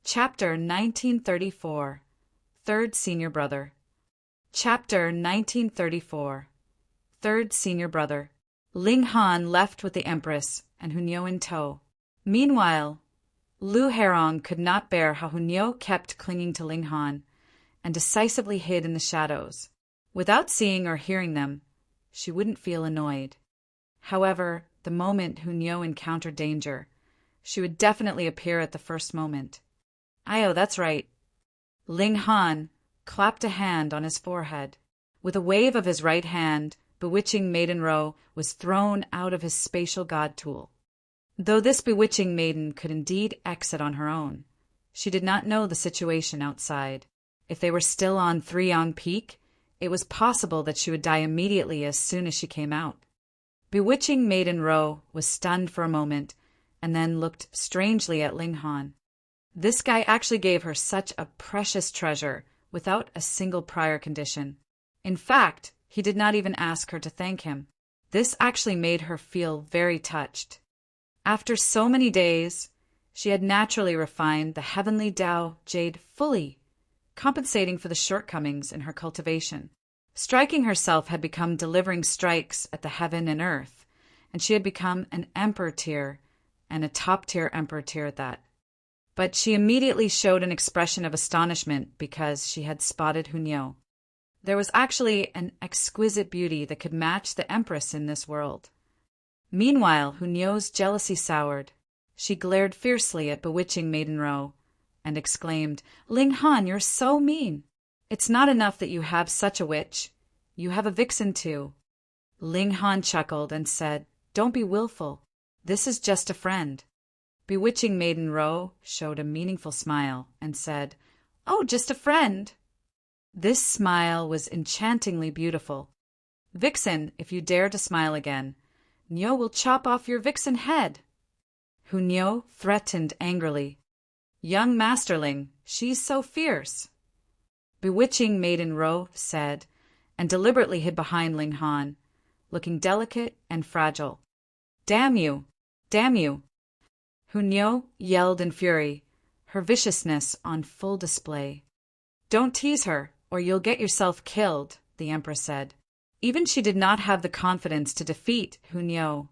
Chapter 1934 Third Senior Brother Chapter 1934 Third Senior Brother Ling Han left with the Empress and Hunyo in tow. Meanwhile, Lu Herong could not bear how Hunyo kept clinging to Ling Han and decisively hid in the shadows. Without seeing or hearing them, she wouldn't feel annoyed. However, the moment Hunyo encountered danger, she would definitely appear at the first moment. Ayo, that's right. Ling Han clapped a hand on his forehead. With a wave of his right hand, bewitching maiden Ro was thrown out of his spatial god tool. Though this bewitching maiden could indeed exit on her own, she did not know the situation outside. If they were still on Three-Yong Peak, it was possible that she would die immediately as soon as she came out. Bewitching maiden Ro was stunned for a moment and then looked strangely at Ling Han. This guy actually gave her such a precious treasure without a single prior condition. In fact, he did not even ask her to thank him. This actually made her feel very touched. After so many days, she had naturally refined the heavenly Tao jade fully, compensating for the shortcomings in her cultivation. Striking herself had become delivering strikes at the heaven and earth, and she had become an emperor tier, and a top-tier emperor tier at that. But she immediately showed an expression of astonishment because she had spotted Hunyo. There was actually an exquisite beauty that could match the Empress in this world. Meanwhile, Hunyo's jealousy soured. She glared fiercely at bewitching maiden Ro and exclaimed, "Ling Han, you're so mean! It's not enough that you have such a witch. You have a vixen too." Ling Han chuckled and said, "Don't be willful. This is just a friend." Bewitching maiden Ro showed a meaningful smile and said, "Oh, just a friend." This smile was enchantingly beautiful. "Vixen, if you dare to smile again, Nyo will chop off your vixen head." Hunyo threatened angrily, "Young masterling, she's so fierce." Bewitching maiden Ro said, and deliberately hid behind Ling Han, looking delicate and fragile, "Damn you! Damn you!" Hunyo yelled in fury, her viciousness on full display. "Don't tease her, or you'll get yourself killed," the Empress said. Even she did not have the confidence to defeat Hunyo.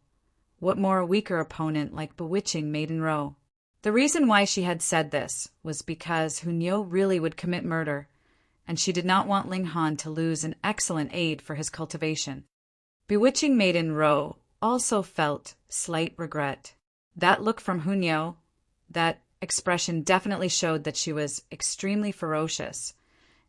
What more a weaker opponent like bewitching maiden Ro? The reason why she had said this was because Hunyo really would commit murder, and she did not want Ling Han to lose an excellent aid for his cultivation. Bewitching maiden Ro also felt slight regret. That look from Hunyo, that expression definitely showed that she was extremely ferocious,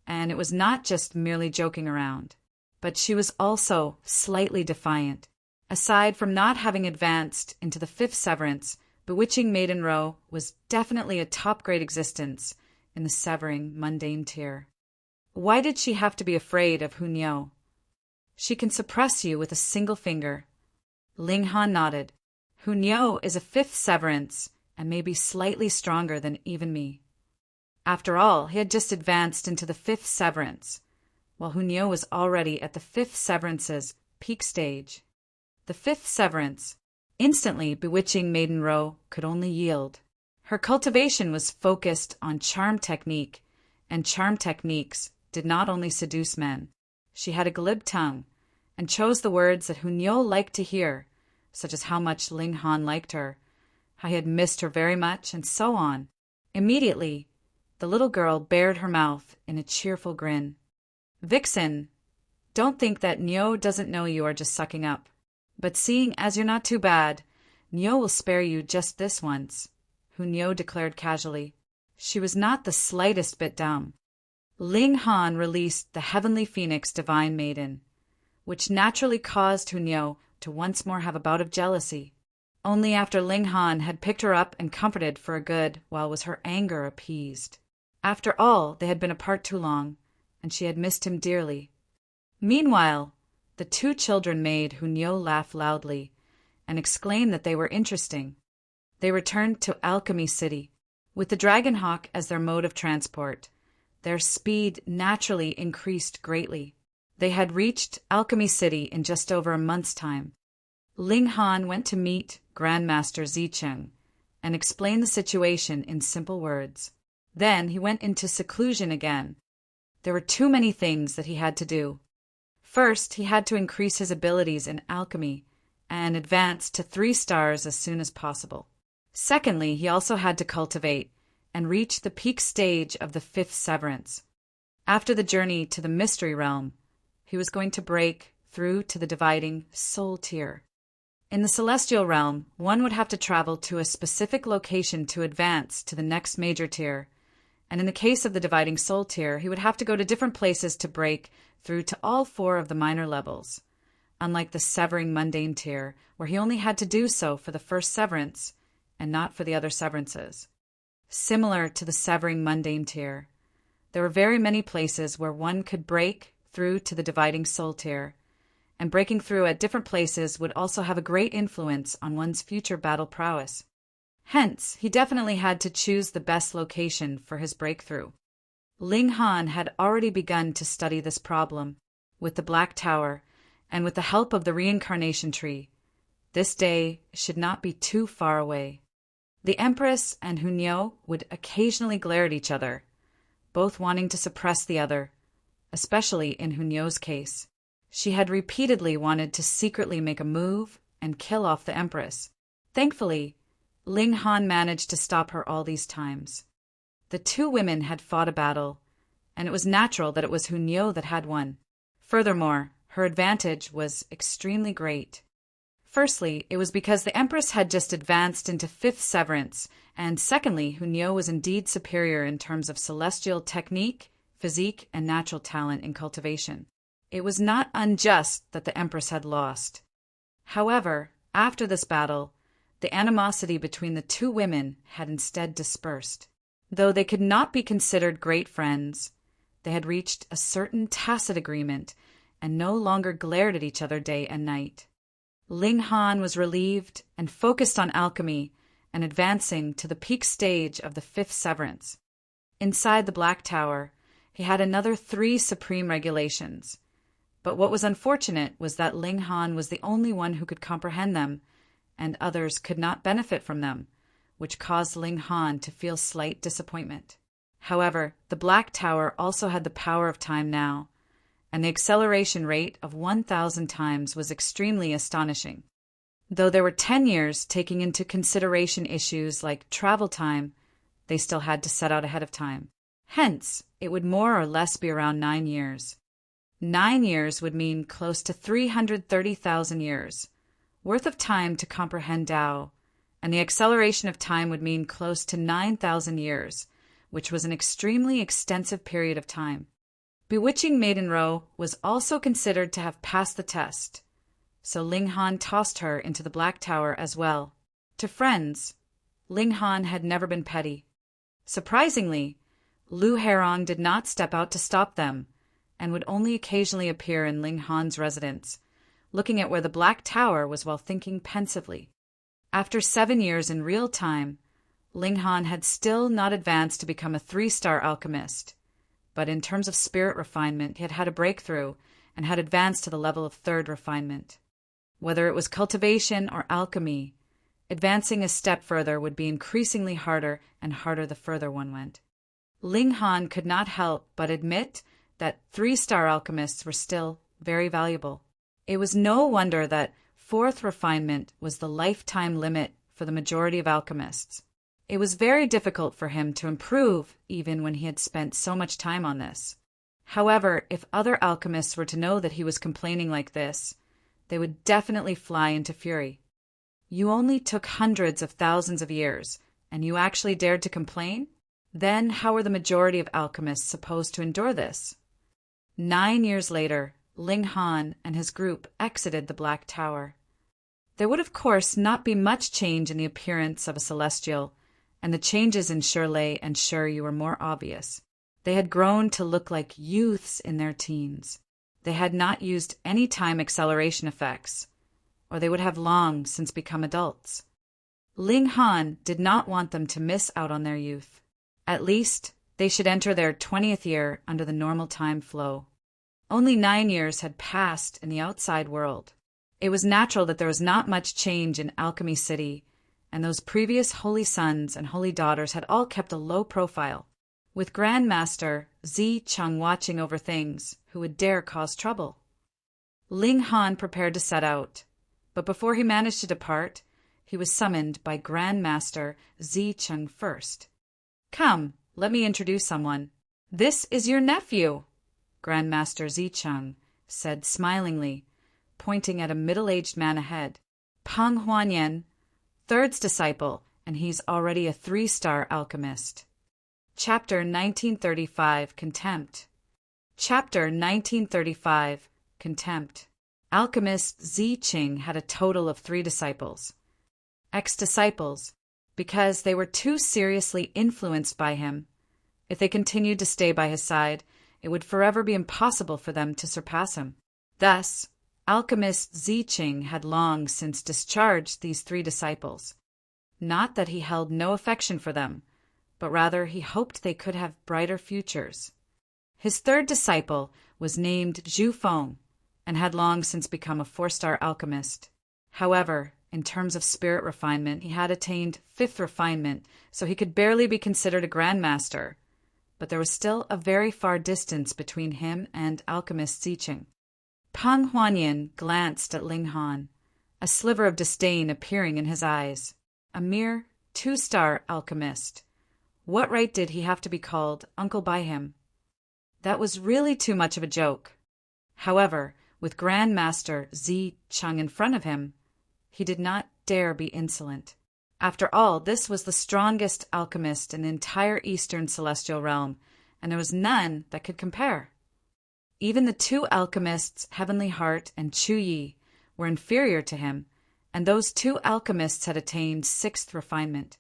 and it was not just merely joking around, but she was also slightly defiant. Aside from not having advanced into the fifth severance, bewitching maiden Ro was definitely a top-grade existence in the severing mundane tier. Why did she have to be afraid of Hunyo? She can suppress you with a single finger. Ling Han nodded. Hunyo is a fifth severance and may be slightly stronger than even me. After all, he had just advanced into the fifth severance, while Hunyo was already at the fifth severance's peak stage. The fifth severance. Instantly, bewitching maiden Ro could only yield. Her cultivation was focused on charm technique, and charm techniques did not only seduce men. She had a glib tongue, and chose the words that Hunyo liked to hear, such as how much Ling Han liked her, how he had missed her very much, and so on. Immediately, the little girl bared her mouth in a cheerful grin. "Vixen, don't think that Nyo doesn't know you are just sucking up. But seeing as you're not too bad, Nyo will spare you just this once," Hunyo declared casually. She was not the slightest bit dumb. Ling Han released the Heavenly Phoenix Divine Maiden, which naturally caused Hunyo to once more have a bout of jealousy. Only after Ling Han had picked her up and comforted for a good while was her anger appeased. After all, they had been apart too long, and she had missed him dearly. Meanwhile, the two children made Hunyo laugh loudly and exclaim that they were interesting. They returned to Alchemist City. With the Dragon Hawk as their mode of transport, their speed naturally increased greatly. They had reached Alchemist City in just over a month's time. Ling Han went to meet Grandmaster Zicheng and explained the situation in simple words. Then he went into seclusion again. There were too many things that he had to do. First, he had to increase his abilities in alchemy and advance to 3 stars as soon as possible. Secondly, he also had to cultivate and reach the peak stage of the 5th severance. After the journey to the mystery realm, he was going to break through to the dividing soul tier. In the celestial realm, one would have to travel to a specific location to advance to the next major tier, and in the case of the dividing soul tier, he would have to go to different places to break through to all 4 of the minor levels, unlike the severing mundane tier, where he only had to do so for the first severance and not for the other severances. Similar to the severing mundane tier, there were very many places where one could break through to the dividing soul tier, and breaking through at different places would also have a great influence on one's future battle prowess. Hence, he definitely had to choose the best location for his breakthrough. Ling Han had already begun to study this problem with the Black Tower, and with the help of the reincarnation tree, this day should not be too far away. The Empress and Hunyao would occasionally glare at each other, both wanting to suppress the other, especially in Hunyao's case. She had repeatedly wanted to secretly make a move and kill off the Empress. Thankfully, Ling Han managed to stop her all these times. The 2 women had fought a battle, and it was natural that it was Hunyao that had won. Furthermore, her advantage was extremely great. Firstly, it was because the Empress had just advanced into 5th severance, and secondly, Hunyao was indeed superior in terms of celestial technique, physique, and natural talent in cultivation. It was not unjust that the Empress had lost. However, after this battle, the animosity between the 2 women had instead dispersed. Though they could not be considered great friends, they had reached a certain tacit agreement and no longer glared at each other day and night. Ling Han was relieved and focused on alchemy and advancing to the peak stage of the 5th severance. Inside the Black Tower, he had another 3 supreme regulations. But what was unfortunate was that Ling Han was the only one who could comprehend them, and others could not benefit from them, which caused Ling Han to feel slight disappointment. However, the Black Tower also had the power of time now, and the acceleration rate of 1,000 times was extremely astonishing. Though there were 10 years taking into consideration issues like travel time, they still had to set out ahead of time. Hence, it would more or less be around 9 years. 9 years would mean close to 330,000 years, worth of time to comprehend Tao, and the acceleration of time would mean close to 9,000 years, which was an extremely extensive period of time. Bewitching Maiden Row was also considered to have passed the test, so Ling Han tossed her into the Black Tower as well. To friends, Ling Han had never been petty. Surprisingly, Lu Herong did not step out to stop them, and would only occasionally appear in Ling Han's residence, looking at where the Black Tower was while thinking pensively. After 7 years in real time, Ling Han had still not advanced to become a 3-star alchemist, but in terms of spirit refinement, he had had a breakthrough and had advanced to the level of 3rd refinement. Whether it was cultivation or alchemy, advancing a step further would be increasingly harder and harder the further one went. Ling Han could not help but admit that 3-star alchemists were still very valuable. It was no wonder that 4th refinement was the lifetime limit for the majority of alchemists. It was very difficult for him to improve even when he had spent so much time on this. However, if other alchemists were to know that he was complaining like this, they would definitely fly into fury. You only took hundreds of thousands of years, and you actually dared to complain? Then how were the majority of alchemists supposed to endure this? 9 years later, Ling Han and his group exited the Black Tower. There would of course not be much change in the appearance of a celestial, and the changes in Shirley and Shiryu were more obvious. They had grown to look like youths in their teens. They had not used any time acceleration effects, or they would have long since become adults. Ling Han did not want them to miss out on their youth. At least, they should enter their 20th year under the normal time flow. Only 9 years had passed in the outside world. It was natural that there was not much change in Alchemy City, and those previous holy sons and holy daughters had all kept a low profile. with Grandmaster Zicheng watching over things who would dare cause trouble. Ling Han prepared to set out, but before he managed to depart, he was summoned by Grandmaster Zicheng first. "Come, let me introduce someone. This is your nephew," Grandmaster Zicheng said smilingly, pointing at a middle-aged man ahead. "Peng Huanyan, third's disciple, and he's already a 3-star alchemist." Chapter 1935, Contempt. Chapter 1935, Contempt. Alchemist Zicheng had a total of 3 disciples. Ex-disciples, because they were too seriously influenced by him. If they continued to stay by his side, it would forever be impossible for them to surpass him. Thus, Alchemist Zicheng had long since discharged these 3 disciples. Not that he held no affection for them, but rather he hoped they could have brighter futures. His 3rd disciple was named Zhu Feng, and had long since become a 4-star alchemist. However, in terms of spirit refinement, he had attained 5th refinement, so he could barely be considered a grandmaster. But there was still a very far distance between him and Alchemist Zicheng. Peng Huanyan glanced at Ling Han, a sliver of disdain appearing in his eyes. A mere 2-star alchemist. What right did he have to be called uncle by him? That was really too much of a joke. However, with Grandmaster Zicheng in front of him, he did not dare be insolent. After all, this was the strongest alchemist in the entire Eastern Celestial Realm, and there was none that could compare. Even the 2 alchemists, Heavenly Heart and Chu Yi, were inferior to him, and those 2 alchemists had attained 6th refinement.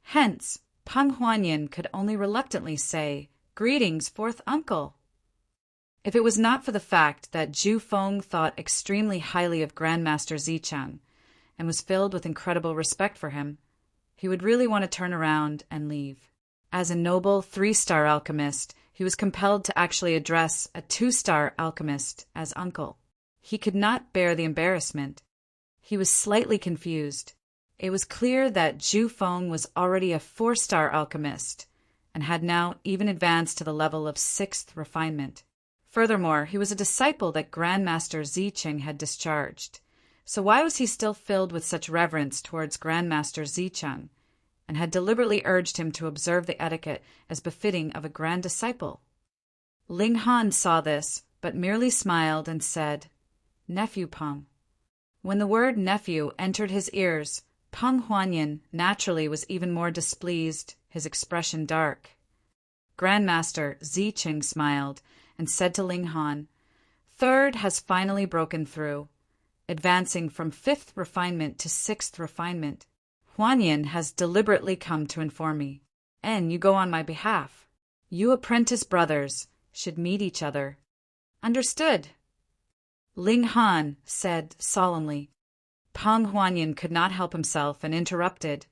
Hence, Peng Huanyan could only reluctantly say, "Greetings, 4th uncle." If it was not for the fact that Zhu Feng thought extremely highly of Grandmaster Zicheng and was filled with incredible respect for him, he would really want to turn around and leave. As a noble 3-star alchemist, he was compelled to actually address a 2-star alchemist as uncle. He could not bear the embarrassment. He was slightly confused. It was clear that Zhu Feng was already a 4-star alchemist and had now even advanced to the level of 6th refinement. Furthermore, he was a disciple that Grandmaster Zicheng had discharged. So why was he still filled with such reverence towards Grandmaster Zicheng, and had deliberately urged him to observe the etiquette as befitting of a grand disciple? Ling Han saw this, but merely smiled and said, "Nephew Peng." When the word nephew entered his ears, Peng Huanyan naturally was even more displeased, his expression dark. Grandmaster Zicheng smiled and said to Ling Han, "Third has finally broken through, advancing from 5th refinement to 6th refinement. Huanyan has deliberately come to inform me, and you go on my behalf. You apprentice brothers should meet each other." "Understood." Ling Han said solemnly. Peng Huanyan could not help himself and interrupted.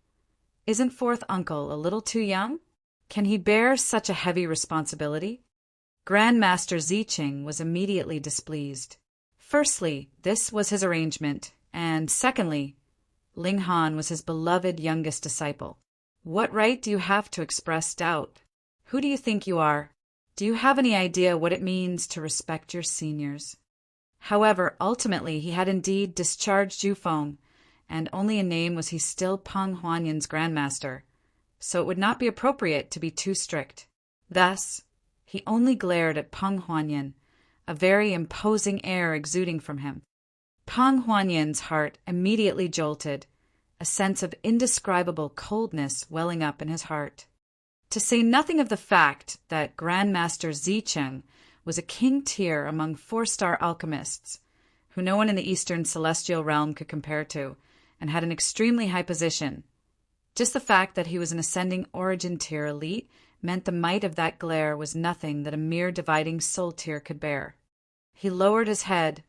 "Isn't 4th uncle a little too young? Can he bear such a heavy responsibility?" Grandmaster Zicheng was immediately displeased. Firstly, this was his arrangement, and secondly, Ling Han was his beloved youngest disciple. What right do you have to express doubt? Who do you think you are? Do you have any idea what it means to respect your seniors? However, ultimately he had indeed discharged Zhu Feng, and only in name was he still Peng Huanyan's grandmaster, so it would not be appropriate to be too strict. Thus, he only glared at Peng Huanyan, a very imposing air exuding from him. Peng Huanyan's heart immediately jolted, a sense of indescribable coldness welling up in his heart. To say nothing of the fact that Grandmaster Zicheng was a king tier among 4-star alchemists, who no one in the Eastern Celestial Realm could compare to, and had an extremely high position. Just the fact that he was an ascending origin tier elite meant the might of that glare was nothing that a mere dividing soul tier could bear. He lowered his head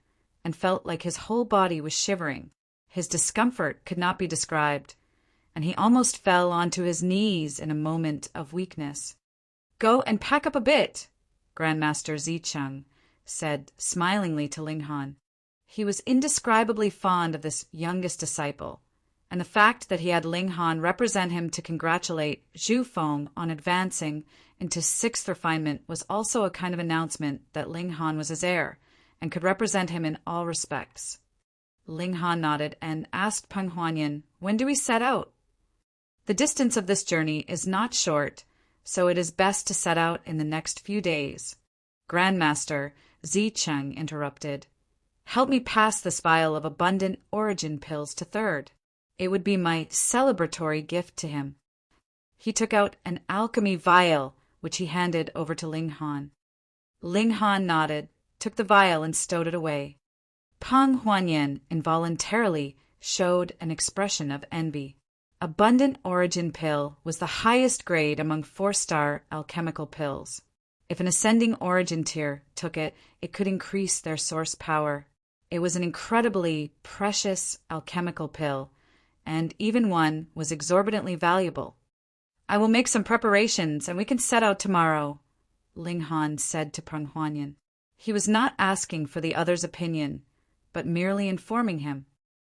and felt like his whole body was shivering. His discomfort could not be described, and he almost fell onto his knees in a moment of weakness. "Go and pack up a bit," Grandmaster Zicheng said smilingly to Ling Han. He was indescribably fond of this youngest disciple, and the fact that he had Ling Han represent him to congratulate Zhu Feng on advancing into sixth refinement was also a kind of announcement that Ling Han was his heir and could represent him in all respects. Ling Han nodded and asked Peng Huanyan, "When do we set out?" "The distance of this journey is not short, so it is best to set out in the next few days." Grandmaster Zi Cheng interrupted. "Help me pass this vial of abundant origin pills to Third. It would be my celebratory gift to him." He took out an alchemy vial, which he handed over to Ling Han. Ling Han nodded, took the vial and stowed it away. Peng Huanyan involuntarily showed an expression of envy. Abundant Origin Pill was the highest grade among 4-star alchemical pills. If an ascending origin tier took it, it could increase their source power. It was an incredibly precious alchemical pill, and even one was exorbitantly valuable. "I will make some preparations, and we can set out tomorrow," Ling Han said to Peng Huanyan. He was not asking for the other's opinion, but merely informing him.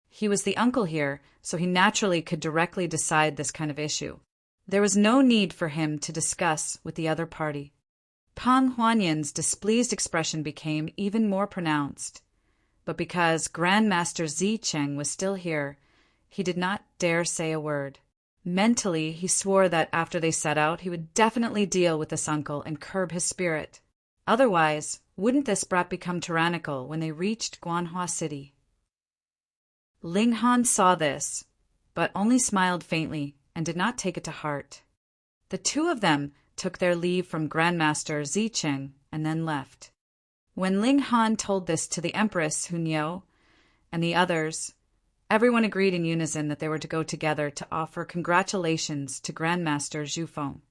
He was the uncle here, so he naturally could directly decide this kind of issue. There was no need for him to discuss with the other party. Peng Huanyan's displeased expression became even more pronounced, but because Grandmaster Zi Cheng was still here, he did not dare say a word. Mentally, he swore that after they set out, he would definitely deal with this uncle and curb his spirit. Otherwise, wouldn't this brat become tyrannical when they reached Guanhua City? Ling Han saw this, but only smiled faintly and did not take it to heart. The two of them took their leave from Grandmaster Zi Cheng and then left. When Ling Han told this to the Empress Hunyao and the others, everyone agreed in unison that they were to go together to offer congratulations to Grandmaster Zhu Feng.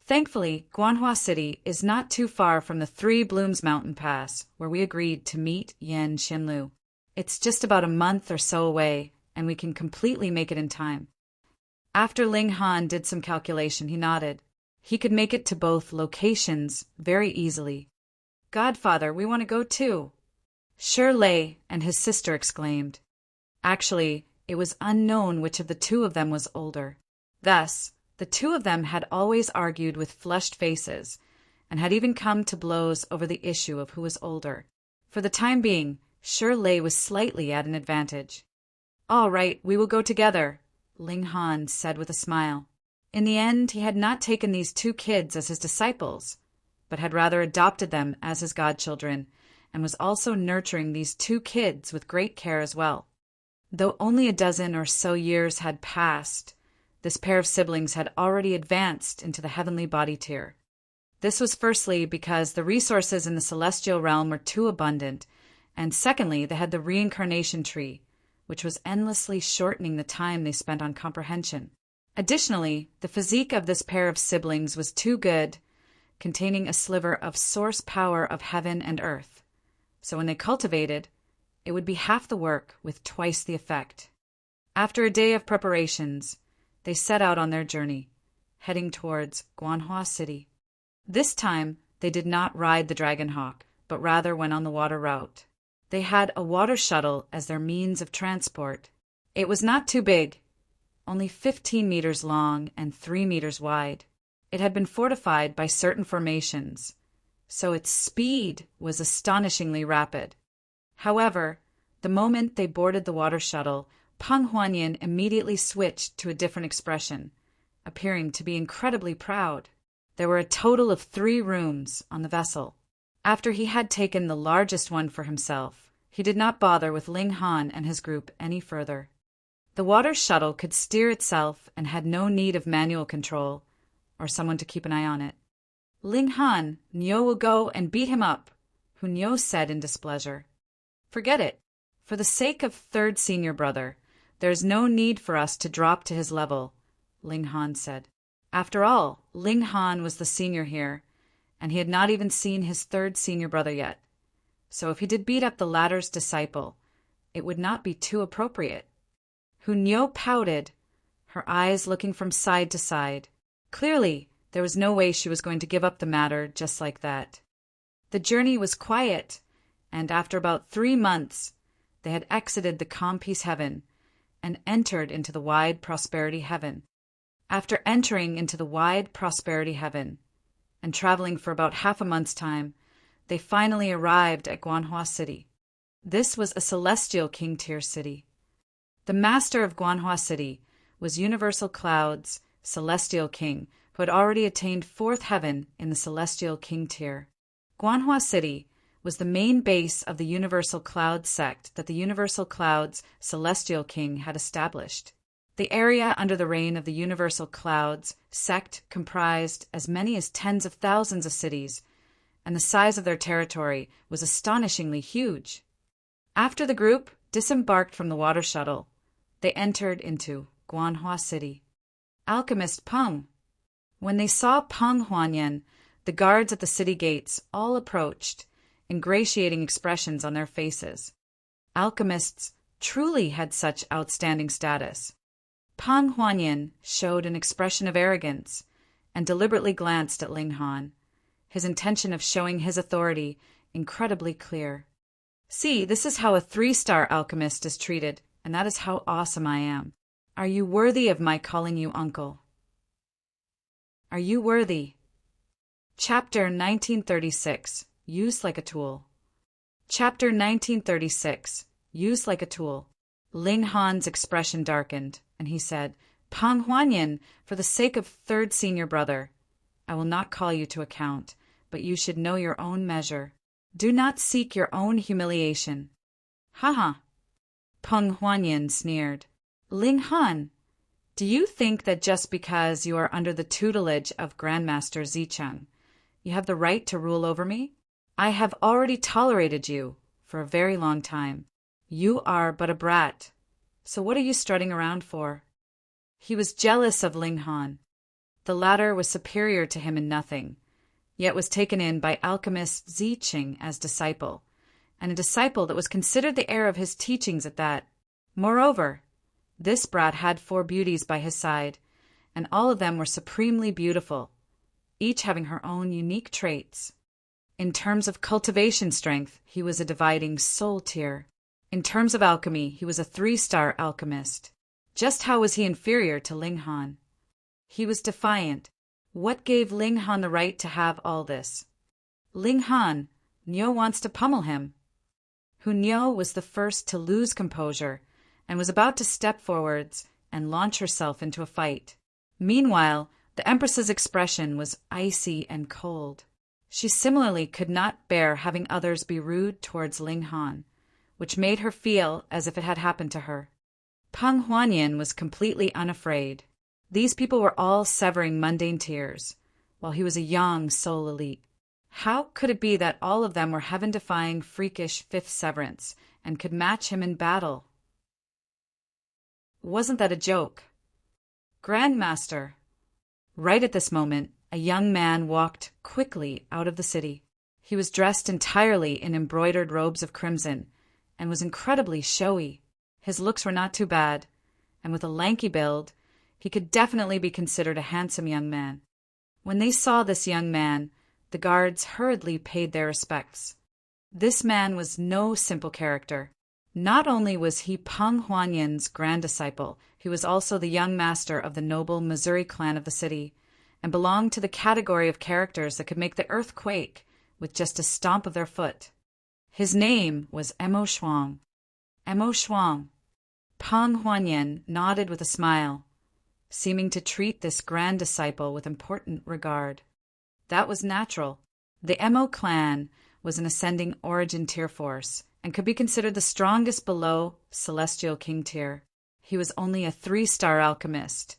Thankfully, Guanhua City is not too far from the Three Blooms Mountain Pass, where we agreed to meet Yan Xinlu. It's just about a month or so away, and we can completely make it in time. After Ling Han did some calculation, he nodded. He could make it to both locations very easily. "Godfather, we want to go too," Shirley and his sister exclaimed. Actually, it was unknown which of the two of them was older. Thus, the two of them had always argued with flushed faces, and had even come to blows over the issue of who was older. For the time being, Shirley was slightly at an advantage. "All right, we will go together," Ling Han said with a smile. In the end, he had not taken these two kids as his disciples, but had rather adopted them as his godchildren, and was also nurturing these two kids with great care as well. Though only a dozen or so years had passed, this pair of siblings had already advanced into the heavenly body tier. This was firstly because the resources in the celestial realm were too abundant, and secondly, they had the reincarnation tree, which was endlessly shortening the time they spent on comprehension. Additionally, the physique of this pair of siblings was too good, containing a sliver of source power of heaven and earth. So when they cultivated, it would be half the work with twice the effect. After a day of preparations, they set out on their journey, heading towards Guanhua City. This time, they did not ride the Dragon Hawk, but rather went on the water route. They had a water shuttle as their means of transport. It was not too big, only 15 meters long and 3 meters wide. It had been fortified by certain formations, so its speed was astonishingly rapid. However, the moment they boarded the water shuttle, Peng Huanyan immediately switched to a different expression, appearing to be incredibly proud. There were a total of 3 rooms on the vessel. After he had taken the largest one for himself, he did not bother with Ling Han and his group any further. The water shuttle could steer itself and had no need of manual control or someone to keep an eye on it. "Ling Han, Niu will go and beat him up," Hunyao said in displeasure. "Forget it. For the sake of third senior brother, there is no need for us to drop to his level," Ling Han said. After all, Ling Han was the senior here, and he had not even seen his third senior brother yet. So if he did beat up the latter's disciple, it would not be too appropriate. Hunyao pouted, her eyes looking from side to side. Clearly, there was no way she was going to give up the matter just like that. The journey was quiet, and after about 3 months, they had exited the calm peace heaven and entered into the wide prosperity heaven. After entering into the wide prosperity heaven and traveling for about half a month's time, they finally arrived at Guanhua City. This was a celestial king-tier city. The master of Guanhua City was Universal Cloud's celestial king, who had already attained fourth heaven in the celestial king tier. Guanhua City was the main base of the Universal Cloud sect that the Universal Cloud's celestial king had established. The area under the reign of the Universal Cloud's sect comprised as many as tens of thousands of cities, and the size of their territory was astonishingly huge. After the group disembarked from the water shuttle, they entered into Guanhua City. Alchemist Peng. When they saw Peng Huanyan, the guards at the city gates all approached, ingratiating expressions on their faces. Alchemists truly had such outstanding status. Peng Huanyan showed an expression of arrogance and deliberately glanced at Ling Han, his intention of showing his authority incredibly clear. See, this is how a 3-star alchemist is treated, and that is how awesome I am. Are you worthy of my calling you uncle? Are you worthy? Chapter 1936. Use like a tool. Chapter 1936. Use like a tool. Ling Han's expression darkened, and he said, Peng Huanyan, for the sake of third senior brother, I will not call you to account, but you should know your own measure. Do not seek your own humiliation. Ha! Peng Huanyan sneered. Ling Han, do you think that just because you are under the tutelage of Grandmaster Zicheng, you have the right to rule over me? I have already tolerated you for a very long time. You are but a brat, so what are you strutting around for? He was jealous of Ling Han. The latter was superior to him in nothing, yet was taken in by Alchemist Zicheng as disciple, and a disciple that was considered the heir of his teachings at that. Moreover, this brat had 4 beauties by his side, and all of them were supremely beautiful, each having her own unique traits. In terms of cultivation strength, he was a dividing soul tier. In terms of alchemy, he was a 3-star alchemist. Just how was he inferior to Ling Han? He was defiant. What gave Ling Han the right to have all this? Ling Han, Niu wants to pummel him. Niu was the first to lose composure and was about to step forwards and launch herself into a fight. Meanwhile, the Empress's expression was icy and cold. She similarly could not bear having others be rude towards Ling Han, which made her feel as if it had happened to her. Peng Huanyan was completely unafraid. These people were all severing mundane tiers, while he was a young soul elite. How could it be that all of them were heaven-defying, freakish 5th severance and could match him in battle? Wasn't that a joke? Grandmaster. Right at this moment, a young man walked quickly out of the city. He was dressed entirely in embroidered robes of crimson and was incredibly showy. His looks were not too bad, and with a lanky build, he could definitely be considered a handsome young man. When they saw this young man, the guards hurriedly paid their respects. This man was no simple character. Not only was he Peng Huanyan's grand disciple, he was also the young master of the noble Missouri clan of the city, and belonged to the category of characters that could make the earth quake with just a stomp of their foot. His name was Emo Shuang. Emo Shuang. Peng Huanyan nodded with a smile, seeming to treat this grand disciple with important regard. That was natural. The Emo clan was an ascending origin tier force, and could be considered the strongest below Celestial King tier. He was only a 3-star alchemist,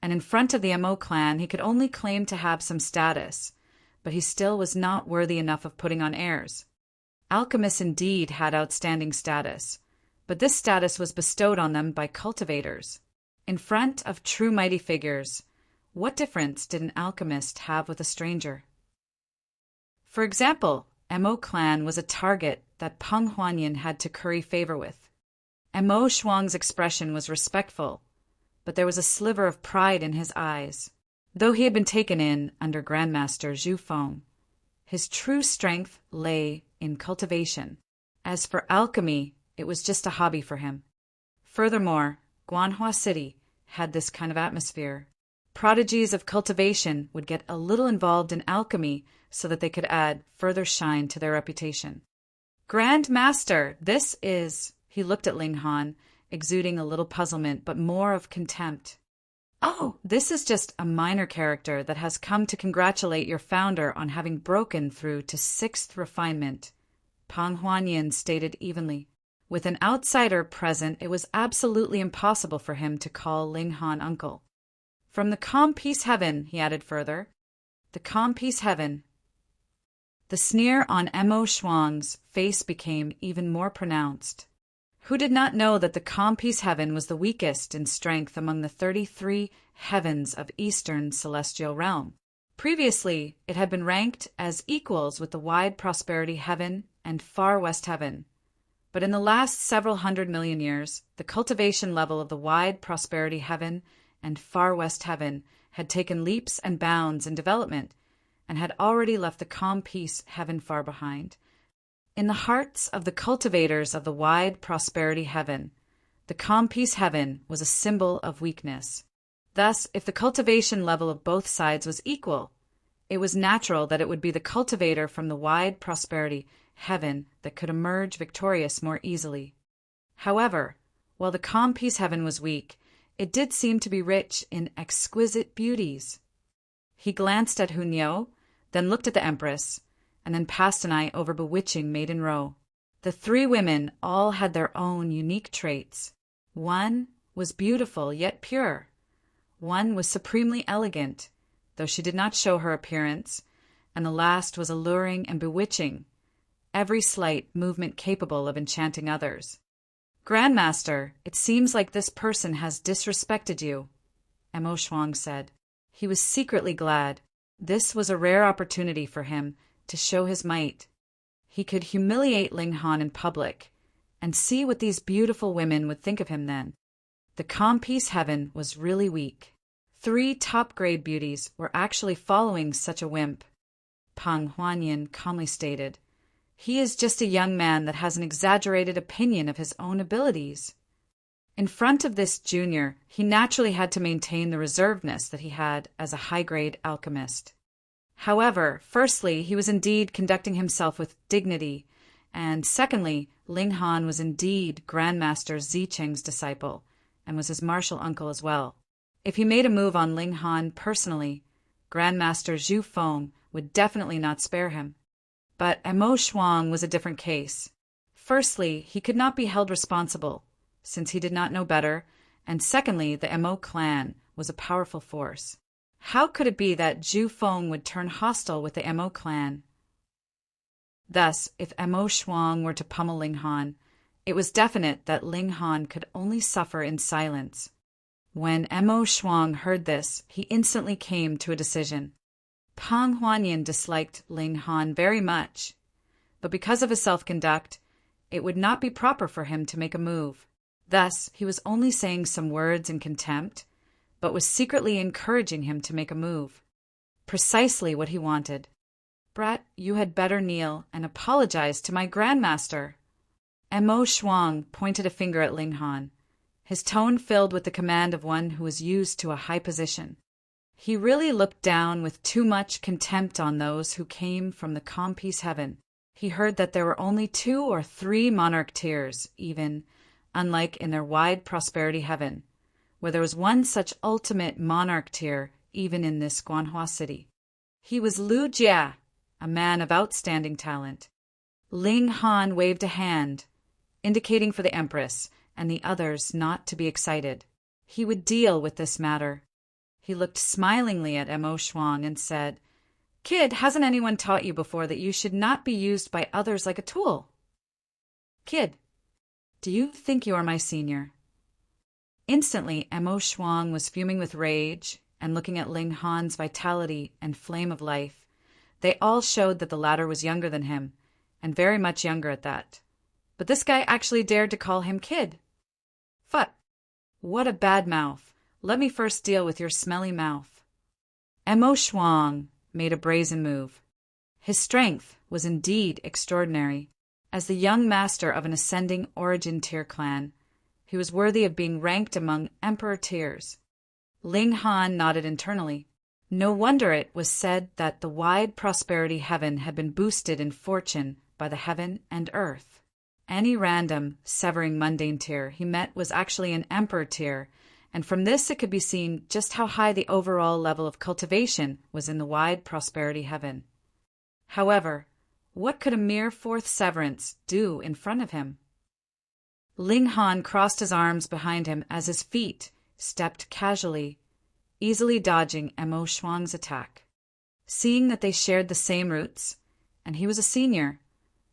and in front of the Mo clan he could only claim to have some status, but he still was not worthy enough of putting on airs. Alchemists indeed had outstanding status, but this status was bestowed on them by cultivators. In front of true mighty figures, what difference did an alchemist have with a stranger? For example, Mo clan was a target that Peng Huanyan had to curry favor with. Mo Shuang's expression was respectful, but there was a sliver of pride in his eyes. Though he had been taken in under Grandmaster Zhu Feng, his true strength lay in cultivation. As for alchemy, it was just a hobby for him. Furthermore, Guanhua City had this kind of atmosphere. Prodigies of cultivation would get a little involved in alchemy so that they could add further shine to their reputation. Grand Master, this is... He looked at Ling Han, exuding a little puzzlement, but more of contempt. Oh, this is just a minor character that has come to congratulate your founder on having broken through to 6th refinement, Pang Huanyin stated evenly. With an outsider present, it was absolutely impossible for him to call Ling Han uncle. From the calm peace heaven, he added further. The calm peace heaven. The sneer on Mo Shuang's face became even more pronounced. Who did not know that the calm peace heaven was the weakest in strength among the 33 heavens of Eastern Celestial Realm? Previously, it had been ranked as equals with the wide prosperity heaven and far west heaven. But in the last several 100 million years, the cultivation level of the wide prosperity heaven and far west heaven had taken leaps and bounds in development and had already left the calm peace heaven far behind. In the hearts of the cultivators of the wide prosperity heaven, the calm peace heaven was a symbol of weakness. Thus, if the cultivation level of both sides was equal, it was natural that it would be the cultivator from the wide prosperity heaven that could emerge victorious more easily. However, while the calm peace heaven was weak, it did seem to be rich in exquisite beauties. He glanced at Hunyao, then looked at the Empress, and then passed an eye over bewitching Maiden Row. The 3 women all had their own unique traits. One was beautiful yet pure. One was supremely elegant, though she did not show her appearance, and the last was alluring and bewitching, every slight movement capable of enchanting others. Grandmaster, it seems like this person has disrespected you, Mo Shuang said. He was secretly glad. This was a rare opportunity for him to show his might. He could humiliate Ling Han in public, and see what these beautiful women would think of him then. The calm peace heaven was really weak. 3 top-grade beauties were actually following such a wimp. Pang Huanyin calmly stated, "He is just a young man that has an exaggerated opinion of his own abilities." In front of this junior, he naturally had to maintain the reservedness that he had as a high-grade alchemist. However, firstly, he was indeed conducting himself with dignity, and secondly, Ling Han was indeed Grandmaster Zicheng's disciple, and was his martial uncle as well. If he made a move on Ling Han personally, Grandmaster Zhu Feng would definitely not spare him. But Mo Shuang was a different case. Firstly, he could not be held responsible, since he did not know better, and secondly, the Mo clan was a powerful force. How could it be that Zhu Feng would turn hostile with the Mo clan? Thus, if Mo Shuang were to pummel Ling Han, it was definite that Ling Han could only suffer in silence. When Mo Shuang heard this, he instantly came to a decision. Pang Huanyin disliked Ling Han very much, but because of his self-conduct, it would not be proper for him to make a move. Thus, he was only saying some words in contempt, but was secretly encouraging him to make a move. Precisely what he wanted. "Brat, you had better kneel and apologize to my grandmaster." Mo Shuang pointed a finger at Ling Han, his tone filled with the command of one who was used to a high position. He really looked down with too much contempt on those who came from the calm peace heaven. He heard that there were only 2 or 3 monarch tiers, even, unlike in their wide prosperity heaven, where there was one such ultimate monarch tier even in this Guanhua city. He was Lu Jia, a man of outstanding talent. Ling Han waved a hand, indicating for the Empress and the others not to be excited. He would deal with this matter. He looked smilingly at Mo Shuang and said, "Kid, hasn't anyone taught you before that you should not be used by others like a tool? Kid, do you think you are my senior?" Instantly, Mo Shuang was fuming with rage and looking at Ling Han's vitality and flame of life. They all showed that the latter was younger than him, and very much younger at that. But this guy actually dared to call him kid. Phut! What a bad mouth. Let me first deal with your smelly mouth. Mo Shuang made a brazen move. His strength was indeed extraordinary. As the young master of an ascending origin tier clan, He was worthy of being ranked among emperor tiers. Ling Han nodded internally. No wonder it was said that the wide prosperity heaven had been boosted in fortune by the heaven and earth. Any random, severing mundane tier he met was actually an emperor tier, and from this it could be seen just how high the overall level of cultivation was in the wide prosperity heaven. However, what could a mere fourth severance do in front of him? Ling Han crossed his arms behind him as his feet stepped casually, easily dodging Mo Shuang's attack. Seeing that they shared the same roots, and he was a senior,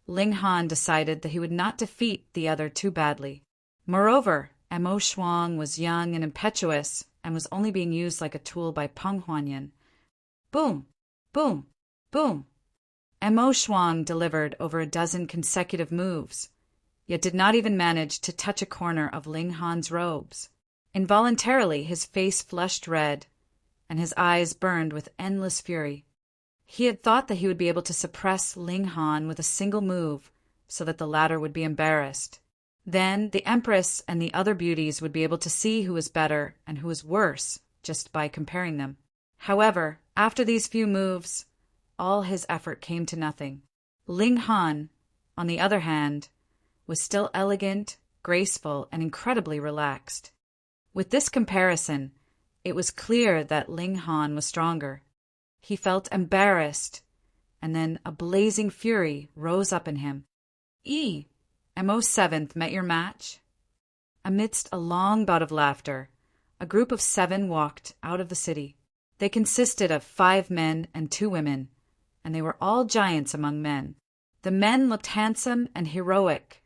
Ling Han decided that he would not defeat the other too badly. Moreover, Mo Shuang was young and impetuous and was only being used like a tool by Peng Huanyan. Boom! Boom! Boom! Mo Shuang delivered over a dozen consecutive moves, yet did not even manage to touch a corner of Ling Han's robes. Involuntarily, his face flushed red, and his eyes burned with endless fury. He had thought that he would be able to suppress Ling Han with a single move, so that the latter would be embarrassed. Then the Empress and the other beauties would be able to see who was better and who was worse just by comparing them. However, after these few moves, all his effort came to nothing. Ling Han, on the other hand, was still elegant, graceful, and incredibly relaxed. With this comparison, it was clear that Ling Han was stronger. He felt embarrassed, and then a blazing fury rose up in him. Mo Seventh met your match? Amidst a long bout of laughter, a group of 7 walked out of the city. They consisted of 5 men and 2 women, and they were all giants among men. The men looked handsome and heroic,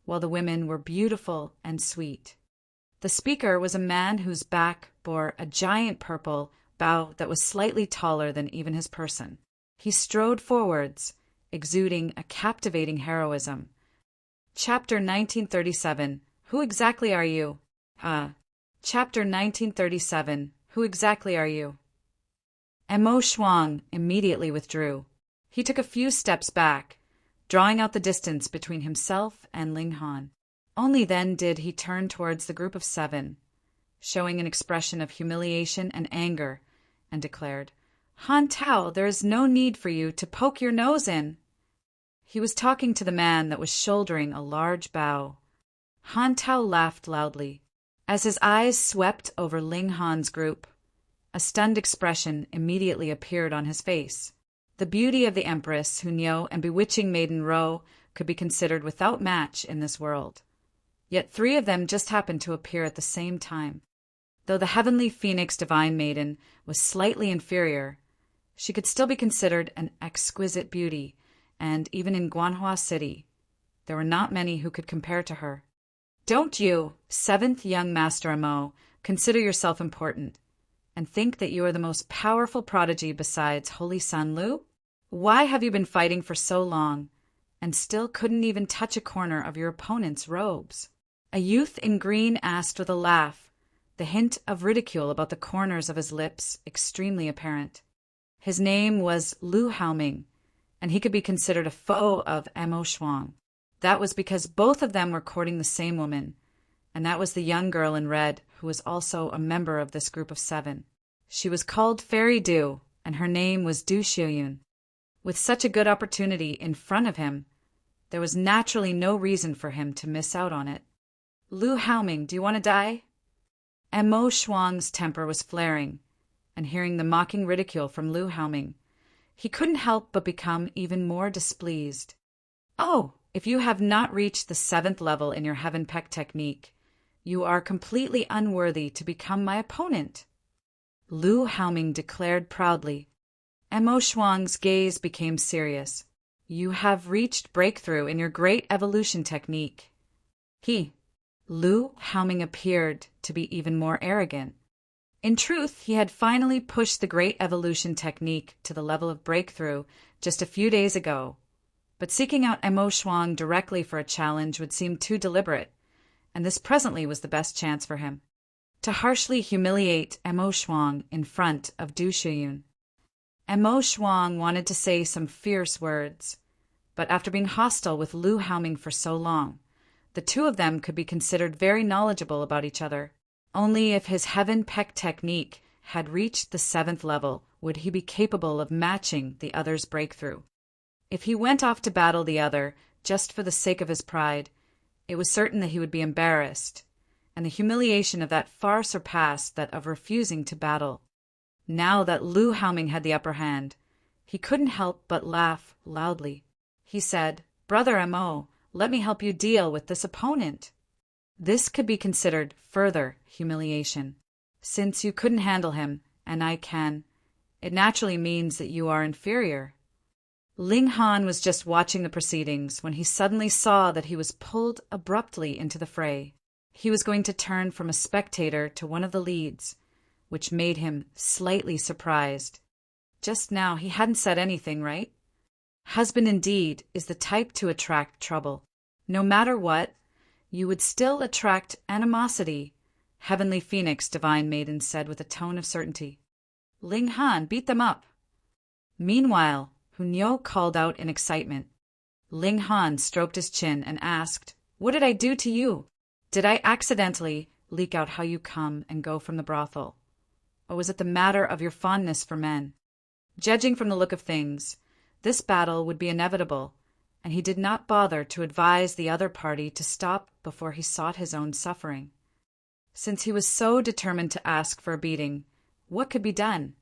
while the women were beautiful and sweet. The speaker was a man whose back bore a giant purple bough that was slightly taller than even his person. He strode forwards, exuding a captivating heroism. Chapter 1937. Who exactly are you? Chapter 1937. Who exactly are you? Mo Shuang immediately withdrew. He took a few steps back, drawing out the distance between himself and Ling Han. Only then did he turn towards the group of 7, showing an expression of humiliation and anger, and declared, Han Tao, there is no need for you to poke your nose in. He was talking to the man that was shouldering a large bough. Han Tao laughed loudly. As his eyes swept over Ling Han's group, a stunned expression immediately appeared on his face. The beauty of the Empress, Hunyao, and bewitching maiden Ro could be considered without match in this world. Yet 3 of them just happened to appear at the same time. Though the heavenly phoenix divine maiden was slightly inferior, she could still be considered an exquisite beauty, and even in Guanhua City, there were not many who could compare to her. Don't you, 7th young Master Mo, consider yourself important, and think that you are the most powerful prodigy besides Holy Sun Lu? Why have you been fighting for so long, and still couldn't even touch a corner of your opponent's robes? A youth in green asked with a laugh, the hint of ridicule about the corners of his lips extremely apparent. His name was Lu Haoming, and he could be considered a foe of Mo Shuang. That was because both of them were courting the same woman, and that was the young girl in red who was also a member of this group of 7. She was called Fairy Du, and her name was Du Xiuyun. With such a good opportunity in front of him, there was naturally no reason for him to miss out on it. Lu Haoming, do you want to die? Mo Shuang's temper was flaring, and hearing the mocking ridicule from Lu Haoming, he couldn't help but become even more displeased. Oh, if you have not reached the 7th level in your Heaven Peck technique, you are completely unworthy to become my opponent, Lu Haoming declared proudly. Mo Shuang's gaze became serious. You have reached breakthrough in your great evolution technique. Lu Haoming appeared to be even more arrogant. In truth, he had finally pushed the great evolution technique to the level of breakthrough just a few days ago, but seeking out Mo Shuang directly for a challenge would seem too deliberate, and this presently was the best chance for him. To harshly humiliate Mo Shuang in front of Du Xiuyun. Mo Shuang wanted to say some fierce words, but after being hostile with Lu Haoming for so long, The two of them could be considered very knowledgeable about each other. Only if his Heaven Peck technique had reached the 7th level would he be capable of matching the other's breakthrough. If he went off to battle the other just for the sake of his pride, it was certain that he would be embarrassed, and the humiliation of that far surpassed that of refusing to battle. Now that Lu Haoming had the upper hand, he couldn't help but laugh loudly. He said, "Brother Mo, let me help you deal with this opponent." This could be considered further humiliation. Since you couldn't handle him, and I can, it naturally means that you are inferior. Ling Han was just watching the proceedings when he suddenly saw that he was pulled abruptly into the fray. He was going to turn from a spectator to one of the leads, which made him slightly surprised. Just now he hadn't said anything, right? Husband indeed is the type to attract trouble. No matter what, you would still attract animosity, Heavenly Phoenix Divine Maiden said with a tone of certainty. Ling Han, beat them up. Meanwhile, Hunyo called out in excitement. Ling Han stroked his chin and asked, "What did I do to you? Did I accidentally leak out how you come and go from the brothel? Or was it the matter of your fondness for men?" Judging from the look of things, this battle would be inevitable, and he did not bother to advise the other party to stop before he sought his own suffering. Since he was so determined to ask for a beating, what could be done?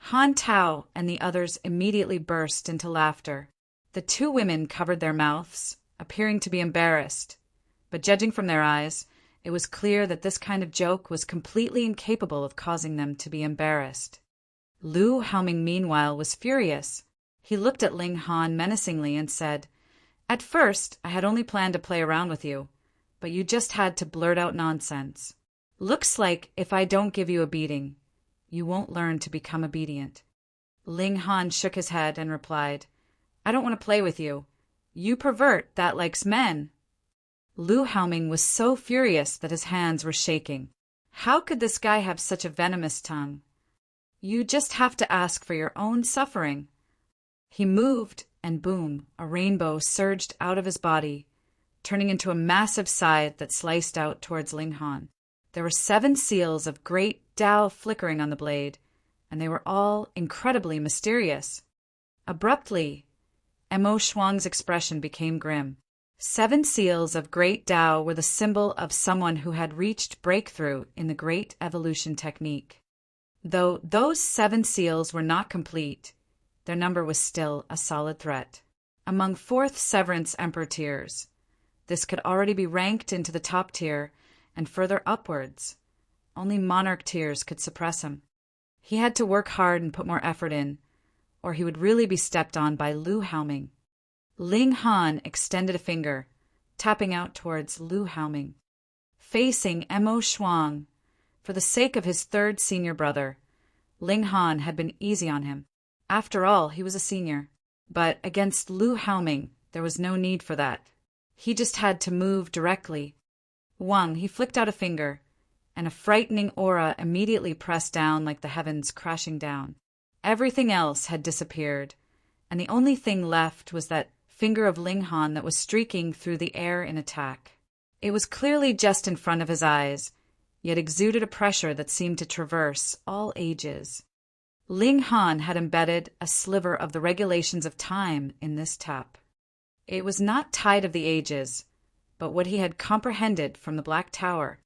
Han Tao and the others immediately burst into laughter. The two women covered their mouths, appearing to be embarrassed, but judging from their eyes, it was clear that this kind of joke was completely incapable of causing them to be embarrassed. Lu Haoming meanwhile was furious. He looked at Ling Han menacingly and said, "At first, I had only planned to play around with you, but you just had to blurt out nonsense. Looks like if I don't give you a beating, you won't learn to become obedient." Ling Han shook his head and replied, "I don't want to play with you. You pervert that likes men." Lu Haoming was so furious that his hands were shaking. How could this guy have such a venomous tongue? You just have to ask for your own suffering. He moved, and boom, a rainbow surged out of his body, turning into a massive scythe that sliced out towards Ling Han. There were 7 seals of great Tao flickering on the blade, and they were all incredibly mysterious. Abruptly, Mo Shuang's expression became grim. 7 seals of great Tao were the symbol of someone who had reached breakthrough in the Great Evolution technique. Though those 7 seals were not complete, their number was still a solid threat. Among 4th Severance Emperor tiers, this could already be ranked into the top tier and further upwards. Only Monarch tiers could suppress him. He had to work hard and put more effort in, or he would really be stepped on by Lu Haoming. Ling Han extended a finger, tapping out towards Lu Haoming. Facing Mo Shuang, for the sake of his 3rd senior brother, Ling Han had been easy on him. After all, he was a senior. But against Lu Haoming, there was no need for that. He just had to move directly. He flicked out a finger, and a frightening aura immediately pressed down like the heavens crashing down. Everything else had disappeared, and the only thing left was that finger of Ling Han that was streaking through the air in attack. It was clearly just in front of his eyes, yet exuded a pressure that seemed to traverse all ages. Ling Han had embedded a sliver of the regulations of time in this tap. It was not Tide of the Ages, but what he had comprehended from the Black Tower.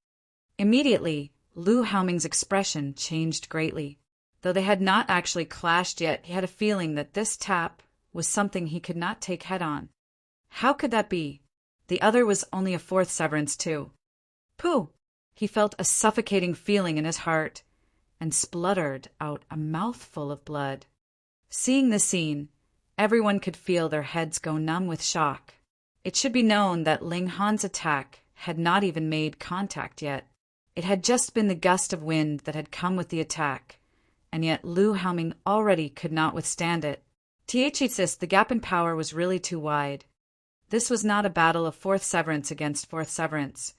Immediately, Lu Haoming's expression changed greatly. Though they had not actually clashed yet, he had a feeling that this tap was something he could not take head-on. How could that be? The other was only a 4th severance, too. Pooh! He felt a suffocating feeling in his heart, and spluttered out a mouthful of blood. Seeing this scene, everyone could feel their heads go numb with shock. It should be known that Ling Han's attack had not even made contact yet. It had just been the gust of wind that had come with the attack, and yet Lu Haoming already could not withstand it. The gap in power was really too wide. This was not a battle of 4th severance against 4th severance.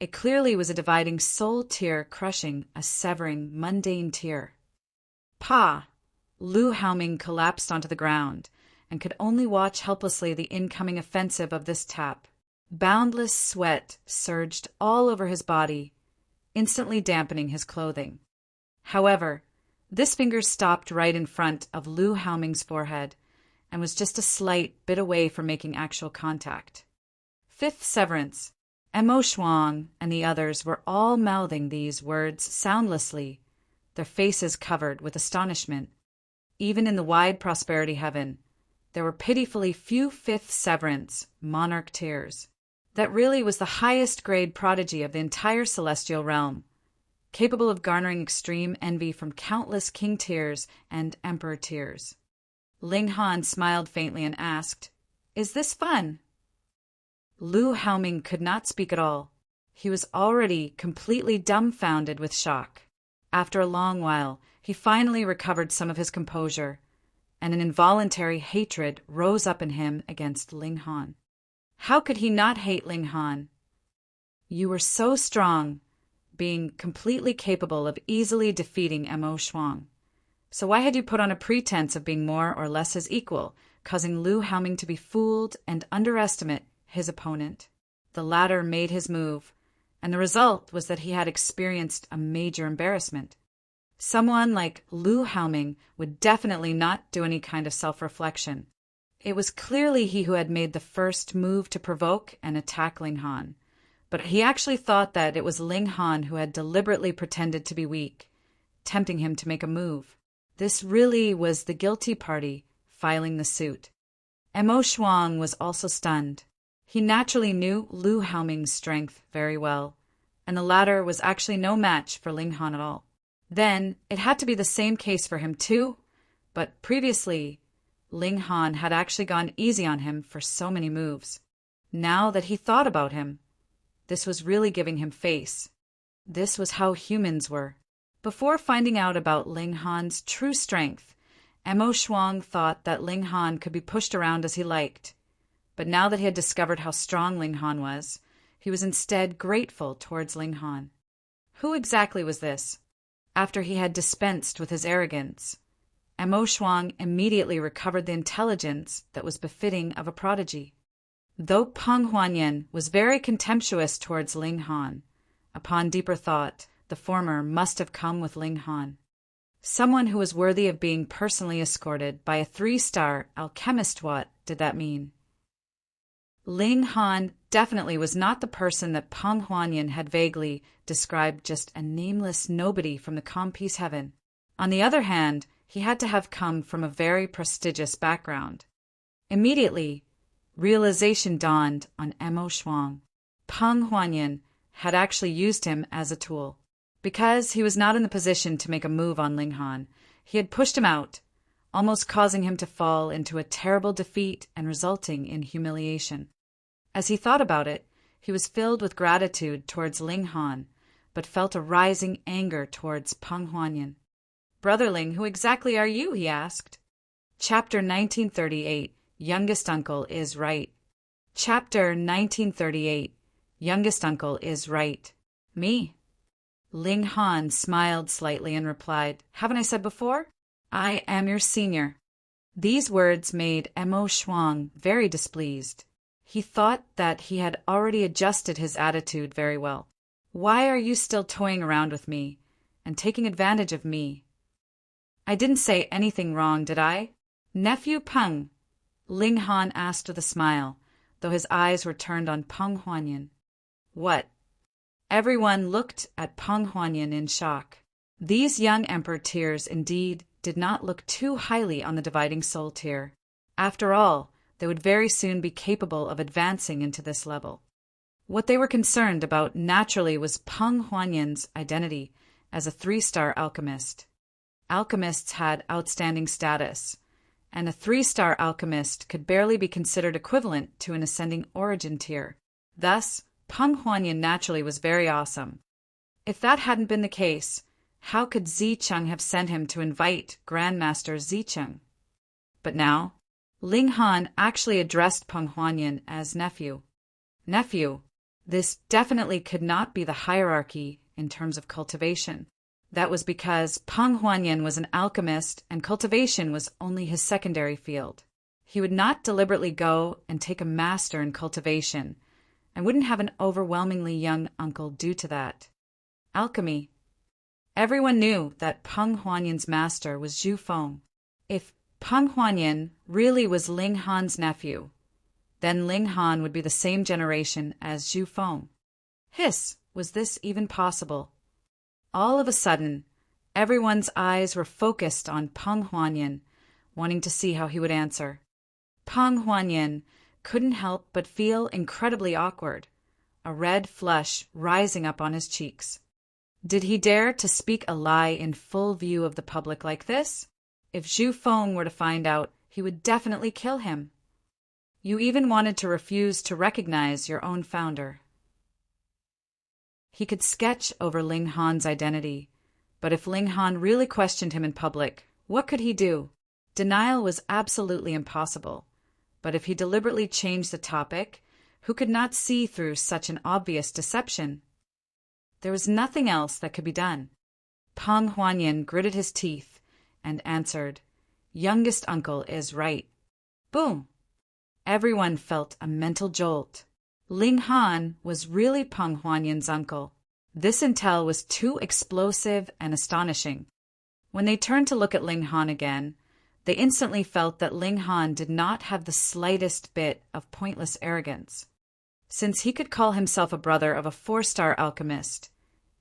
It clearly was a dividing soul tier crushing a severing mundane tier. Pa! Lu Haoming collapsed onto the ground and could only watch helplessly the incoming offensive of this tap. Boundless sweat surged all over his body, instantly dampening his clothing. However, this finger stopped right in front of Lu Haoming's forehead and was just a slight bit away from making actual contact. Fifth severance. Emo Shuang and the others were all mouthing these words soundlessly, their faces covered with astonishment. Even in the wide prosperity heaven, there were pitifully few fifth severance, monarch tears. That really was the highest grade prodigy of the entire celestial realm, capable of garnering extreme envy from countless king tears and emperor tears. Ling Han smiled faintly and asked, "Is this fun?" Lu Haoming could not speak at all. He was already completely dumbfounded with shock. After a long while, he finally recovered some of his composure, and an involuntary hatred rose up in him against Ling Han. How could he not hate Ling Han? You were so strong, being completely capable of easily defeating Emo Shuang. So why had you put on a pretense of being more or less his equal, causing Lu Haoming to be fooled and underestimate his opponent? The latter made his move, and the result was that he had experienced a major embarrassment. Someone like Lu Haoming would definitely not do any kind of self-reflection. It was clearly he who had made the first move to provoke and attack Ling Han, but he actually thought that it was Ling Han who had deliberately pretended to be weak, tempting him to make a move. This really was the guilty party filing the suit. Emo Shuang was also stunned. He naturally knew Lu Haoming's strength very well, and the latter was actually no match for Ling Han at all. Then it had to be the same case for him too, but previously Ling Han had actually gone easy on him for so many moves. Now that he thought about him, this was really giving him face. This was how humans were. Before finding out about Ling Han's true strength, Emo Shuang thought that Ling Han could be pushed around as he liked. But now that he had discovered how strong Ling Han was, he was instead grateful towards Ling Han. Who exactly was this? After he had dispensed with his arrogance, Emo Shuang immediately recovered the intelligence that was befitting of a prodigy. Though Peng Huanyan was very contemptuous towards Ling Han, upon deeper thought, the former must have come with Ling Han. Someone who was worthy of being personally escorted by a 3-star alchemist. What did that mean? Ling Han definitely was not the person that Peng Huanyan had vaguely described, just a nameless nobody from the Compiece heaven. On the other hand, he had to have come from a very prestigious background. Immediately, realization dawned on Emo Shuang. Peng Huanyan had actually used him as a tool. Because he was not in the position to make a move on Ling Han, he had pushed him out, almost causing him to fall into a terrible defeat and resulting in humiliation. As he thought about it, he was filled with gratitude towards Ling Han, but felt a rising anger towards Peng Huanyan. "Brotherling, who exactly are you?" he asked. Chapter 1938, Youngest Uncle is Right. Chapter 1938, Youngest Uncle is Right. "Me." Ling Han smiled slightly and replied, "Haven't I said before? I am your senior." These words made Emo Shuang very displeased. He thought that he had already adjusted his attitude very well. "Why are you still toying around with me and taking advantage of me? I didn't say anything wrong, did I?" "Nephew Peng," Ling Han asked with a smile, though his eyes were turned on Peng Huanyan. "What?" Everyone looked at Peng Huanyan in shock. These young emperor tiers indeed did not look too highly on the dividing soul tier. After all, they would very soon be capable of advancing into this level. What they were concerned about naturally was Peng Huanyan's identity as a 3-star alchemist. Alchemists had outstanding status, and a 3-star alchemist could barely be considered equivalent to an ascending origin tier. Thus, Peng Huanyan naturally was very awesome. If that hadn't been the case, how could Zicheng have sent him to invite Grandmaster Zicheng? But now, Ling Han actually addressed Peng Huanyan as nephew. Nephew, this definitely could not be the hierarchy in terms of cultivation. That was because Peng Huanyan was an alchemist and cultivation was only his secondary field. He would not deliberately go and take a master in cultivation and wouldn't have an overwhelmingly young uncle due to that. Alchemy. Everyone knew that Peng Huanyan's master was Zhu Feng. If Peng Huanyan really was Ling Han's nephew, then Ling Han would be the same generation as Zhu Feng. Hiss, was this even possible? All of a sudden, everyone's eyes were focused on Peng Huanyan, wanting to see how he would answer. Peng Huanyan couldn't help but feel incredibly awkward, a red flush rising up on his cheeks. Did he dare to speak a lie in full view of the public like this? If Zhu Feng were to find out, he would definitely kill him. You even wanted to refuse to recognize your own founder. He could sketch over Ling Han's identity, but if Ling Han really questioned him in public, what could he do? Denial was absolutely impossible, but if he deliberately changed the topic, who could not see through such an obvious deception? There was nothing else that could be done. Peng Huanyan gritted his teeth and answered, "Youngest uncle is right." Boom! Everyone felt a mental jolt. Ling Han was really Peng Huanyan's uncle. This intel was too explosive and astonishing. When they turned to look at Ling Han again, they instantly felt that Ling Han did not have the slightest bit of pointless arrogance. Since he could call himself a brother of a 4-star alchemist,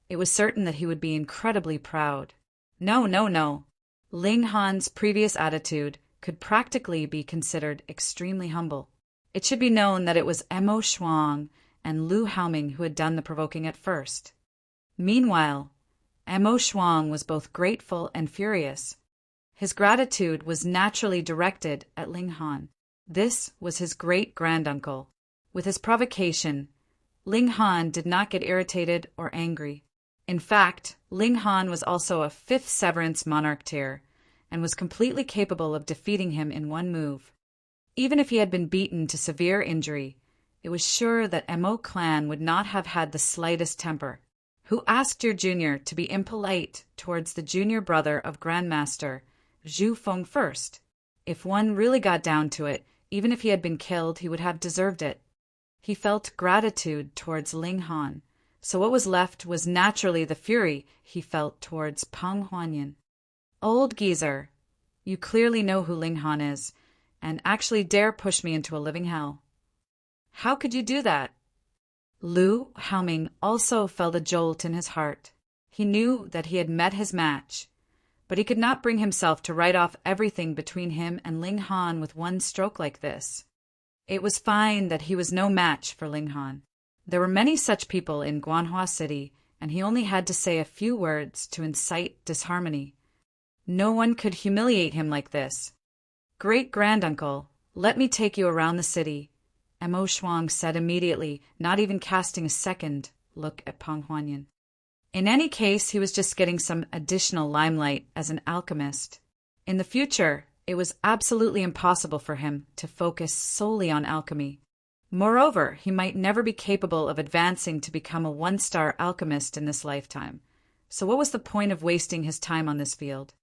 it was certain that he would be incredibly proud. No. Ling Han's previous attitude could practically be considered extremely humble. It should be known that it was Emo Shuang and Lu Haoming who had done the provoking at first. Meanwhile, Emo Shuang was both grateful and furious. His gratitude was naturally directed at Ling Han. This was his great-granduncle. With his provocation, Ling Han did not get irritated or angry. In fact, Ling Han was also a 5th Severance monarch tier, and was completely capable of defeating him in one move. Even if he had been beaten to severe injury, it was sure that Emo clan would not have had the slightest temper. Who asked your junior to be impolite towards the junior brother of Grandmaster Zhu Feng first? If one really got down to it, even if he had been killed, he would have deserved it. He felt gratitude towards Ling Han, so what was left was naturally the fury he felt towards Peng Huanyan. Old geezer, you clearly know who Ling Han is, and actually dare push me into a living hell. How could you do that? Lu Haoming also felt a jolt in his heart. He knew that he had met his match, but he could not bring himself to write off everything between him and Ling Han with one stroke like this. It was fine that he was no match for Ling Han. There were many such people in Guanhua City, and he only had to say a few words to incite disharmony. No one could humiliate him like this. Great-granduncle, let me take you around the city, Emo Shuang said immediately, not even casting a second look at Peng Huanyan. In any case, he was just getting some additional limelight as an alchemist. In the future, it was absolutely impossible for him to focus solely on alchemy. Moreover, he might never be capable of advancing to become a 1-star alchemist in this lifetime. So what was the point of wasting his time on this field?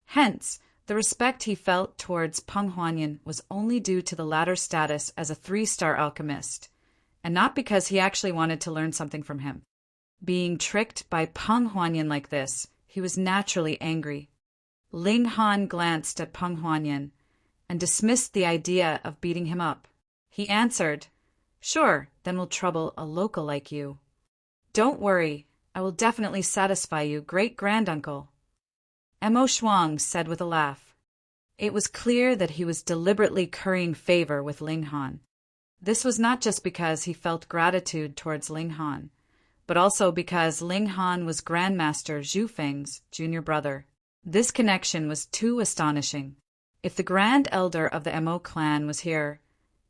Hence, the respect he felt towards Peng Huanyan was only due to the latter's status as a 3-star alchemist, and not because he actually wanted to learn something from him. Being tricked by Peng Huanyan like this, he was naturally angry. Ling Han glanced at Peng Huanyan and dismissed the idea of beating him up. He answered, "Sure, then we'll trouble a local like you." "Don't worry, I will definitely satisfy you, great-granduncle," Emo Shuang said with a laugh. It was clear that he was deliberately currying favor with Ling Han. This was not just because he felt gratitude towards Ling Han, but also because Ling Han was Grandmaster Zhu Feng's junior brother. This connection was too astonishing. If the Grand Elder of the Emo clan was here,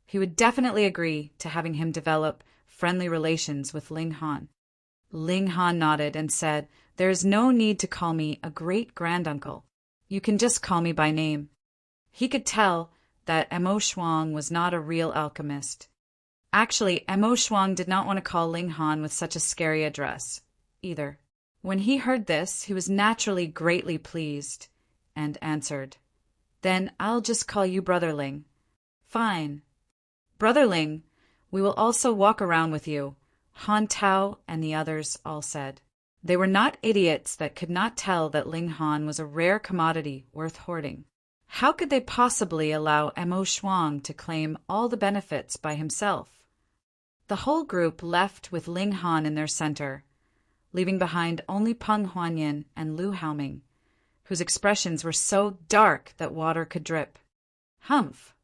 he would definitely agree to having him develop friendly relations with Ling Han. Ling Han nodded and said, "There is no need to call me a great-granduncle. You can just call me by name." He could tell that Emo Shuang was not a real alchemist. Actually, Emo Shuang did not want to call Ling Han with such a scary address, either. When he heard this, he was naturally greatly pleased, and answered, "Then I'll just call you Brother Ling." "Fine." Brother Ling We will also walk around with you, Han Tao and the others all said. They were not idiots that could not tell that Ling Han was a rare commodity worth hoarding. How could they possibly allow Mo Shuang to claim all the benefits by himself? The whole group left with Ling Han in their center, leaving behind only Peng Huanyan and Lu Haoming, whose expressions were so dark that water could drip. Humph!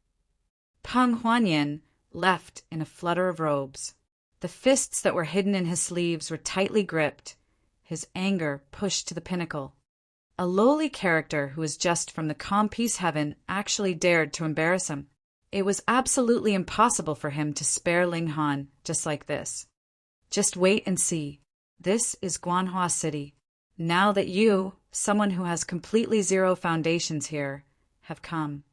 Peng Huanyan left in a flutter of robes. The fists that were hidden in his sleeves were tightly gripped, his anger pushed to the pinnacle. A lowly character who was just from the calm peace heaven actually dared to embarrass him. It was absolutely impossible for him to spare Ling Han just like this. Just wait and see. This is Guanhua City. Now that you, someone who has completely zero foundations here, have come,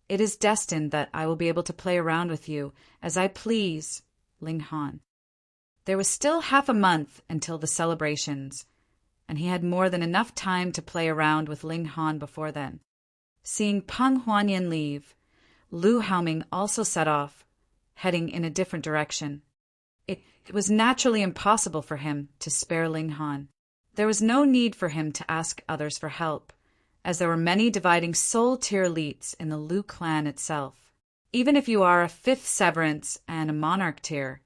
it is destined that I will be able to play around with you as I please, Ling Han. There was still half a month until the celebrations, and he had more than enough time to play around with Ling Han before then. Seeing Peng Huanyan leave, Lu Haoming also set off, heading in a different direction. It was naturally impossible for him to spare Ling Han. There was no need for him to ask others for help, as there were many dividing soul-tier elites in the Lu clan itself. Even if you are a 5th severance and a monarch tier,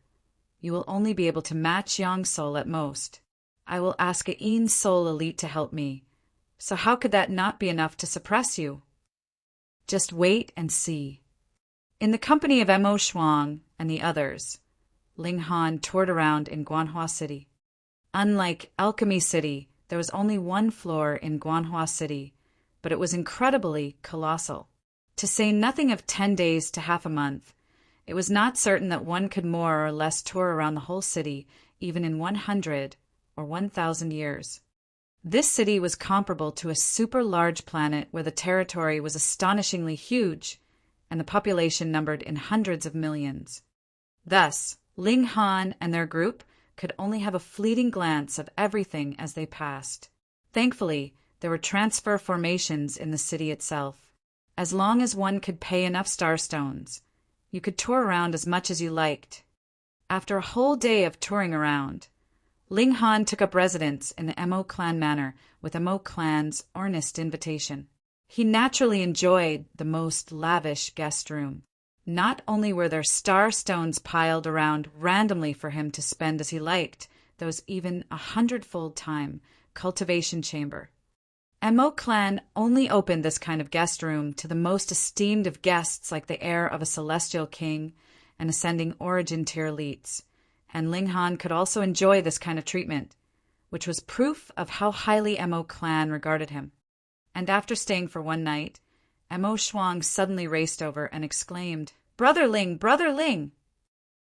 you will only be able to match Yang Soul at most. I will ask a Yin Soul elite to help me, so how could that not be enough to suppress you? Just wait and see. In the company of Mo Shuang and the others, Ling Han toured around in Guanhua City. Unlike Alchemist City, there was only one floor in Guanhua City, but it was incredibly colossal. To say nothing of 10 days to half a month, it was not certain that one could more or less tour around the whole city even in 100 or 1,000 years. This city was comparable to a super large planet where the territory was astonishingly huge and the population numbered in hundreds of millions. Thus, Ling Han and their group could only have a fleeting glance of everything as they passed. Thankfully, there were transfer formations in the city itself. As long as one could pay enough starstones, you could tour around as much as you liked. After a whole day of touring around, Ling Han took up residence in the Mo clan manor with Mo clan's earnest invitation. He naturally enjoyed the most lavish guest room. Not only were there star stones piled around randomly for him to spend as he liked, there was even 100-fold time cultivation chamber. Mo clan only opened this kind of guest room to the most esteemed of guests like the heir of a celestial king and ascending origin tier elites, and Ling Han could also enjoy this kind of treatment, which was proof of how highly Mo clan regarded him. And after staying for one night, Mo Shuang suddenly raced over and exclaimed, "Brother Ling! Brother Ling!"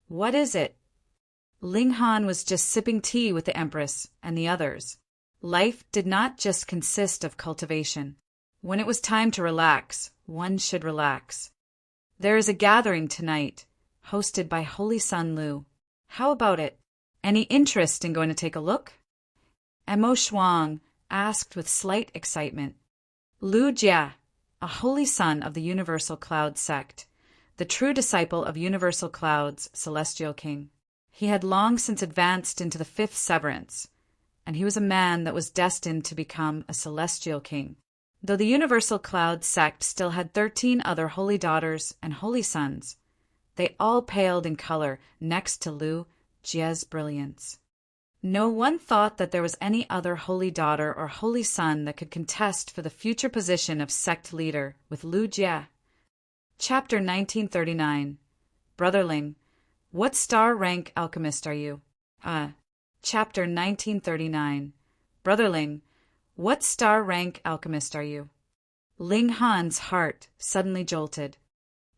"What is it?" Ling Han was just sipping tea with the Empress and the others. Life did not just consist of cultivation. When it was time to relax, one should relax. There is a gathering tonight, hosted by Holy Sun Lu. How about it? Any interest in going to take a look? Mo Shuang asked with slight excitement. Lu Jia, a holy son of the Universal Cloud sect, the true disciple of Universal Cloud's celestial king. He had long since advanced into the 5th severance, and he was a man that was destined to become a celestial king. Though the Universal Cloud sect still had 13 other holy daughters and holy sons, they all paled in color next to Lu Jia's brilliance. No one thought that there was any other holy daughter or holy son that could contest for the future position of sect leader with Lu Jia. Chapter 1939. Brother Ling, what star rank alchemist are you? Chapter 1939. Brother Ling, what star rank alchemist are you? Ling Han's heart suddenly jolted.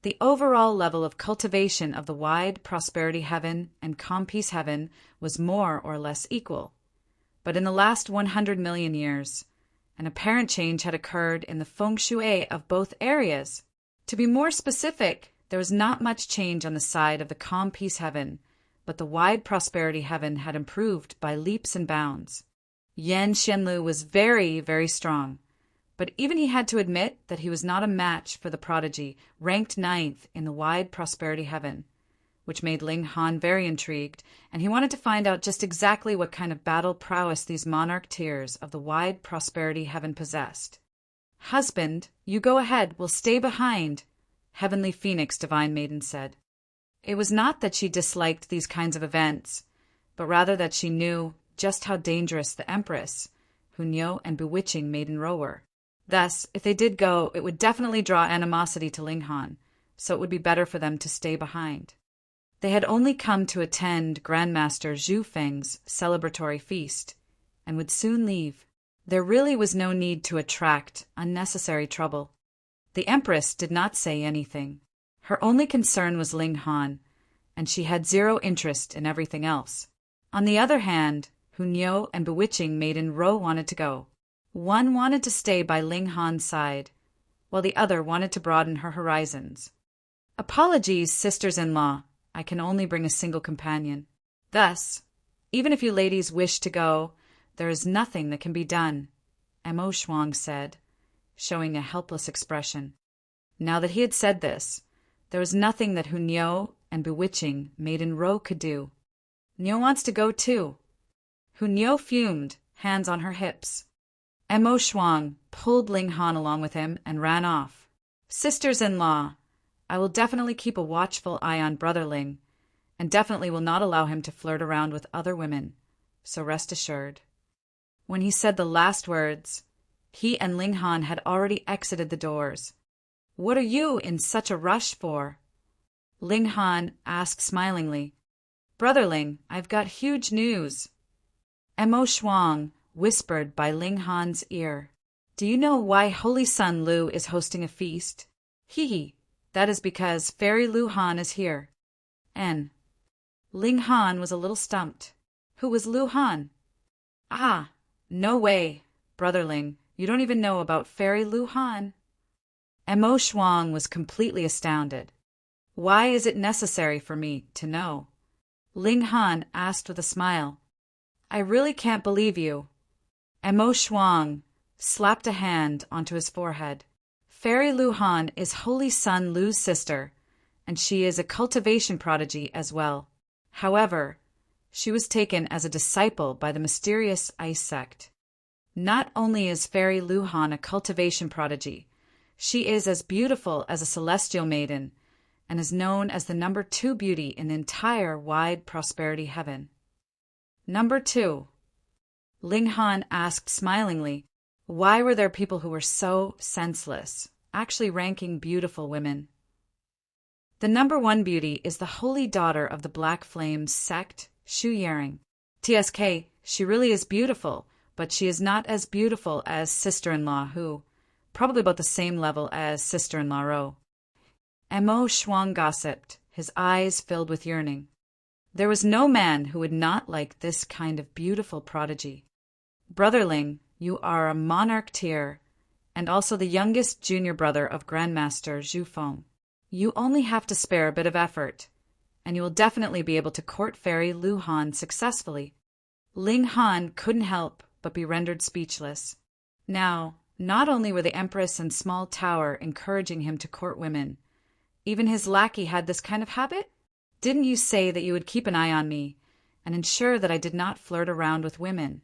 The overall level of cultivation of the wide prosperity heaven and calm peace heaven was more or less equal. But in the last 100 million years, an apparent change had occurred in the feng shui of both areas. To be more specific, there was not much change on the side of the calm peace heaven, but the wide prosperity heaven had improved by leaps and bounds. Yan Xianlu was very, very strong, but even he had to admit that he was not a match for the prodigy, ranked 9th in the wide prosperity heaven, which made Ling Han very intrigued, and he wanted to find out just exactly what kind of battle prowess these monarch tears of the wide prosperity heaven possessed. "Husband, you go ahead, we'll stay behind," Heavenly Phoenix Divine Maiden said. It was not that she disliked these kinds of events, but rather that she knew just how dangerous the Empress, Hunyo, and Bewitching Maiden Ro were. Thus, if they did go, it would definitely draw animosity to Ling Han, so it would be better for them to stay behind. They had only come to attend Grandmaster Zhu Feng's celebratory feast, and would soon leave. There really was no need to attract unnecessary trouble. The Empress did not say anything. Her only concern was Ling Han, and she had zero interest in everything else. On the other hand, Hunyo and Bewitching Maiden Ro wanted to go. One wanted to stay by Ling Han's side, while the other wanted to broaden her horizons. "Apologies, sisters-in-law, I can only bring a single companion. Thus, even if you ladies wish to go, there is nothing that can be done," Mo Shuang said, showing a helpless expression. Now that he had said this, there was nothing that Hunyo and Bewitching Maiden Ro could do. "Nyo wants to go too." Hunyo fumed, hands on her hips. Mo Shuang pulled Ling Han along with him and ran off. "Sisters-in-law, I will definitely keep a watchful eye on Brother Ling, and definitely will not allow him to flirt around with other women, so rest assured." When he said the last words, he and Ling Han had already exited the doors. "What are you in such a rush for?" Ling Han asked smilingly. "Brother Ling, I've got huge news." Mo Shuang whispered by Ling Han's ear. "Do you know why Holy Sun Lu is hosting a feast? Hee. That is because Fairy Lu Han is here." Ling Han was a little stumped. Who was Lu Han? "Ah, no way, Brother Ling. You don't even know about Fairy Lu Han." Mo Shuang was completely astounded. "Why is it necessary for me to know?" Ling Han asked with a smile. "I really can't believe you." Mo Shuang slapped a hand onto his forehead. "Fairy Lu Han is Holy Sun Lu's sister, and she is a cultivation prodigy as well. However, she was taken as a disciple by the mysterious ice sect. Not only is Fairy Lu Han a cultivation prodigy, she is as beautiful as a celestial maiden, and is known as the number 2 beauty in the entire wide prosperity heaven." "Number 2?" Ling Han asked smilingly. Why were there people who were so senseless, actually ranking beautiful women? "The number 1 beauty is the holy daughter of the Black Flames sect, Shu Yaring. TSK, she really is beautiful, but she is not as beautiful as sister-in-law Hu, probably about the same level as sister-in-law Ro." Mo Shuang gossiped, his eyes filled with yearning. There was no man who would not like this kind of beautiful prodigy. "Brother Ling, you are a monarch tier, and also the youngest junior brother of Grandmaster Zhu Feng. You only have to spare a bit of effort, and you will definitely be able to court Fairy Lu Han successfully." Ling Han couldn't help but be rendered speechless. Now, not only were the Empress and Small Tower encouraging him to court women, even his lackey had this kind of habit? "Didn't you say that you would keep an eye on me, and ensure that I did not flirt around with women?"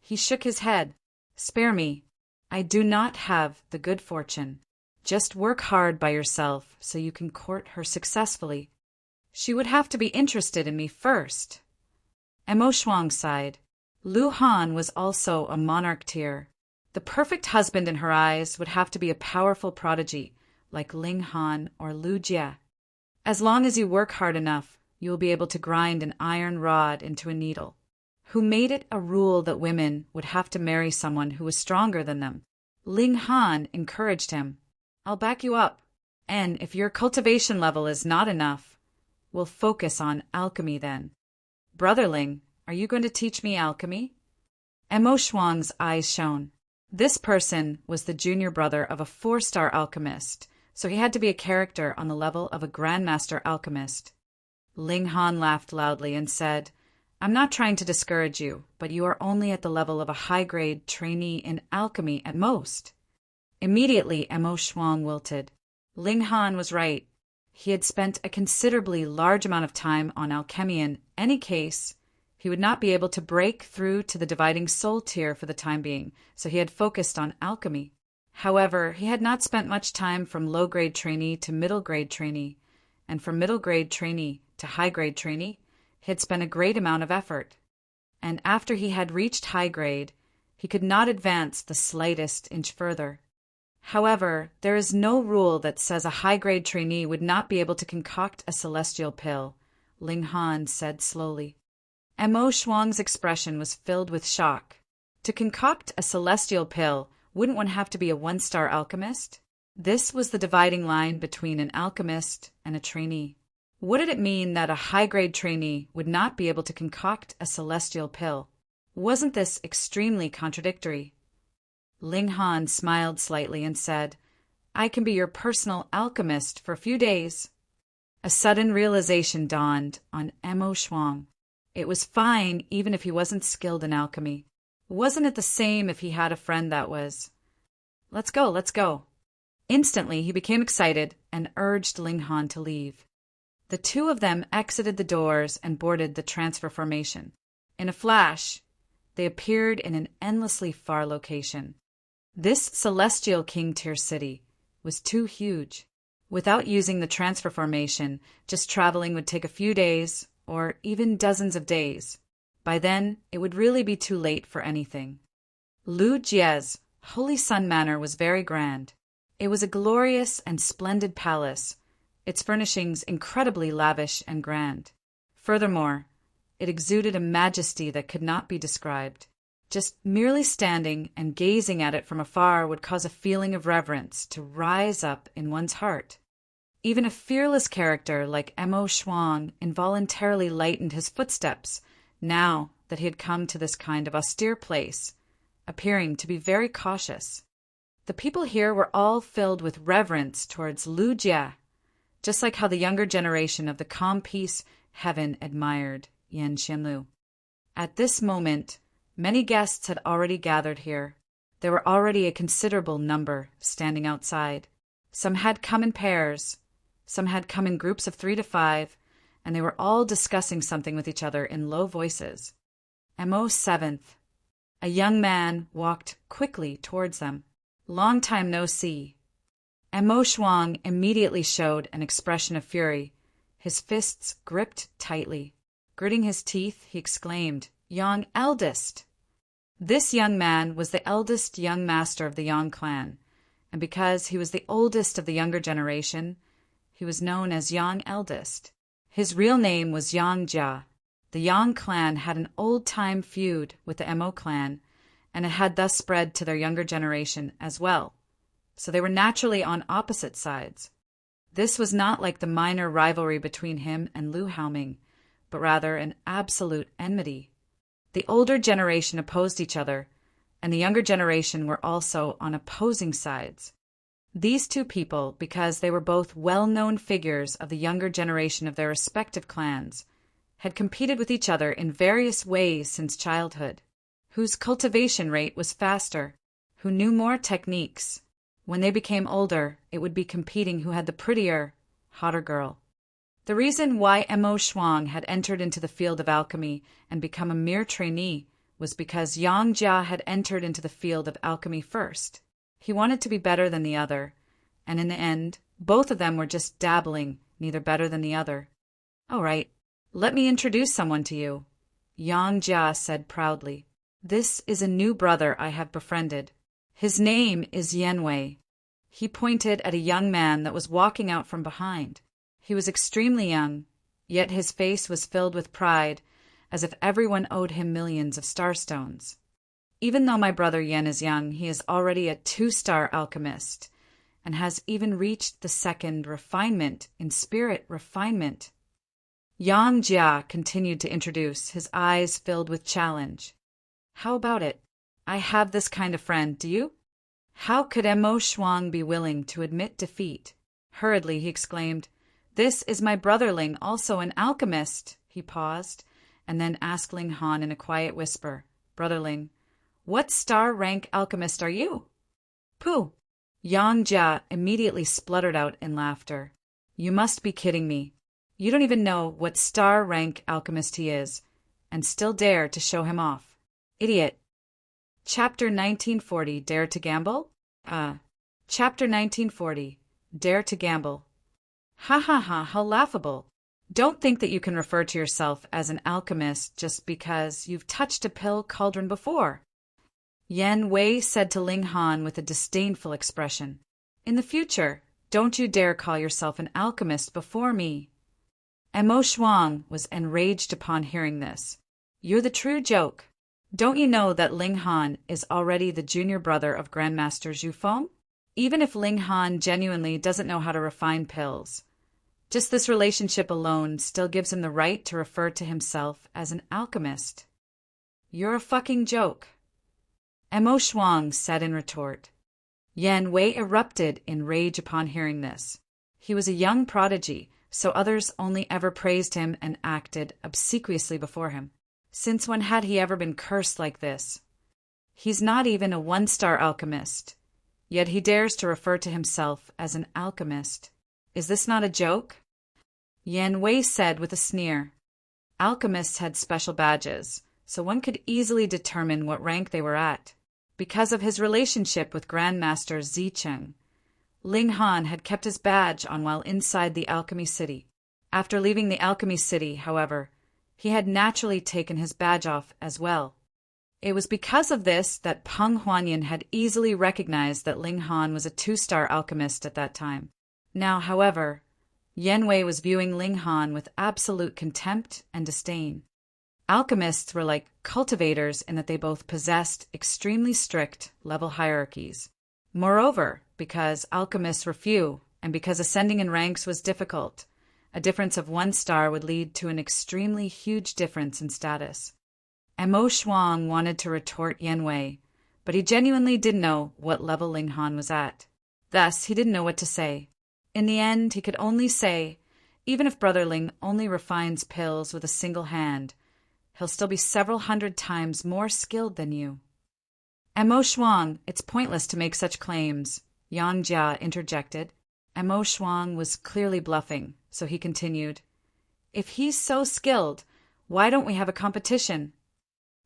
He shook his head. "Spare me. I do not have the good fortune. Just work hard by yourself so you can court her successfully. She would have to be interested in me first." Mo Shuang sighed. Lu Han was also a monarch tier. The perfect husband in her eyes would have to be a powerful prodigy, like Ling Han or Lu Jie. As long as you work hard enough, you will be able to grind an iron rod into a needle. Who made it a rule that women would have to marry someone who was stronger than them? Ling Han encouraged him. "I'll back you up. And if your cultivation level is not enough, we'll focus on alchemy then." "Brother Ling, are you going to teach me alchemy?" Mo Shuang's eyes shone. This person was the junior brother of a 4-star alchemist, so he had to be a character on the level of a Grandmaster Alchemist. Ling Han laughed loudly and said, "I'm not trying to discourage you, but you are only at the level of a high-grade trainee in alchemy at most." Immediately, Mo Shuang wilted. Ling Han was right. He had spent a considerably large amount of time on alchemy in any case. He would not be able to break through to the dividing soul tier for the time being, so he had focused on alchemy. However, he had not spent much time from low-grade trainee to middle-grade trainee, and from middle-grade trainee to high-grade trainee, he had spent a great amount of effort. And after he had reached high grade, he could not advance the slightest inch further. However, there is no rule that says a high-grade trainee would not be able to concoct a celestial pill, Ling Han said slowly. Mo Shuang's expression was filled with shock. To concoct a celestial pill, wouldn't one have to be a one-star alchemist? This was the dividing line between an alchemist and a trainee. What did it mean that a high-grade trainee would not be able to concoct a celestial pill? Wasn't this extremely contradictory? Ling Han smiled slightly and said, "I can be your personal alchemist for a few days." A sudden realization dawned on Mo Shuang. It was fine even if he wasn't skilled in alchemy. Wasn't it the same if he had a friend that was? Let's go, let's go. Instantly he became excited and urged Ling Han to leave. The two of them exited the doors and boarded the transfer formation. In a flash, they appeared in an endlessly far location. This celestial king-tier city was too huge. Without using the transfer formation, just traveling would take a few days, or even dozens of days. By then, it would really be too late for anything. Lu Jie's Holy Sun Manor was very grand. It was a glorious and splendid palace, its furnishings incredibly lavish and grand. Furthermore, it exuded a majesty that could not be described. Just merely standing and gazing at it from afar would cause a feeling of reverence to rise up in one's heart. Even a fearless character like Mo Shuang involuntarily lightened his footsteps now that he had come to this kind of austere place, appearing to be very cautious. The people here were all filled with reverence towards Lu Jie, just like how the younger generation of the calm peace heaven admired Yan Xianlu. At this moment, many guests had already gathered here. There were already a considerable number standing outside. Some had come in pairs, some had come in groups of 3 to 5, and they were all discussing something with each other in low voices. Mo 7th. A young man walked quickly towards them. "Long time no see." Mo Shuang immediately showed an expression of fury. His fists gripped tightly. Gritting his teeth, he exclaimed, "Yang eldest!" This young man was the eldest young master of the Yang clan, and because he was the oldest of the younger generation, he was known as Yang eldest. His real name was Yang Jia. The Yang clan had an old-time feud with the Mo clan, and it had thus spread to their younger generation as well. So they were naturally on opposite sides. This was not like the minor rivalry between him and Lu Haoming, but rather an absolute enmity. The older generation opposed each other, and the younger generation were also on opposing sides. These two people, because they were both well-known figures of the younger generation of their respective clans, had competed with each other in various ways since childhood. Whose cultivation rate was faster, who knew more techniques. When they became older, it would be competing who had the prettier, hotter girl. The reason why Mo Shuang had entered into the field of alchemy and become a mere trainee was because Yang Jia had entered into the field of alchemy first. He wanted to be better than the other, and in the end, both of them were just dabbling, neither better than the other. "All right, let me introduce someone to you," Yang Jia said proudly. "This is a new brother I have befriended. His name is Yanwei." He pointed at a young man that was walking out from behind. He was extremely young, yet his face was filled with pride, as if everyone owed him millions of starstones. "Even though my brother Yan is young, he is already a 2-star alchemist, and has even reached the 2nd refinement in spirit refinement." Yang Jia continued to introduce, his eyes filled with challenge. "How about it? I have this kind of friend, do you?" How could Mo Shuang be willing to admit defeat? Hurriedly he exclaimed, "This is my brother Ling, also an alchemist." He paused, and then asked Ling Han in a quiet whisper, "Brother Ling, what star rank alchemist are you?" "Pooh!" Yang Jia immediately spluttered out in laughter. You must be kidding me. You don't even know what star rank alchemist he is, and still dare to show him off. Idiot. Chapter 1940, Dare to Gamble? Chapter 1940, Dare to Gamble. Ha ha ha, how laughable. Don't think that you can refer to yourself as an alchemist just because you've touched a pill cauldron before. Yan Wei said to Ling Han with a disdainful expression. In the future, don't you dare call yourself an alchemist before me. Mo Shuang was enraged upon hearing this. You're the true joke. Don't you know that Ling Han is already the junior brother of Grandmaster Zhu Feng? Even if Ling Han genuinely doesn't know how to refine pills, just this relationship alone still gives him the right to refer to himself as an alchemist. You're a fucking joke. Mo Shuang said in retort. Yan Wei erupted in rage upon hearing this. He was a young prodigy, so others only ever praised him and acted obsequiously before him. Since when had he ever been cursed like this? He's not even a one-star alchemist, yet he dares to refer to himself as an alchemist. Is this not a joke? Yan Wei said with a sneer. Alchemists had special badges, so one could easily determine what rank they were at. Because of his relationship with Grandmaster Zicheng, Ling Han had kept his badge on while inside the Alchemy City. After leaving the Alchemy City, however, he had naturally taken his badge off as well. It was because of this that Peng Huanyan had easily recognized that Ling Han was a 2-star alchemist at that time. Now, however, Yan Wei was viewing Ling Han with absolute contempt and disdain. Alchemists were like cultivators in that they both possessed extremely strict level hierarchies. Moreover, because alchemists were few, and because ascending in ranks was difficult, a difference of 1 star would lead to an extremely huge difference in status. Mo Shuang wanted to retort Yan Wei, but he genuinely didn't know what level Ling Han was at. Thus, he didn't know what to say. In the end, he could only say, even if Brother Ling only refines pills with a single hand, he'll still be several hundred times more skilled than you. Mo Shuang, it's pointless to make such claims, Yang Jia interjected. Mo Shuang was clearly bluffing, so he continued, If he's so skilled, why don't we have a competition?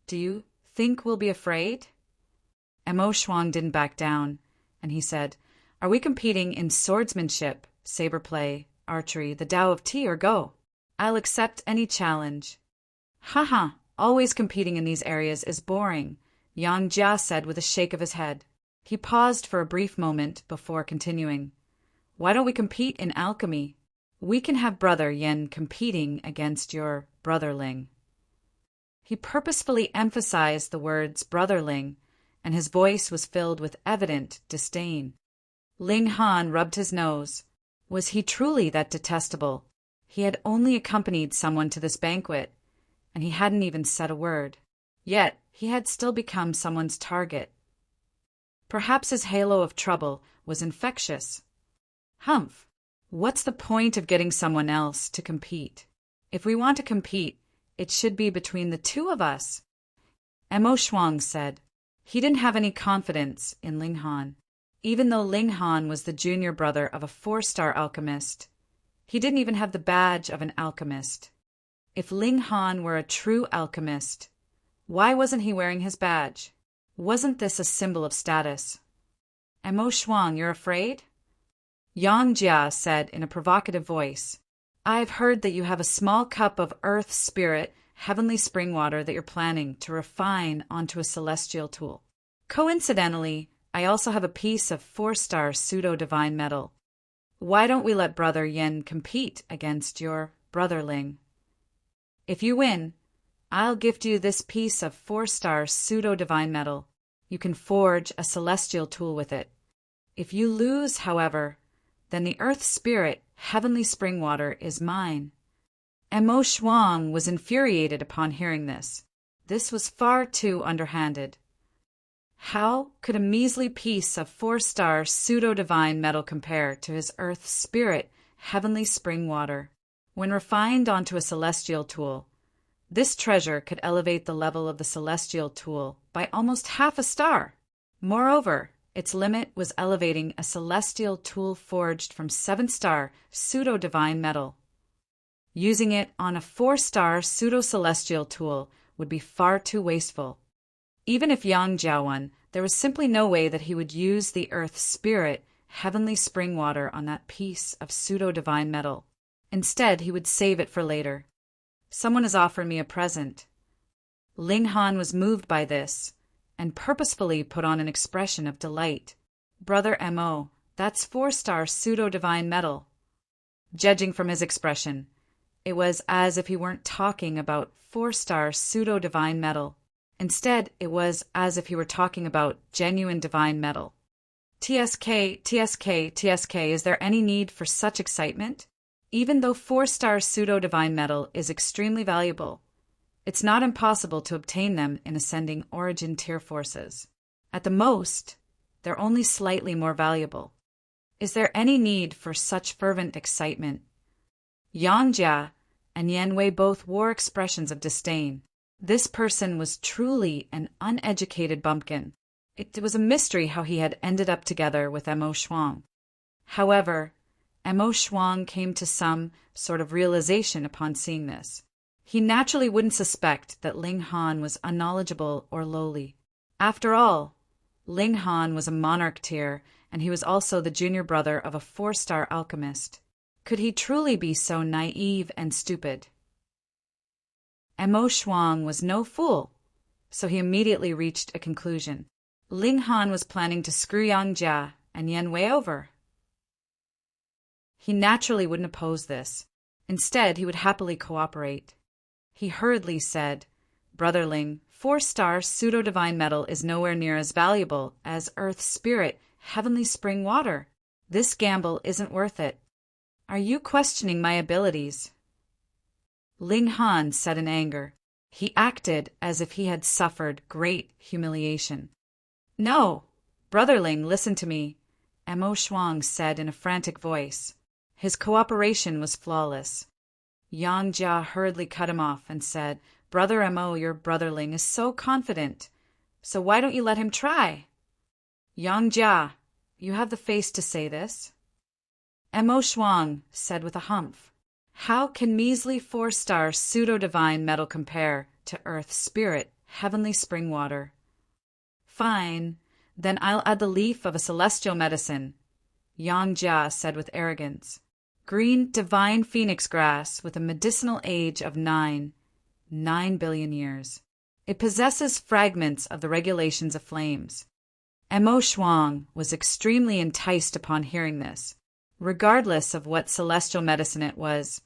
Do you think we'll be afraid? Mo Shuang didn't back down, and he said, Are we competing in swordsmanship, saber play, archery, the Tao of Tea, or Go? I'll accept any challenge. Haha, always competing in these areas is boring, Yang Jia said with a shake of his head. He paused for a brief moment before continuing. Why don't we compete in alchemy? We can have Brother Yen competing against your Brother Ling. He purposefully emphasized the words Brother Ling, and his voice was filled with evident disdain. Ling Han rubbed his nose. Was he truly that detestable? He had only accompanied someone to this banquet, and he hadn't even said a word. Yet he had still become someone's target. Perhaps his halo of trouble was infectious. Humph! What's the point of getting someone else to compete? If we want to compete, it should be between the two of us. Mo Shuang said. He didn't have any confidence in Ling Han. Even though Ling Han was the junior brother of a 4-star alchemist, he didn't even have the badge of an alchemist. If Ling Han were a true alchemist, why wasn't he wearing his badge? Wasn't this a symbol of status? Mo Shuang, you're afraid? Yang Jia said in a provocative voice, I've heard that you have a small cup of earth spirit, heavenly spring water that you're planning to refine onto a celestial tool. Coincidentally, I also have a piece of 4-star pseudo-divine metal. Why don't we let Brother Yen compete against your Brother Ling? If you win, I'll gift you this piece of 4-star pseudo-divine metal. You can forge a celestial tool with it. If you lose, however, then the earth spirit, heavenly spring water, is mine. Mo Shuang was infuriated upon hearing this. This was far too underhanded. How could a measly piece of 4-star pseudo-divine metal compare to his earth spirit, heavenly spring water? When refined onto a celestial tool, this treasure could elevate the level of the celestial tool by almost half a star. Moreover, Its limit was elevating a celestial tool forged from 7-star pseudo-divine metal. Using it on a 4-star pseudo-celestial tool would be far too wasteful. Even if Yang Jia won, there was simply no way that he would use the Earth's spirit, heavenly spring water, on that piece of pseudo-divine metal. Instead, he would save it for later. Someone has offered me a present. Ling Han was moved by this, and purposefully put on an expression of delight. Brother Mo, that's 4-star pseudo-divine metal. Judging from his expression, it was as if he weren't talking about 4-star pseudo-divine metal. Instead, it was as if he were talking about genuine divine metal. TSK, is there any need for such excitement? Even though 4-star pseudo-divine metal is extremely valuable, it's not impossible to obtain them in ascending origin tier forces. At the most, they're only slightly more valuable. Is there any need for such fervent excitement? Yang Jia and Yan Wei both wore expressions of disdain. This person was truly an uneducated bumpkin. It was a mystery how he had ended up together with Mo Shuang. However, Mo Shuang came to some sort of realization upon seeing this. He naturally wouldn't suspect that Ling Han was unknowledgeable or lowly. After all, Ling Han was a monarch tier, and he was also the junior brother of a 4-star alchemist. Could he truly be so naive and stupid? Mo Shuang was no fool, so he immediately reached a conclusion. Ling Han was planning to screw Yang Jia and Yan Wei over. He naturally wouldn't oppose this. Instead, he would happily cooperate. He hurriedly said, Brother Ling, 4-star pseudo-divine metal is nowhere near as valuable as Earth's spirit, heavenly spring water. This gamble isn't worth it. Are you questioning my abilities? Ling Han said in anger. He acted as if he had suffered great humiliation. No, Brother Ling, listen to me, Mo Shuang said in a frantic voice. His cooperation was flawless. Yang Jia hurriedly cut him off and said, Brother Mo, your brother Ling is so confident, so why don't you let him try? Yang Jia, you have the face to say this. Mo Shuang said with a humph. How can measly 4-star pseudo-divine metal compare to Earth's spirit, heavenly spring water? Fine, then I'll add the leaf of a celestial medicine, Yang Jia said with arrogance. Green divine phoenix grass with a medicinal age of 9 billion years. It possesses fragments of the regulations of flames. Mo Shuang was extremely enticed upon hearing this. Regardless of what celestial medicine it was,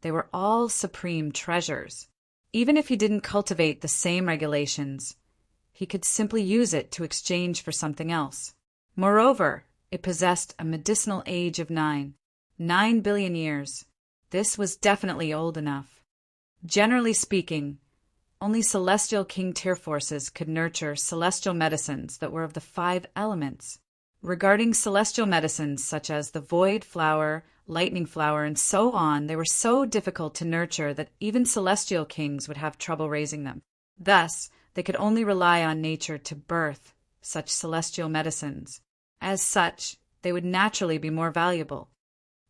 they were all supreme treasures. Even if he didn't cultivate the same regulations, he could simply use it to exchange for something else. Moreover, it possessed a medicinal age of 9 billion years. This was definitely old enough. Generally speaking, only celestial king tier forces could nurture celestial medicines that were of the 5 elements. Regarding celestial medicines such as the void flower, lightning flower, and so on, they were so difficult to nurture that even celestial kings would have trouble raising them. Thus, they could only rely on nature to birth such celestial medicines. As such, they would naturally be more valuable.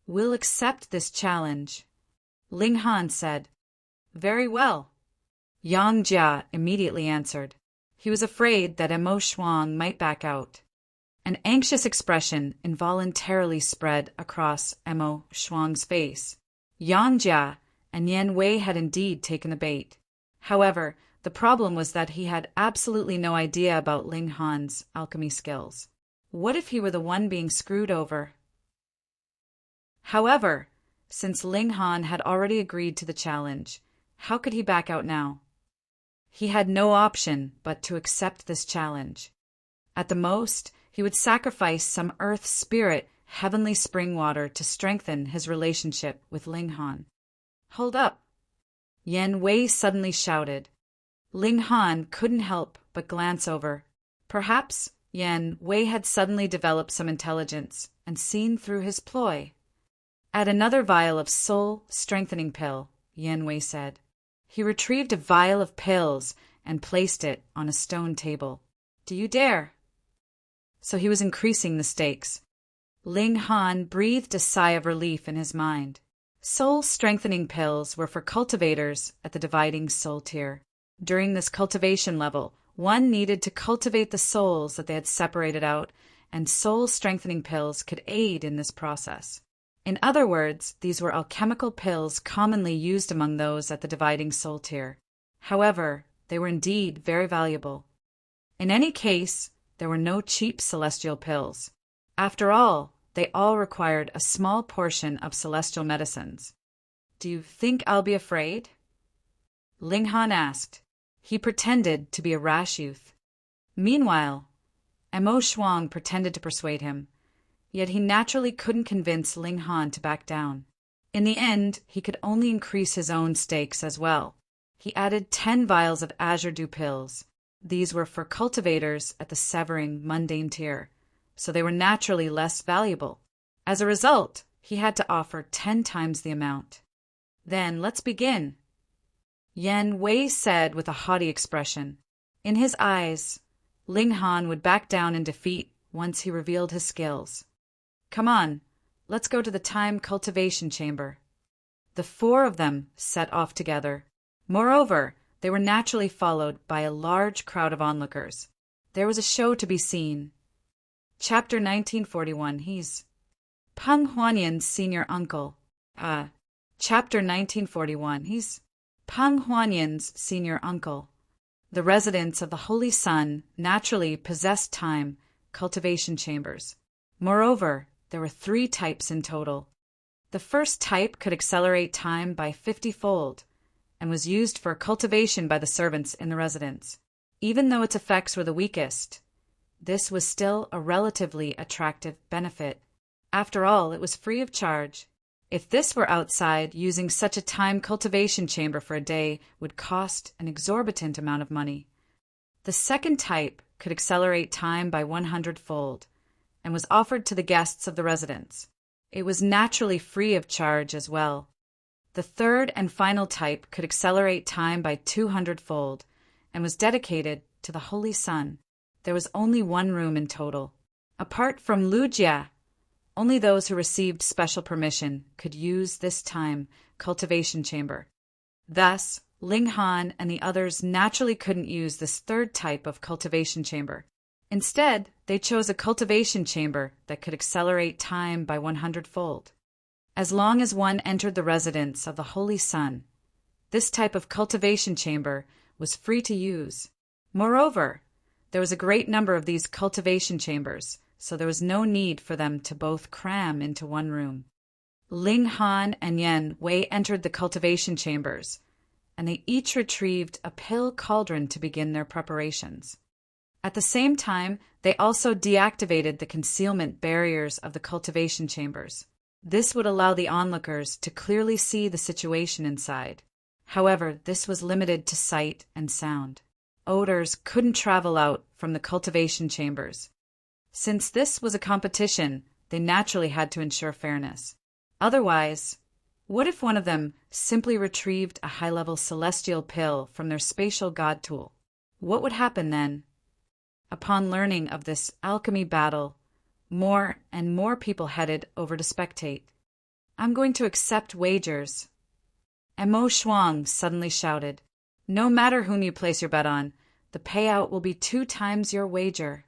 We'll accept this challenge, Ling Han said. Very well, Yang Jia immediately answered. He was afraid that Mo Shuang might back out. An anxious expression involuntarily spread across Mo Shuang's face. Yang Jia and Yan Wei had indeed taken the bait. However, the problem was that he had absolutely no idea about Ling Han's alchemy skills. What if he were the one being screwed over? However, since Ling Han had already agreed to the challenge, how could he back out now? He had no option but to accept this challenge. At the most, he would sacrifice some earth spirit, heavenly spring water to strengthen his relationship with Ling Han. Hold up! Yan Wei suddenly shouted. Ling Han couldn't help but glance over. Perhaps Yan Wei had suddenly developed some intelligence and seen through his ploy. Add another vial of soul-strengthening pill, Yan Wei said. He retrieved a vial of pills and placed it on a stone table. Do you dare? so he was increasing the stakes. Ling Han breathed a sigh of relief in his mind. Soul-strengthening pills were for cultivators at the dividing soul tier. During this cultivation level, one needed to cultivate the souls that they had separated out, and soul-strengthening pills could aid in this process. In other words, these were alchemical pills commonly used among those at the dividing soul tier. However, they were indeed very valuable. In any case, there were no cheap celestial pills. After all, they all required a small portion of celestial medicines. "Do you think I'll be afraid?" Ling Han asked. He pretended to be a rash youth. Meanwhile, Emo Shuang pretended to persuade him, yet he naturally couldn't convince Ling Han to back down. In the end, he could only increase his own stakes as well. He added 10 vials of azure dew pills. These were for cultivators at the severing mundane tier, so they were naturally less valuable. As a result, he had to offer 10 times the amount. "Then let's begin," Yan Wei said with a haughty expression. In his eyes, Ling Han would back down in defeat once he revealed his skills. "Come on, let's go to the time cultivation chamber." The 4 of them set off together. Moreover, they were naturally followed by a large crowd of onlookers. There was a show to be seen. Chapter 1941. He's Peng Huanyan's senior uncle. Chapter 1941. He's Peng Huanyan's senior uncle. The residents of the Holy Sun naturally possessed time cultivation chambers. Moreover, there were 3 types in total. The first type could accelerate time by 50-fold and was used for cultivation by the servants in the residence. Even though its effects were the weakest, this was still a relatively attractive benefit. After all, it was free of charge. If this were outside, using such a time cultivation chamber for a day would cost an exorbitant amount of money. The second type could accelerate time by 100-fold and was offered to the guests of the residence. It was naturally free of charge as well. The third and final type could accelerate time by 200-fold and was dedicated to the Holy Sun. There was only 1 room in total. Apart from Lu Jia, only those who received special permission could use this time cultivation chamber. Thus, Ling Han and the others naturally couldn't use this third type of cultivation chamber. Instead, they chose a cultivation chamber that could accelerate time by 100-fold. As long as one entered the residence of the Holy Sun, this type of cultivation chamber was free to use. Moreover, there was a great number of these cultivation chambers, so there was no need for them to both cram into 1 room. Ling Han and Yan Wei entered the cultivation chambers, and they each retrieved a pill cauldron to begin their preparations. At the same time, they also deactivated the concealment barriers of the cultivation chambers. This would allow the onlookers to clearly see the situation inside. However, this was limited to sight and sound. Odors couldn't travel out from the cultivation chambers. Since this was a competition, they naturally had to ensure fairness. Otherwise, what if one of them simply retrieved a high-level celestial pill from their spatial god tool? What would happen then? Upon learning of this alchemy battle, more and more people headed over to spectate. "I'm going to accept wagers," Emo Shuang suddenly shouted. "No matter whom you place your bet on, the payout will be 2 times your wager."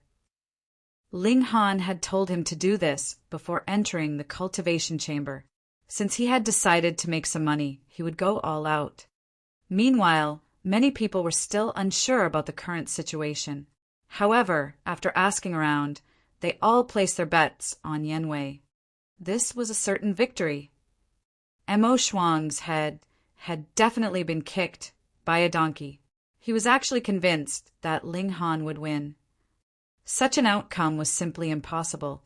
Ling Han had told him to do this before entering the cultivation chamber. Since he had decided to make some money, he would go all out. Meanwhile, many people were still unsure about the current situation. However, after asking around, they all placed their bets on Yan Wei. This was a certain victory. Emo Shuang's head had definitely been kicked by a donkey. He was actually convinced that Ling Han would win. Such an outcome was simply impossible.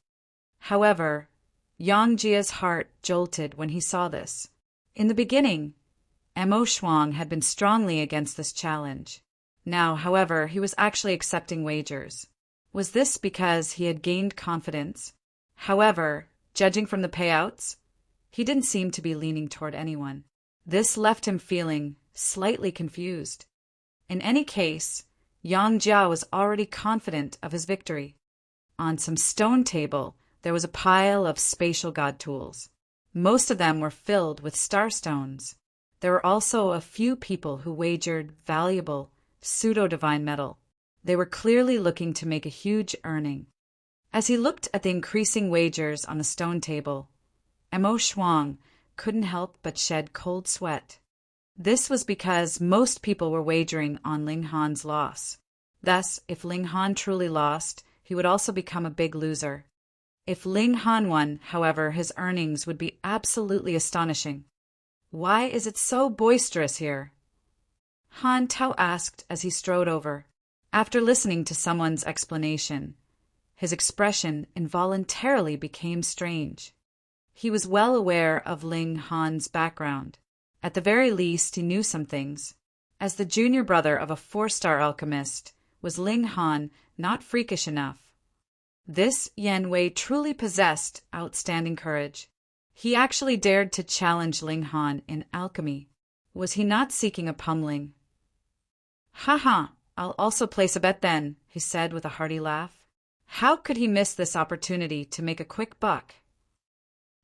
However, Yang Jia's heart jolted when he saw this. In the beginning, Emo Shuang had been strongly against this challenge. Now, however, he was actually accepting wagers. Was this because he had gained confidence? However, judging from the payouts, he didn't seem to be leaning toward anyone. This left him feeling slightly confused. In any case, Yang Jia was already confident of his victory. On some stone table, there was a pile of spatial god tools. Most of them were filled with starstones. There were also a few people who wagered valuable, pseudo-divine metal. They were clearly looking to make a huge earning. As he looked at the increasing wagers on the stone table, Mo Shuang couldn't help but shed cold sweat. This was because most people were wagering on Ling Han's loss. Thus, if Ling Han truly lost, he would also become a big loser. If Ling Han won, however, his earnings would be absolutely astonishing. "Why is it so boisterous here?" Han Tao asked as he strode over. After listening to someone's explanation, his expression involuntarily became strange. He was well aware of Ling Han's background. At the very least, he knew some things. As the junior brother of a 4-star alchemist, was Ling Han not freakish enough? This Yan Wei truly possessed outstanding courage. He actually dared to challenge Ling Han in alchemy. Was he not seeking a pummeling? "Ha! I'll also place a bet then," he said with a hearty laugh. How could he miss this opportunity to make a quick buck?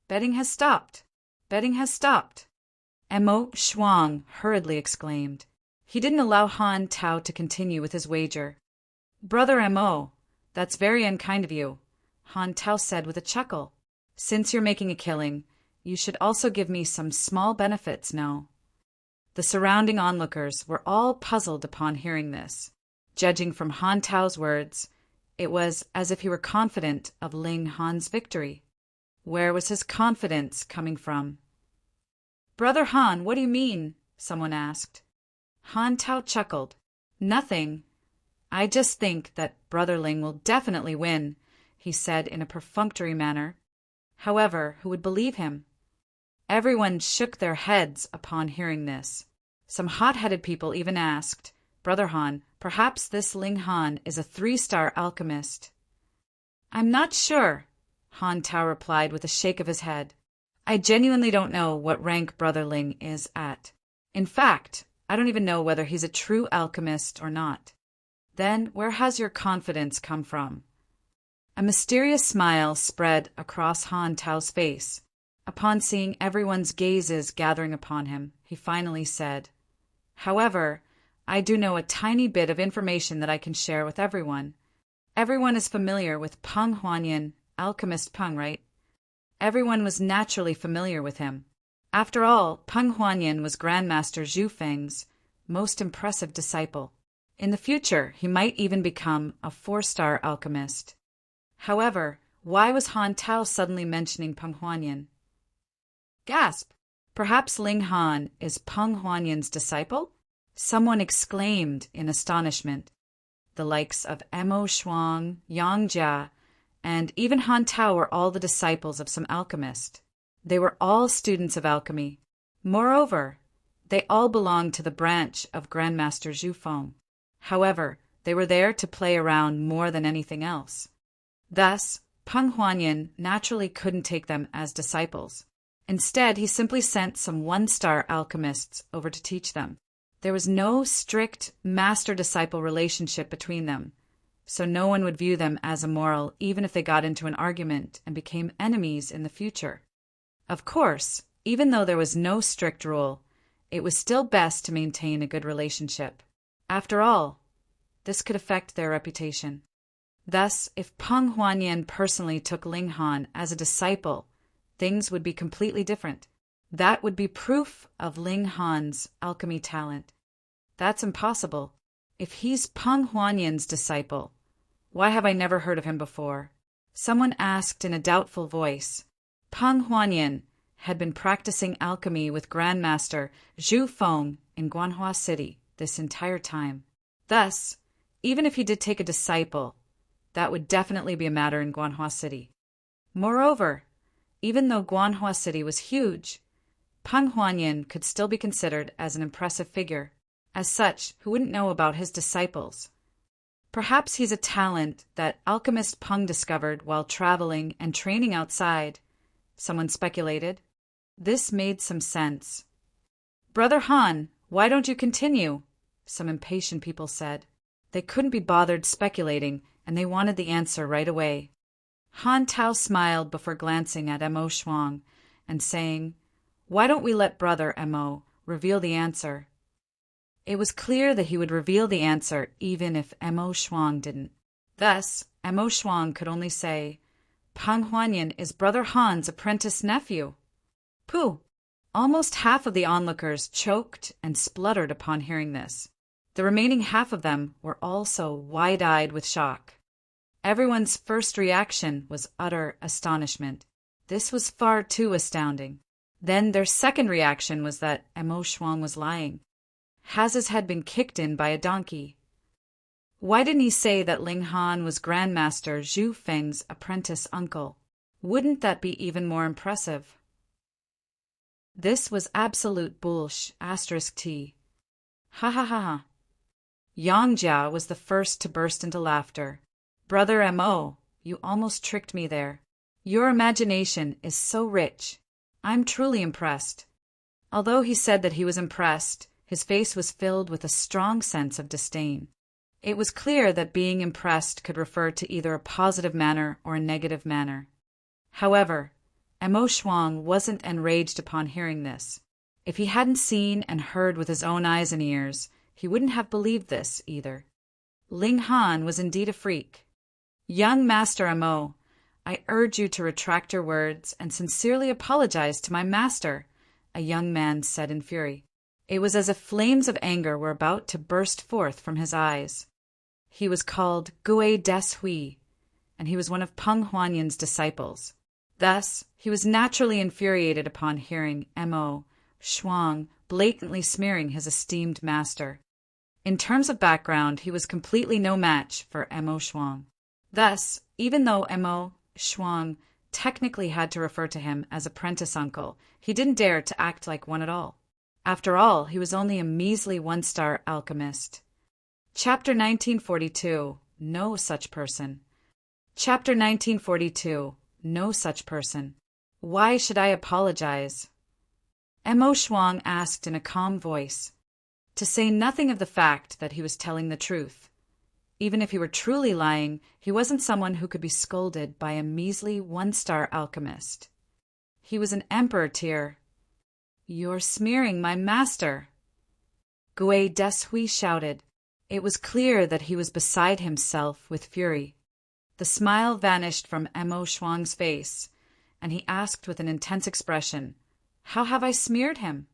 "Betting has stopped! Betting has stopped!" Mo Shuang hurriedly exclaimed. He didn't allow Han Tao to continue with his wager. "Brother Mo, that's very unkind of you," Han Tao said with a chuckle. "Since you're making a killing, you should also give me some small benefits, no?" The surrounding onlookers were all puzzled upon hearing this. Judging from Han Tao's words, it was as if he were confident of Ling Han's victory. Where was his confidence coming from? "Brother Han, what do you mean?" someone asked. Han Tao chuckled. "Nothing. I just think that Brother Ling will definitely win," he said in a perfunctory manner. However, who would believe him? Everyone shook their heads upon hearing this. Some hot-headed people even asked, "Brother Han, perhaps this Ling Han is a 3-star alchemist." "I'm not sure," Han Tao replied with a shake of his head. "I genuinely don't know what rank Brother Ling is at. In fact, I don't even know whether he's a true alchemist or not." "Then where has your confidence come from?" A mysterious smile spread across Han Tao's face. Upon seeing everyone's gazes gathering upon him, he finally said, "However, I do know a tiny bit of information that I can share with everyone. Everyone is familiar with Peng Huanyan, Alchemist Peng, right? Everyone was naturally familiar with him. After all, Peng Huanyan was Grandmaster Zhu Feng's most impressive disciple. In the future, he might even become a 4-star alchemist." However, why was Han Tao suddenly mentioning Peng Huanyan? Gasp! Perhaps Ling Han is Peng Huanyan's disciple? Someone exclaimed in astonishment. The likes of Mo Shuang, Yang Jia, and even Han Tao were all the disciples of some alchemist. They were all students of alchemy. Moreover, they all belonged to the branch of Grandmaster Zhu Feng. However, they were there to play around more than anything else. Thus, Peng Huanyan naturally couldn't take them as disciples. Instead, he simply sent some 1-star alchemists over to teach them. There was no strict master-disciple relationship between them, so no one would view them as immoral even if they got into an argument and became enemies in the future. Of course, even though there was no strict rule, it was still best to maintain a good relationship. After all, this could affect their reputation. Thus, if Peng Huanyan personally took Ling Han as a disciple, things would be completely different. That would be proof of Ling Han's alchemy talent. That's impossible. If he's Peng Huanyan's disciple, why have I never heard of him before? Someone asked in a doubtful voice. Peng Huanyan had been practicing alchemy with Grandmaster Zhu Feng in Guanhua City this entire time. Thus, even if he did take a disciple, that would definitely be a matter in Guanhua City. Moreover, even though Guanhua City was huge, Peng Huanyan could still be considered as an impressive figure. As such, who wouldn't know about his disciples? Perhaps he's a talent that Alchemist Peng discovered while traveling and training outside, someone speculated. This made some sense. "Brother Han, why don't you continue?" some impatient people said. They couldn't be bothered speculating and they wanted the answer right away. Han Tao smiled before glancing at Mo Shuang and saying, "Why don't we let Brother Mo reveal the answer?" It was clear that he would reveal the answer even if Mo Shuang didn't. Thus, Mo Shuang could only say, "Peng Huanyan is Brother Han's apprentice nephew." Pooh! Almost half of the onlookers choked and spluttered upon hearing this. The remaining half of them were also wide-eyed with shock. Everyone's first reaction was utter astonishment. This was far too astounding. Then their second reaction was that Mo Shuang was lying. Has his head been kicked in by a donkey? Why didn't he say that Ling Han was Grandmaster Zhu Feng's apprentice uncle? Wouldn't that be even more impressive? This was absolute bullsh, *T. Ha ha ha ha. Yang Jia was the first to burst into laughter. "Brother Mo, you almost tricked me there. Your imagination is so rich. I'm truly impressed." Although he said that he was impressed, his face was filled with a strong sense of disdain. It was clear that being impressed could refer to either a positive manner or a negative manner. However, Mo Shuang wasn't enraged upon hearing this. If he hadn't seen and heard with his own eyes and ears, he wouldn't have believed this either. Ling Han was indeed a freak. "Young Master Mo, I urge you to retract your words and sincerely apologize to my master," a young man said in fury. It was as if flames of anger were about to burst forth from his eyes. He was called Gui Des Hui, and he was one of Peng Huanyan's disciples. Thus, he was naturally infuriated upon hearing Mo Shuang blatantly smearing his esteemed master. In terms of background, he was completely no match for Mo Shuang. Thus, even though Mo Shuang technically had to refer to him as apprentice uncle, he didn't dare to act like one at all. After all, he was only a measly one-star alchemist. Chapter 1942. No such person. Chapter 1942. No such person. Why should I apologize? Mo Shuang asked in a calm voice, to say nothing of the fact that he was telling the truth. Even if he were truly lying, he wasn't someone who could be scolded by a measly one-star alchemist. He was an emperor tier. "You're smearing my master!" Gui Des Hui shouted. It was clear that he was beside himself with fury. The smile vanished from Mo Shuang's face, and he asked with an intense expression, "How have I smeared him?"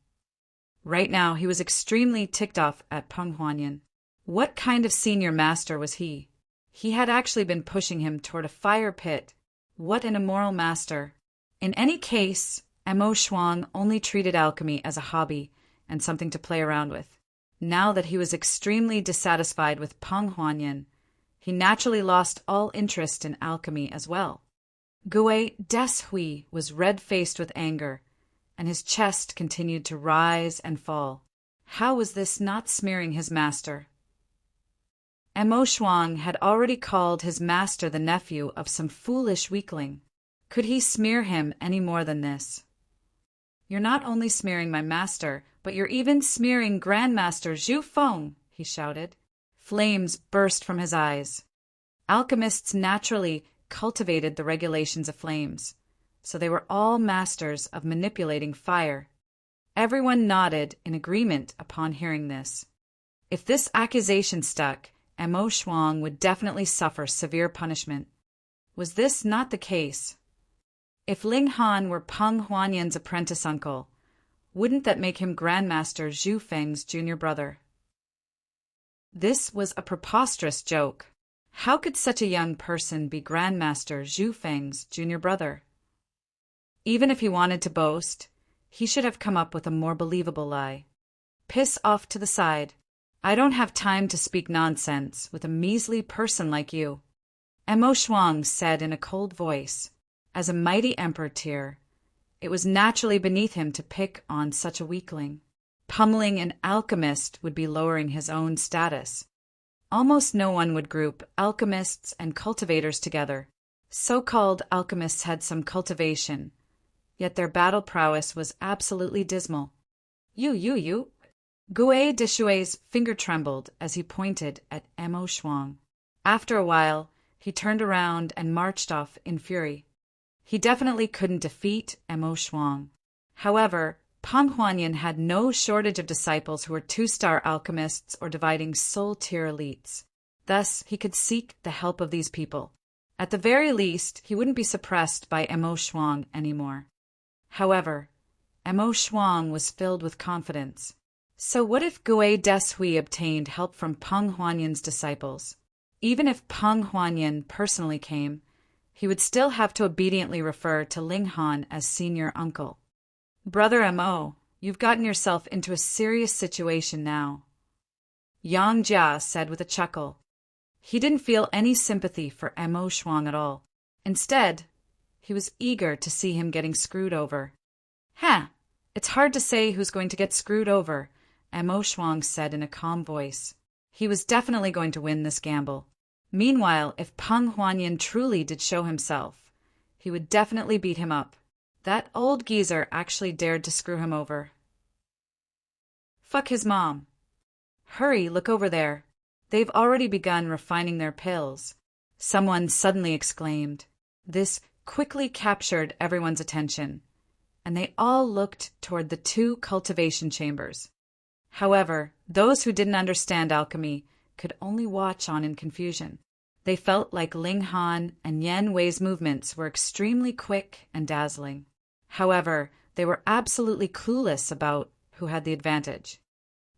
Right now he was extremely ticked off at Peng Huanyan. What kind of senior master was he? He had actually been pushing him toward a fire pit. What an immoral master. In any case, Mo Shuang only treated alchemy as a hobby and something to play around with. Now that he was extremely dissatisfied with Peng Huanyan, he naturally lost all interest in alchemy as well. Gui Des Hui was red-faced with anger, and his chest continued to rise and fall. How was this not smearing his master? Mo Shuang had already called his master the nephew of some foolish weakling. Could he smear him any more than this? "You're not only smearing my master, but you're even smearing Grandmaster Zhu Feng," he shouted. Flames burst from his eyes. Alchemists naturally cultivated the regulations of flames, so they were all masters of manipulating fire. Everyone nodded in agreement upon hearing this. If this accusation stuck, Mo Shuang would definitely suffer severe punishment. Was this not the case? If Ling Han were Peng Huanyan's apprentice uncle, wouldn't that make him Grandmaster Zhu Feng's junior brother? This was a preposterous joke. How could such a young person be Grandmaster Zhu Feng's junior brother? Even if he wanted to boast, he should have come up with a more believable lie. Piss off to the side. I don't have time to speak nonsense with a measly person like you, Mo Shuang said in a cold voice. As a mighty emperor tier, it was naturally beneath him to pick on such a weakling. Pummeling an alchemist would be lowering his own status. Almost no one would group alchemists and cultivators together. So-called alchemists had some cultivation, yet their battle prowess was absolutely dismal. You. Gui Des Hui's finger trembled as he pointed at Mo Shuang. After a while, he turned around and marched off in fury. He definitely couldn't defeat Emo Shuang. However, Peng Huanyan had no shortage of disciples who were 2-star alchemists or dividing soul-tier elites. Thus, he could seek the help of these people. At the very least, he wouldn't be suppressed by Emo Shuang anymore. However, Emo Shuang was filled with confidence. So what if Gui Deshui obtained help from Peng Huanyan's disciples? Even if Peng Huanyan personally came, he would still have to obediently refer to Ling Han as senior uncle. Brother Mo, you've gotten yourself into a serious situation now, Yang Jia said with a chuckle. He didn't feel any sympathy for Emo Shuang at all. Instead, he was eager to see him getting screwed over. It's hard to say who's going to get screwed over, Emo Shuang said in a calm voice. He was definitely going to win this gamble. Meanwhile, if Peng Huanyan truly did show himself, he would definitely beat him up. That old geezer actually dared to screw him over. Fuck his mom. Hurry, look over there. They've already begun refining their pills, someone suddenly exclaimed. This quickly captured everyone's attention, and they all looked toward the 2 cultivation chambers. However, those who didn't understand alchemy could only watch on in confusion. They felt like Ling Han and Yan Wei's movements were extremely quick and dazzling. However, they were absolutely clueless about who had the advantage.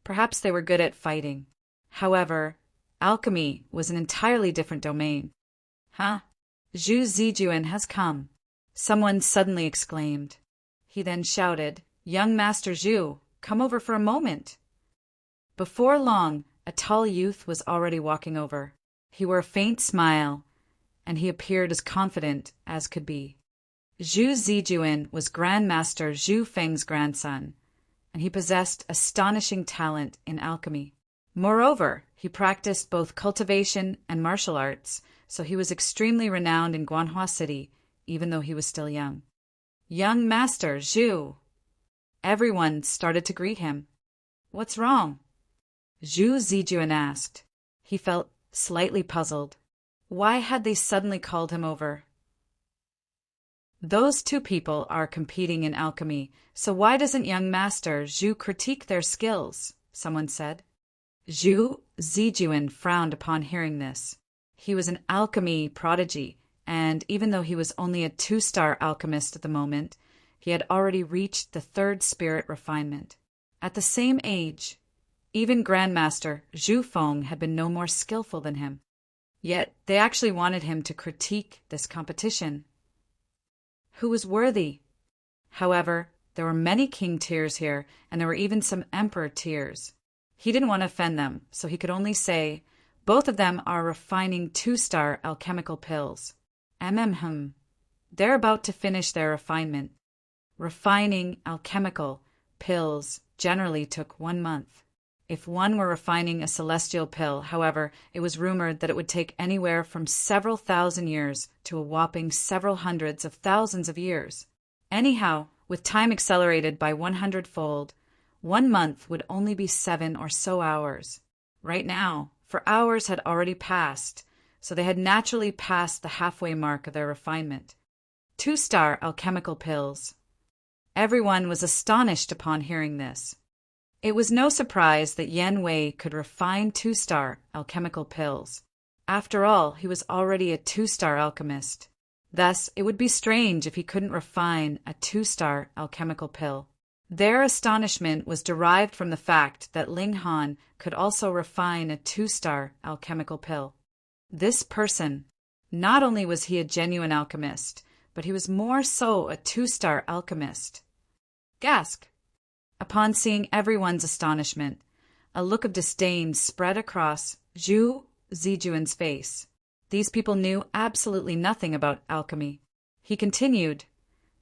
Perhaps they were good at fighting. However, alchemy was an entirely different domain. Zhu Zijuan has come, someone suddenly exclaimed. He then shouted, Young Master Zhu, come over for a moment. Before long, a tall youth was already walking over. He wore a faint smile, and he appeared as confident as could be. Zhu Zijuan was Grandmaster Zhu Feng's grandson, and he possessed astonishing talent in alchemy. Moreover, he practiced both cultivation and martial arts, so he was extremely renowned in Guanhua City, even though he was still young. Young Master Zhu! Everyone started to greet him. What's wrong? Zhu Zijuan asked. He felt slightly puzzled. Why had they suddenly called him over? Those 2 people are competing in alchemy, so why doesn't young Master Zhu critique their skills? Someone said. Zhu Zijuan frowned upon hearing this. He was an alchemy prodigy, and even though he was only a 2-star alchemist at the moment, he had already reached the 3rd spirit refinement. At the same age, even Grandmaster Zhu Feng had been no more skillful than him. Yet they actually wanted him to critique this competition. Who was worthy? However, there were many king tiers here, and there were even some emperor tiers. He didn't want to offend them, so he could only say, both of them are refining 2-star alchemical pills. They're about to finish their refinement. Refining alchemical pills generally took 1 month. If one were refining a celestial pill, however, it was rumored that it would take anywhere from several thousand years to a whopping several hundreds of thousands of years. Anyhow, with time accelerated by 100-fold, 1 month would only be 7 or so hours. Right now, for hours had already passed, so they had naturally passed the halfway mark of their refinement. 2-star alchemical pills. Everyone was astonished upon hearing this. It was no surprise that Yan Wei could refine 2-star alchemical pills. After all, he was already a 2-star alchemist. Thus, it would be strange if he couldn't refine a 2-star alchemical pill. Their astonishment was derived from the fact that Ling Han could also refine a 2-star alchemical pill. This person, not only was he a genuine alchemist, but he was more so a 2-star alchemist. Gask! Upon seeing everyone's astonishment, a look of disdain spread across Zhu Zijuan's face. These people knew absolutely nothing about alchemy. He continued,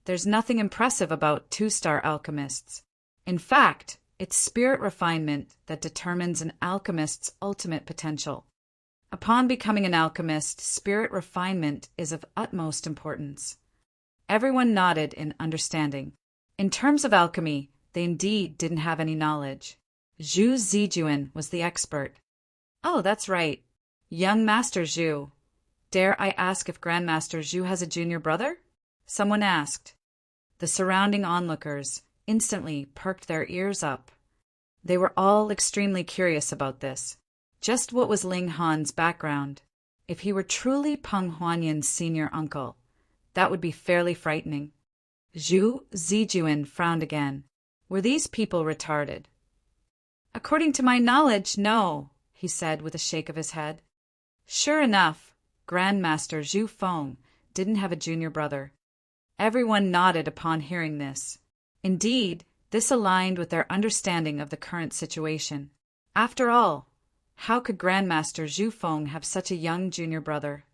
There's nothing impressive about 2-star alchemists. In fact, it's spirit refinement that determines an alchemist's ultimate potential. Upon becoming an alchemist, spirit refinement is of utmost importance. Everyone nodded in understanding. In terms of alchemy, they indeed didn't have any knowledge. Zhu Zijuan was the expert. Oh, that's right. Young Master Zhu. Dare I ask if Grandmaster Zhu has a junior brother? Someone asked. The surrounding onlookers instantly perked their ears up. They were all extremely curious about this. Just what was Ling Han's background? If he were truly Peng Huanyan's senior uncle, that would be fairly frightening. Zhu Zijuan frowned again. Were these people retarded? According to my knowledge, no, he said with a shake of his head. Sure enough, Grandmaster Zhu Feng didn't have a junior brother. Everyone nodded upon hearing this. Indeed, this aligned with their understanding of the current situation. After all, how could Grandmaster Zhu Feng have such a young junior brother?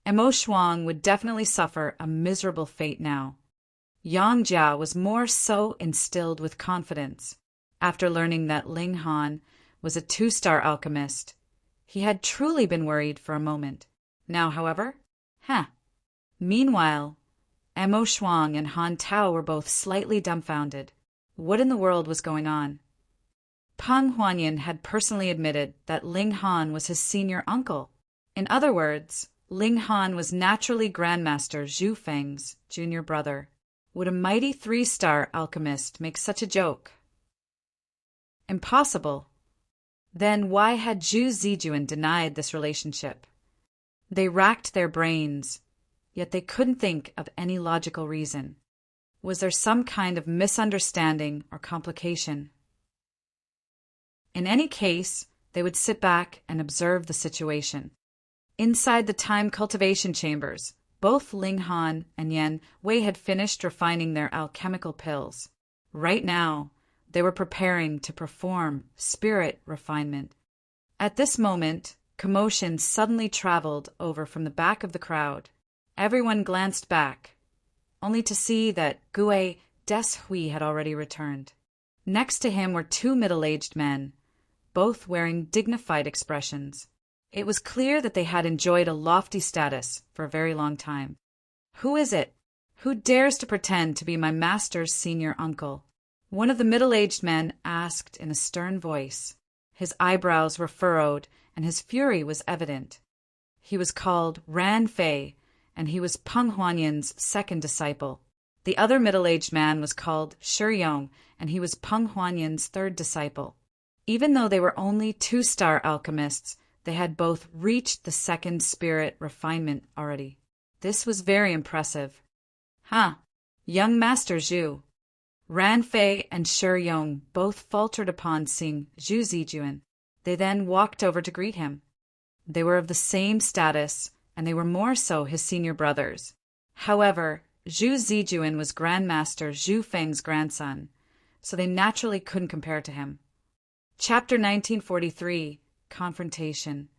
Emo Shuang would definitely suffer a miserable fate now. Yang Jia was more so instilled with confidence. After learning that Ling Han was a 2-star alchemist, he had truly been worried for a moment. Now, however, Meanwhile, Emo Shuang and Han Tao were both slightly dumbfounded. What in the world was going on? Peng Huanyan had personally admitted that Ling Han was his senior uncle. In other words, Ling Han was naturally Grandmaster Zhu Feng's junior brother. Would a mighty 3-star alchemist make such a joke? Impossible. Then why had Zhu Zijuan denied this relationship? They racked their brains, yet they couldn't think of any logical reason. Was there some kind of misunderstanding or complication? In any case, they would sit back and observe the situation. Inside the time cultivation chambers, both Ling Han and Yan Wei had finished refining their alchemical pills. Right now, they were preparing to perform spirit refinement. At this moment, commotion suddenly traveled over from the back of the crowd. Everyone glanced back, only to see that Gue Des Hui had already returned. Next to him were 2 middle-aged men, both wearing dignified expressions. It was clear that they had enjoyed a lofty status for a very long time. Who is it? Who dares to pretend to be my master's senior uncle? One of the middle-aged men asked in a stern voice. His eyebrows were furrowed, and his fury was evident. He was called Ran Fei, and he was Peng Huanyan's second disciple. The other middle-aged man was called Shi Yong, and he was Peng Huanyan's third disciple. Even though they were only 2-star alchemists, they had both reached the second spirit refinement already. This was very impressive. Young Master Zhu. Ran Fei and Shi Yong both faltered upon seeing Zhu Zijuan. They then walked over to greet him. They were of the same status, and they were more so his senior brothers. However, Zhu Zijuan was Grandmaster Zhu Feng's grandson, so they naturally couldn't compare to him. Chapter 1943, Confrontation.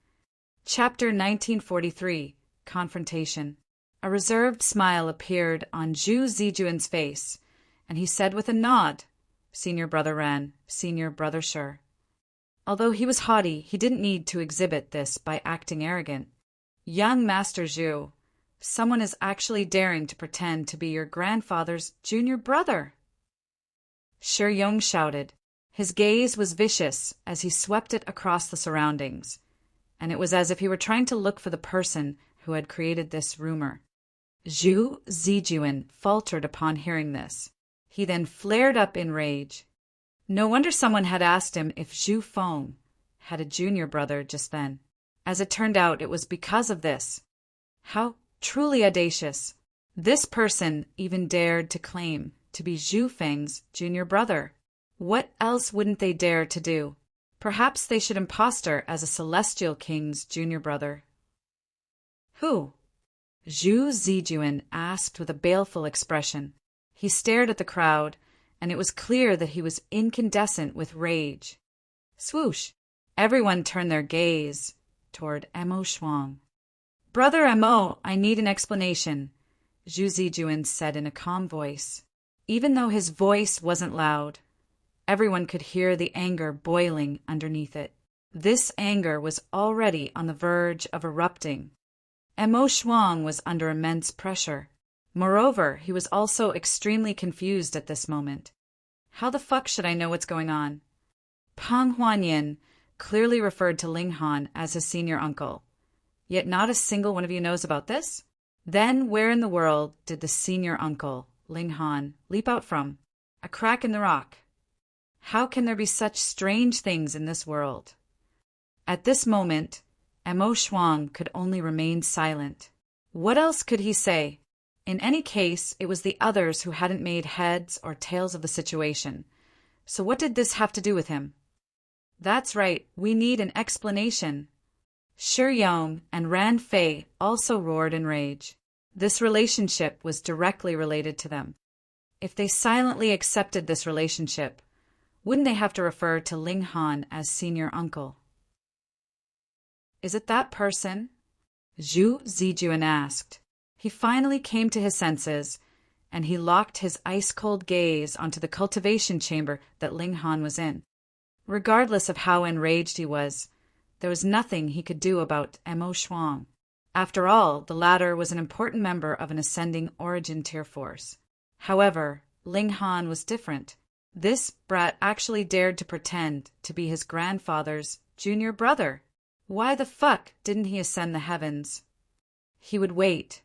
Chapter 1943, Confrontation. A reserved smile appeared on Zhu Zijuan's face, and he said with a nod, Senior Brother Ran, Senior Brother Shi. Although he was haughty, he didn't need to exhibit this by acting arrogant. Young Master Zhu, someone is actually daring to pretend to be your grandfather's junior brother. Shi Yong shouted. His gaze was vicious as he swept it across the surroundings, and it was as if he were trying to look for the person who had created this rumor. Zhu Zijuan faltered upon hearing this. He then flared up in rage. No wonder someone had asked him if Zhu Feng had a junior brother just then. As it turned out, it was because of this. How truly audacious. This person even dared to claim to be Zhu Feng's junior brother. What else wouldn't they dare to do? Perhaps they should impostor as a celestial king's junior brother. Who? Zhu Zijuan asked with a baleful expression. He stared at the crowd, and it was clear that he was incandescent with rage. Swoosh! Everyone turned their gaze toward Emo Shuang. Brother Emo, I need an explanation, Zhu Zijuan said in a calm voice. Even though his voice wasn't loud, everyone could hear the anger boiling underneath it. This anger was already on the verge of erupting. Emo Shuang was under immense pressure. Moreover, he was also extremely confused at this moment. How the fuck should I know what's going on? Peng Huanyan clearly referred to Ling Han as his senior uncle, Yet not a single one of you knows about this? Then where in the world did the senior uncle, Ling Han, leap out from? A crack in the rock. How can there be such strange things in this world? At this moment, Mo Shuang could only remain silent. What else could he say? In any case, it was the others who hadn't made heads or tails of the situation. So what did this have to do with him? That's right, we need an explanation. Shi Yong and Ran Fei also roared in rage. This relationship was directly related to them. If they silently accepted this relationship, wouldn't they have to refer to Ling Han as senior uncle? Is it that person? Zhu Zijuan asked. He finally came to his senses, and he locked his ice-cold gaze onto the cultivation chamber that Ling Han was in. Regardless of how enraged he was, there was nothing he could do about Mo Shuang. After all, the latter was an important member of an ascending origin tier force. However, Ling Han was different. This brat actually dared to pretend to be his grandfather's junior brother. Why the fuck didn't he ascend the heavens? He would wait.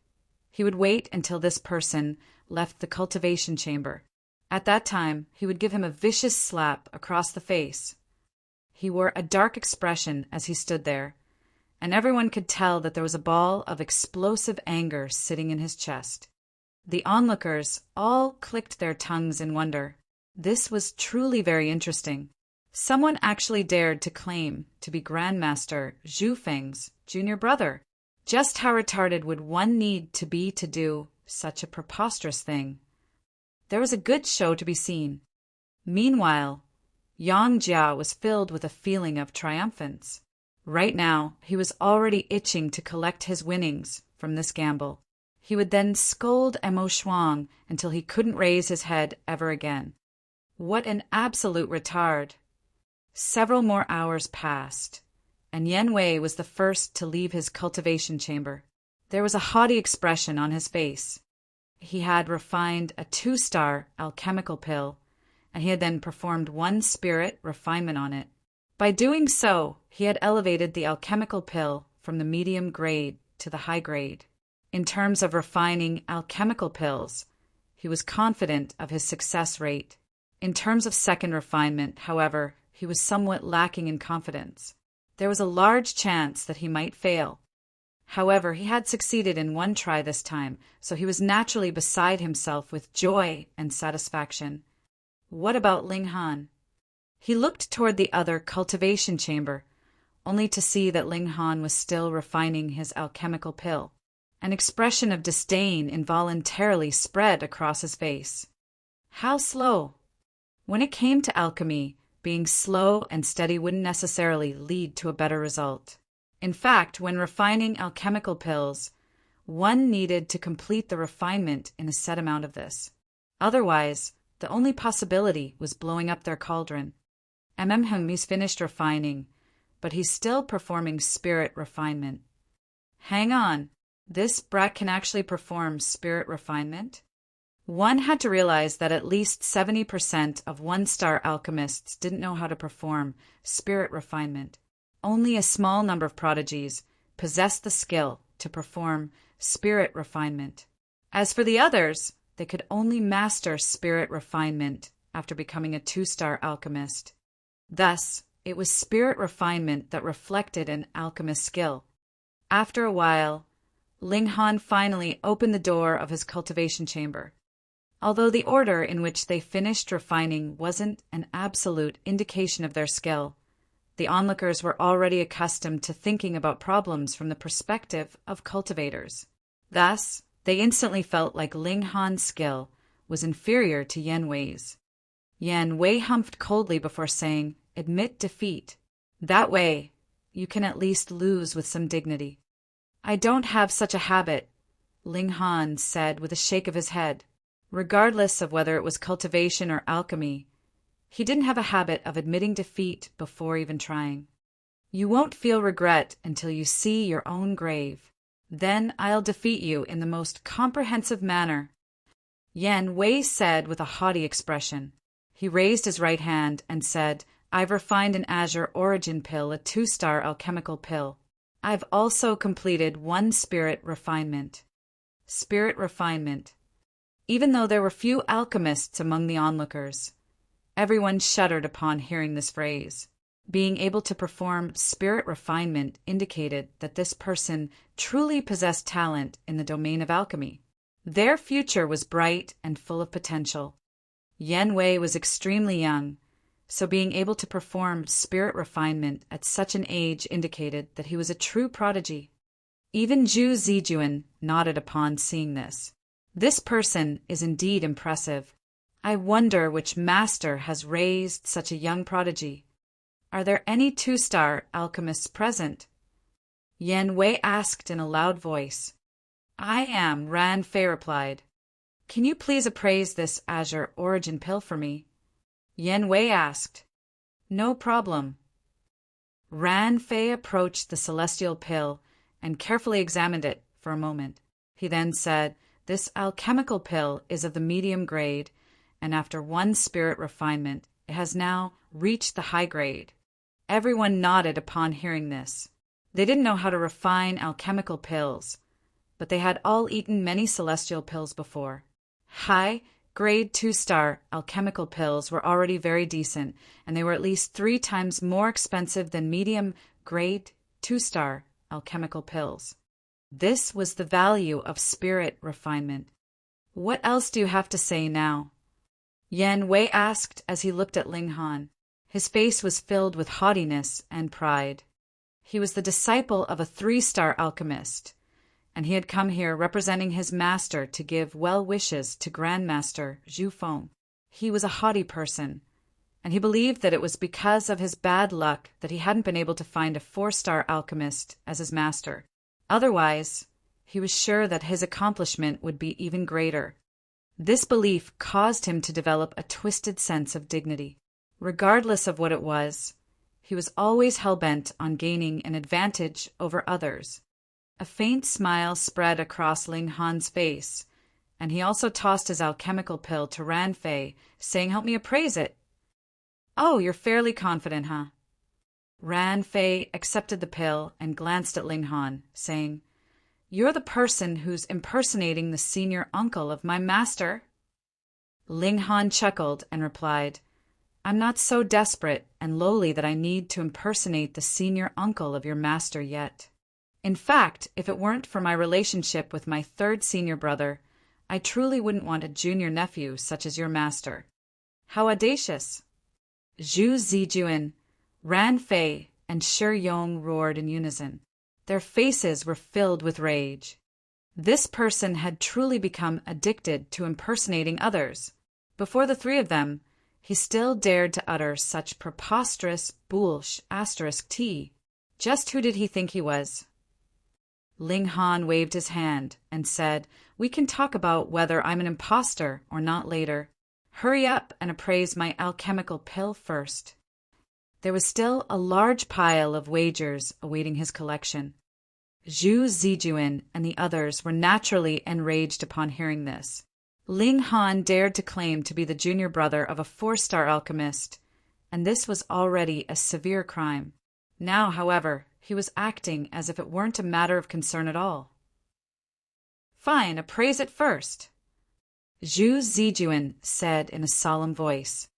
He would wait until this person left the cultivation chamber. At that time, he would give him a vicious slap across the face. He wore a dark expression as he stood there, and everyone could tell that there was a ball of explosive anger sitting in his chest. The onlookers all clicked their tongues in wonder. This was truly very interesting. Someone actually dared to claim to be Grandmaster Zhu Feng's junior brother. Just how retarded would one need to be to do such a preposterous thing? There was a good show to be seen. Meanwhile, Yang Jia was filled with a feeling of triumphance. Right now, he was already itching to collect his winnings from this gamble. He would then scold Mo Shuang until he couldn't raise his head ever again. What an absolute retard! Several more hours passed, and Yen Wei was the first to leave his cultivation chamber. There was a haughty expression on his face. He had refined a 2-star alchemical pill, and he had then performed 1 spirit refinement on it. By doing so, he had elevated the alchemical pill from the medium grade to the high grade. In terms of refining alchemical pills, he was confident of his success rate. In terms of second refinement, however, he was somewhat lacking in confidence. There was a large chance that he might fail. However, he had succeeded in 1 try this time, so he was naturally beside himself with joy and satisfaction. What about Ling Han? He looked toward the other cultivation chamber, only to see that Ling Han was still refining his alchemical pill. An expression of disdain involuntarily spread across his face. How slow! When it came to alchemy, being slow and steady wouldn't necessarily lead to a better result. In fact, when refining alchemical pills, one needed to complete the refinement in a set amount of this. Otherwise, the only possibility was blowing up their cauldron. He's finished refining, but he's still performing spirit refinement. Hang on, this brat can actually perform spirit refinement? One had to realize that at least 70% of 1-star alchemists didn't know how to perform spirit refinement. Only a small number of prodigies possessed the skill to perform spirit refinement. As for the others, they could only master spirit refinement after becoming a 2-star alchemist. Thus, it was spirit refinement that reflected an alchemist's skill. After a while, Ling Han finally opened the door of his cultivation chamber. Although the order in which they finished refining wasn't an absolute indication of their skill, the onlookers were already accustomed to thinking about problems from the perspective of cultivators. Thus, they instantly felt like Ling Han's skill was inferior to Yen Wei's. Yen Wei humphed coldly before saying, "Admit defeat. That way, you can at least lose with some dignity." "I don't have such a habit," Ling Han said with a shake of his head. Regardless of whether it was cultivation or alchemy, he didn't have a habit of admitting defeat before even trying. "You won't feel regret until you see your own grave. Then I'll defeat you in the most comprehensive manner," Yen Wei said with a haughty expression. He raised his right hand and said, "I've refined an azure origin pill, a 2-star alchemical pill. I've also completed one spirit refinement. Spirit refinement. Even though there were few alchemists among the onlookers, everyone shuddered upon hearing this phrase. Being able to perform spirit refinement indicated that this person truly possessed talent in the domain of alchemy. Their future was bright and full of potential. Yen Wei was extremely young, so being able to perform spirit refinement at such an age indicated that he was a true prodigy. Even Zhu Zijuan nodded upon seeing this. This person is indeed impressive. I wonder which master has raised such a young prodigy. Are there any 2-star alchemists present? Yen Wei asked in a loud voice. I am, Ran Fei replied. Can you please appraise this azure origin pill for me? Yen Wei asked. No problem. Ran Fei approached the celestial pill and carefully examined it for a moment. He then said, This alchemical pill is of the medium grade, and after one spirit refinement, it has now reached the high grade. Everyone nodded upon hearing this. They didn't know how to refine alchemical pills, but they had all eaten many celestial pills before. High-grade 2-star alchemical pills were already very decent, and they were at least 3 times more expensive than medium-grade 2-star alchemical pills. This was the value of spirit refinement. What else do you have to say now? Yen Wei asked as he looked at Ling Han. His face was filled with haughtiness and pride. He was the disciple of a 3-star alchemist, and he had come here representing his master to give well wishes to Grandmaster Zhu Feng. He was a haughty person, and he believed that it was because of his bad luck that he hadn't been able to find a 4-star alchemist as his master. Otherwise, he was sure that his accomplishment would be even greater. This belief caused him to develop a twisted sense of dignity. Regardless of what it was, he was always hell-bent on gaining an advantage over others. A faint smile spread across Ling Han's face, and he also tossed his alchemical pill to Ran Fei, saying, Help me appraise it. Oh, you're fairly confident, huh? Ran Fei accepted the pill and glanced at Ling Han, saying, You're the person who's impersonating the senior uncle of my master. Ling Han chuckled and replied, I'm not so desperate and lowly that I need to impersonate the senior uncle of your master yet. In fact, if it weren't for my relationship with my 3rd senior brother, I truly wouldn't want a junior nephew such as your master. How audacious! Zhu Zijuan, Ran Fei, and Shi Yong roared in unison. Their faces were filled with rage. This person had truly become addicted to impersonating others. Before the 3 of them, he still dared to utter such preposterous **T. Just who did he think he was? Ling Han waved his hand and said, We can talk about whether I'm an imposter or not later. Hurry up and appraise my alchemical pill first. There was still a large pile of wagers awaiting his collection. Zhu Zijuan and the others were naturally enraged upon hearing this. Ling Han dared to claim to be the junior brother of a 4-star alchemist, and this was already a severe crime. Now, however, he was acting as if it weren't a matter of concern at all. Fine, appraise it first, Zhu Zijuan said in a solemn voice.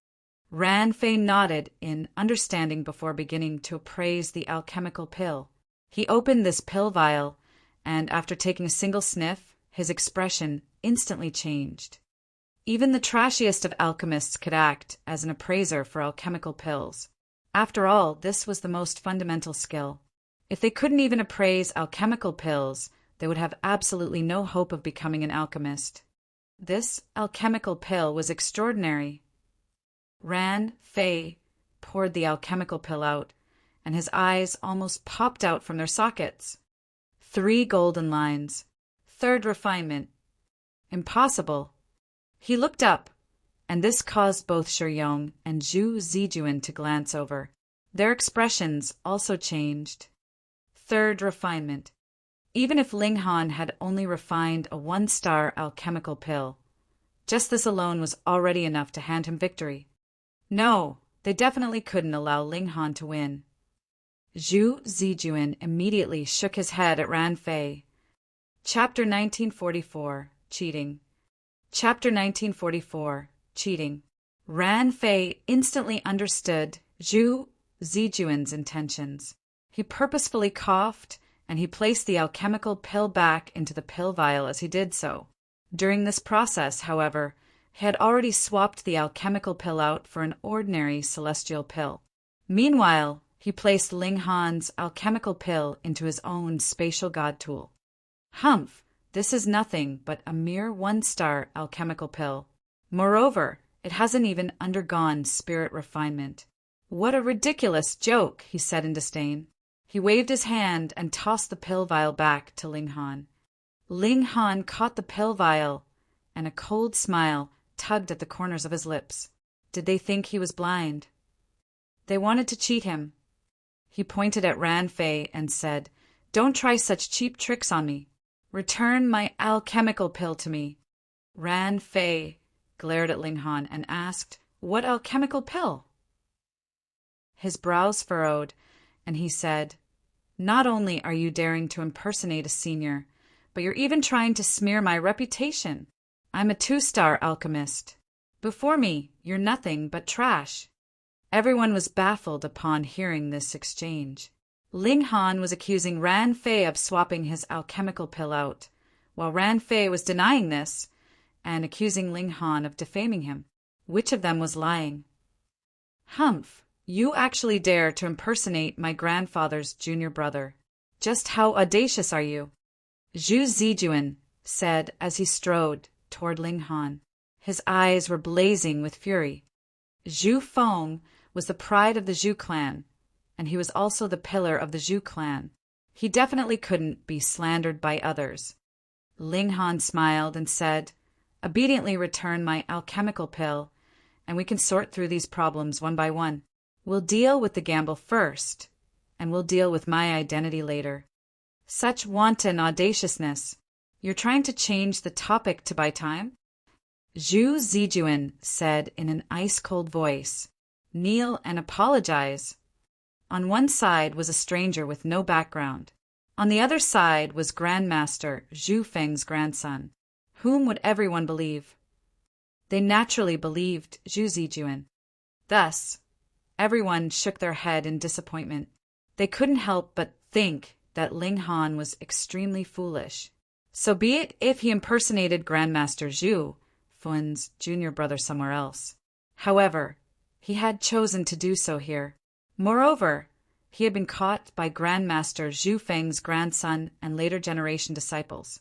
Ran Fei nodded in understanding before beginning to appraise the alchemical pill. He opened this pill vial, and after taking a single sniff, his expression instantly changed. Even the trashiest of alchemists could act as an appraiser for alchemical pills. After all, this was the most fundamental skill. If they couldn't even appraise alchemical pills, they would have absolutely no hope of becoming an alchemist. This alchemical pill was extraordinary. Ran Fei poured the alchemical pill out, and his eyes almost popped out from their sockets. 3 golden lines. 3rd refinement. Impossible. He looked up, and this caused both Shi Yong and Zhu Zijuan to glance over. Their expressions also changed. 3rd refinement. Even if Ling Han had only refined a 1-star alchemical pill, just this alone was already enough to hand him victory. No, they definitely couldn't allow Ling Han to win. Zhu Zijuan immediately shook his head at Ran Fei. Chapter 1944. Cheating. Chapter 1944. Cheating. Ran Fei instantly understood Zhu Zijuan's intentions. He purposefully coughed, and he placed the alchemical pill back into the pill vial as he did so. During this process, however, he had already swapped the alchemical pill out for an ordinary celestial pill. Meanwhile, he placed Ling Han's alchemical pill into his own spatial god tool. Humph, this is nothing but a mere one-star alchemical pill. Moreover, it hasn't even undergone spirit refinement. What a ridiculous joke, he said in disdain. He waved his hand and tossed the pill vial back to Ling Han. Ling Han caught the pill vial, and a cold smile tugged at the corners of his lips. Did they think he was blind? They wanted to cheat him. He pointed at Ran Fei and said, "Don't try such cheap tricks on me. Return my alchemical pill to me." Ran Fei glared at Ling Han and asked, "What alchemical pill?" His brows furrowed, and he said, "Not only are you daring to impersonate a senior, but you're even trying to smear my reputation. I'm a 2-star alchemist. Before me, you're nothing but trash." Everyone was baffled upon hearing this exchange. Ling Han was accusing Ran Fei of swapping his alchemical pill out, while Ran Fei was denying this and accusing Ling Han of defaming him. Which of them was lying? "Humph, you actually dare to impersonate my grandfather's junior brother. Just how audacious are you?" Zhu Zijuan said as he strode toward Ling Han. His eyes were blazing with fury. Zhu Feng was the pride of the Zhu clan, and he was also the pillar of the Zhu clan. He definitely couldn't be slandered by others. Ling Han smiled and said, "Obediently return my alchemical pill, and we can sort through these problems one by one. We'll deal with the gamble first, and we'll deal with my identity later." Such wanton audaciousness! You're trying to change the topic to buy time? Zhu Zijuan said in an ice-cold voice, "Kneel and apologize." On one side was a stranger with no background. On the other side was Grandmaster Zhu Feng's grandson. Whom would everyone believe? They naturally believed Zhu Zijuan. Thus, everyone shook their head in disappointment. They couldn't help but think that Ling Han was extremely foolish. So be it if he impersonated Grandmaster Zhu Feng's junior brother somewhere else. However, he had chosen to do so here. Moreover, he had been caught by Grandmaster Zhu Feng's grandson and later generation disciples.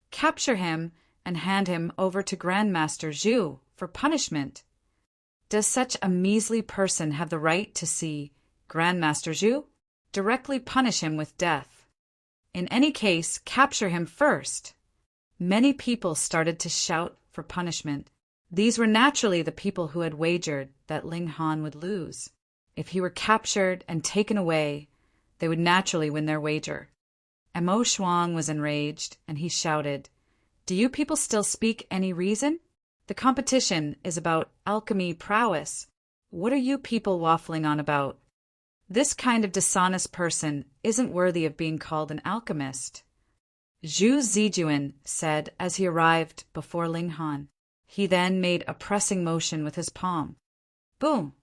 Capture him and hand him over to Grandmaster Zhu for punishment. Does such a measly person have the right to see Grandmaster Zhu? Directly punish him with death. In any case, capture him first. Many people started to shout for punishment. These were naturally the people who had wagered that Ling Han would lose. If he were captured and taken away, they would naturally win their wager. Mo Shuang was enraged, and he shouted, "Do you people still speak any reason? The competition is about alchemy prowess. What are you people waffling on about? This kind of dishonest person isn't worthy of being called an alchemist." Zhu Zijuan said as he arrived before Ling Han. He then made a pressing motion with his palm. Boom!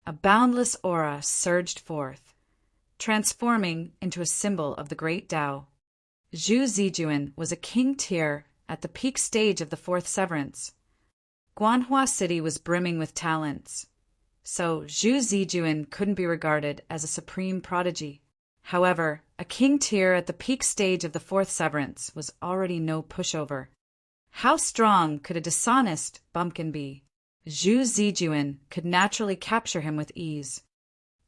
A boundless aura surged forth, transforming into a symbol of the great Tao. Zhu Zijuan was a king tier at the peak stage of the fourth severance. Guanhua City was brimming with talents, so Zhu Zijuan couldn't be regarded as a supreme prodigy. However, a king tier at the peak stage of the fourth severance was already no pushover. How strong could a dishonest bumpkin be? Zhu Zijuan could naturally capture him with ease.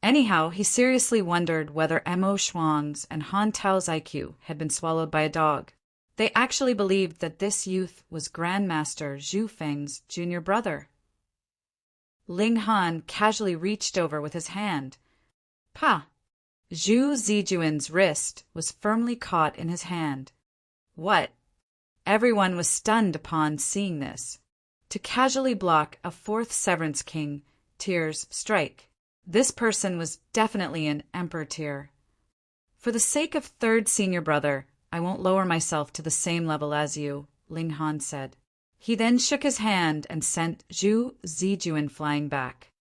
Anyhow, he seriously wondered whether Mo Shuang's and Han Tao's IQ had been swallowed by a dog. They actually believed that this youth was Grandmaster Zhu Feng's junior brother. Ling Han casually reached over with his hand. Pah! Zhu Zijuan's wrist was firmly caught in his hand. What? Everyone was stunned upon seeing this. To casually block a fourth severance king tier's strike. This person was definitely an emperor tier. For the sake of third senior brother, I won't lower myself to the same level as you, Ling Han said. He then shook his hand and sent Zhu Zijuan flying back.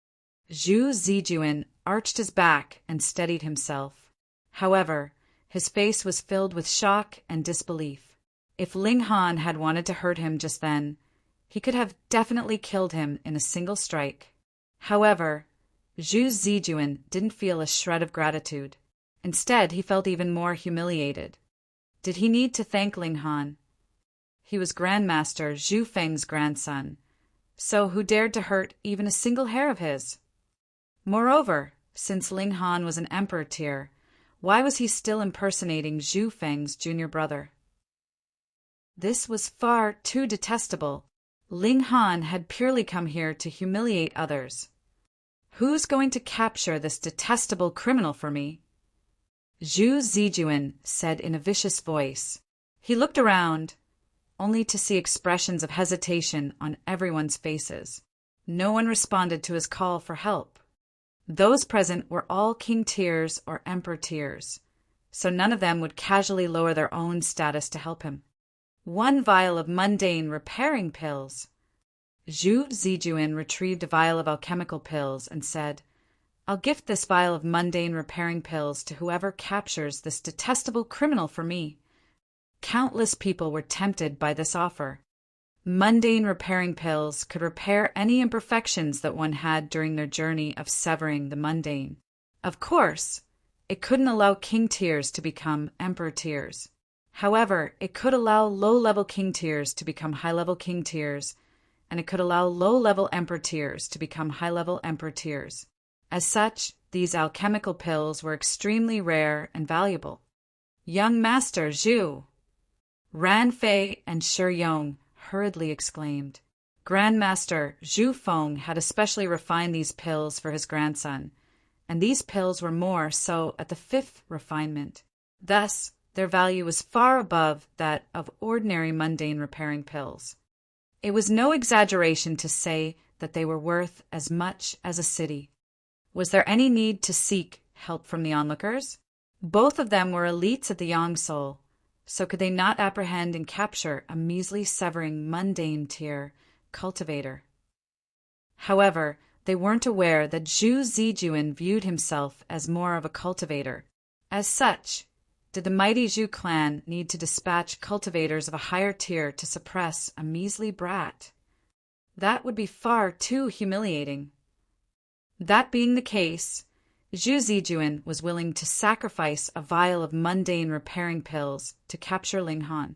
Zhu Zijuan arched his back and steadied himself. However, his face was filled with shock and disbelief. If Ling Han had wanted to hurt him just then, he could have definitely killed him in a single strike. However, Zhu Zijuan didn't feel a shred of gratitude. Instead, he felt even more humiliated. Did he need to thank Ling Han? He was Grandmaster Zhu Feng's grandson, so who dared to hurt even a single hair of his? Moreover, since Ling Han was an emperor tier, why was he still impersonating Zhu Feng's junior brother? This was far too detestable. Ling Han had purely come here to humiliate others. Who's going to capture this detestable criminal for me? Zhu Zijuan said in a vicious voice. He looked around, only to see expressions of hesitation on everyone's faces. No one responded to his call for help. Those present were all king tiers or emperor tiers, so none of them would casually lower their own status to help him. 1 vial of mundane repairing pills. Zhu Zijuan retrieved a vial of alchemical pills and said, I'll gift this vial of mundane repairing pills to whoever captures this detestable criminal for me. Countless people were tempted by this offer. Mundane repairing pills could repair any imperfections that one had during their journey of severing the mundane. Of course, it couldn't allow king tiers to become emperor tiers. However, it could allow low-level king tiers to become high-level king tiers, and it could allow low-level emperor tiers to become high-level emperor tiers. As such, these alchemical pills were extremely rare and valuable. Young Master Zhu! Ran Fei and Shi Yong hurriedly exclaimed. Grandmaster Zhu Feng had especially refined these pills for his grandson, and these pills were more so at the 5th refinement. Thus, their value was far above that of ordinary mundane repairing pills. It was no exaggeration to say that they were worth as much as a city. Was there any need to seek help from the onlookers? Both of them were elites at the Yangsul, so could they not apprehend and capture a measly severing mundane tier cultivator? However, they weren't aware that Zhu Zijuan viewed himself as more of a cultivator. As such, did the mighty Zhu clan need to dispatch cultivators of a higher tier to suppress a measly brat? That would be far too humiliating. That being the case, Zhu Zijuan was willing to sacrifice a vial of mundane repairing pills to capture Ling Han.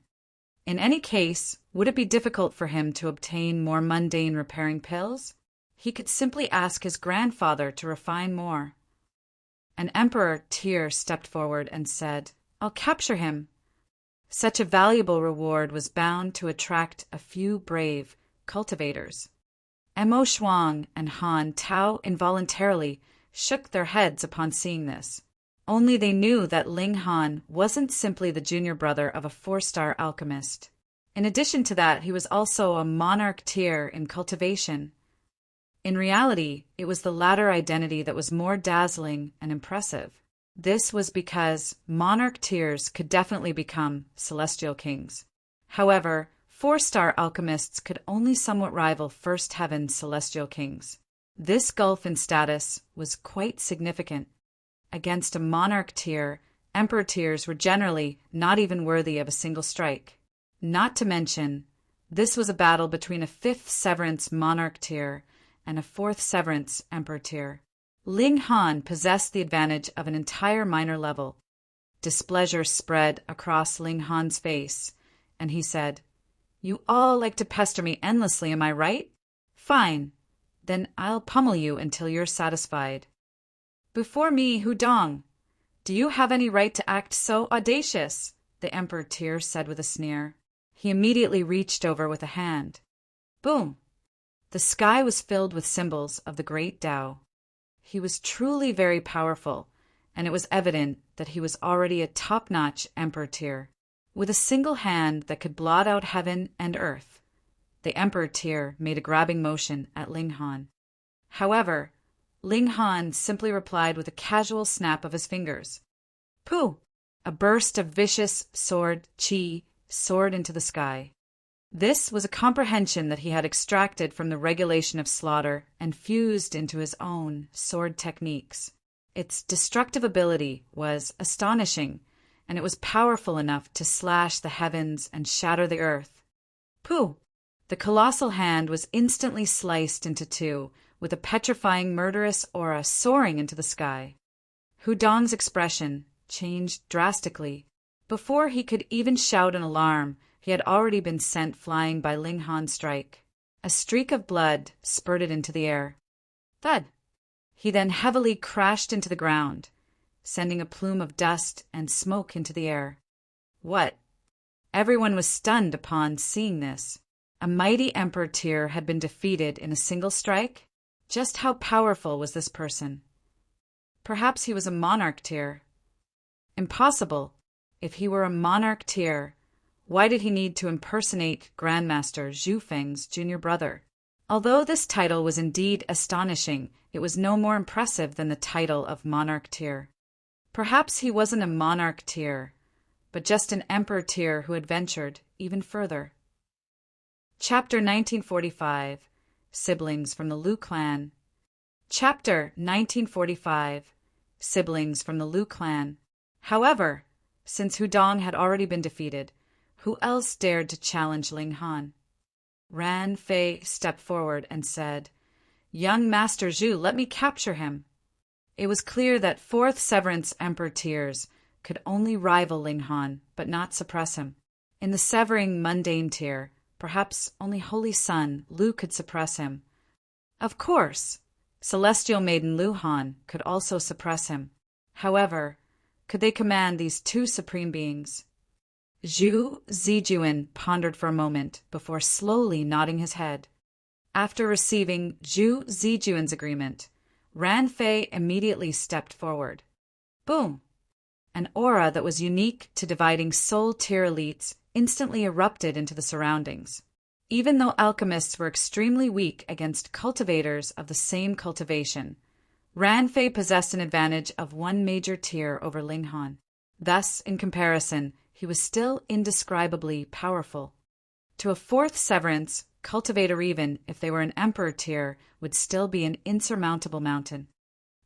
In any case, would it be difficult for him to obtain more mundane repairing pills? He could simply ask his grandfather to refine more. An emperor tier stepped forward and said, I'll capture him. Such a valuable reward was bound to attract a few brave cultivators. Mo Shuang and Han Tao involuntarily shook their heads upon seeing this. Only they knew that Ling Han wasn't simply the junior brother of a 4-star alchemist. In addition to that, he was also a monarch tier in cultivation. In reality, it was the latter identity that was more dazzling and impressive. This was because monarch tiers could definitely become celestial kings. However, 4-star alchemists could only somewhat rival first heaven celestial kings. This gulf in status was quite significant. Against a monarch tier, emperor tiers were generally not even worthy of a single strike. Not to mention, this was a battle between a 5th severance monarch tier and a 4th severance emperor tier. Ling Han possessed the advantage of an entire minor level. Displeasure spread across Ling Han's face, and he said, You all like to pester me endlessly, am I right? Fine. Then I'll pummel you until you're satisfied. Before me, Hudong, do you have any right to act so audacious? The emperor tier said with a sneer. He immediately reached over with a hand. Boom! The sky was filled with symbols of the great Tao. He was truly very powerful, and it was evident that he was already a top-notch emperor tier, with a single hand that could blot out heaven and earth. The emperor tier made a grabbing motion at Ling Han. However, Ling Han simply replied with a casual snap of his fingers. Pooh! A burst of vicious sword chi soared into the sky. This was a comprehension that he had extracted from the regulation of slaughter and fused into his own sword techniques. Its destructive ability was astonishing, and it was powerful enough to slash the heavens and shatter the earth. Pooh! The colossal hand was instantly sliced into two, with a petrifying murderous aura soaring into the sky. Hudong's expression changed drastically. Before he could even shout an alarm, he had already been sent flying by Ling Han's strike. A streak of blood spurted into the air. Thud! He then heavily crashed into the ground, sending a plume of dust and smoke into the air. What? Everyone was stunned upon seeing this. A mighty emperor tier had been defeated in a single strike? Just how powerful was this person? Perhaps he was a monarch tier. Impossible. If he were a monarch tier, why did he need to impersonate Grandmaster Zhu Feng's junior brother? Although this title was indeed astonishing, it was no more impressive than the title of monarch tier. Perhaps he wasn't a monarch tier, but just an emperor tier who had ventured even further. Chapter 1945. Siblings from the Liu clan. Chapter 1945. Siblings from the Liu clan. However, since Hudong had already been defeated, who else dared to challenge Ling Han? Ran Fei stepped forward and said, "Young Master Zhu, let me capture him." It was clear that fourth Severance Emperor tiers could only rival Ling Han, but not suppress him. In the Severing Mundane tier, perhaps only Holy Sun Lu could suppress him. Of course, Celestial Maiden Lu Han could also suppress him. However, could they command these two supreme beings? Zhu Zijuan pondered for a moment before slowly nodding his head. After receiving Zhu Zijuan's agreement, Ran Fei immediately stepped forward. Boom! An aura that was unique to dividing soul tier elites instantly erupted into the surroundings. Even though alchemists were extremely weak against cultivators of the same cultivation, Ran Fei possessed an advantage of one major tier over Ling Han. Thus, in comparison, he was still indescribably powerful. To a fourth Severance, cultivator even if they were an emperor tier would still be an insurmountable mountain.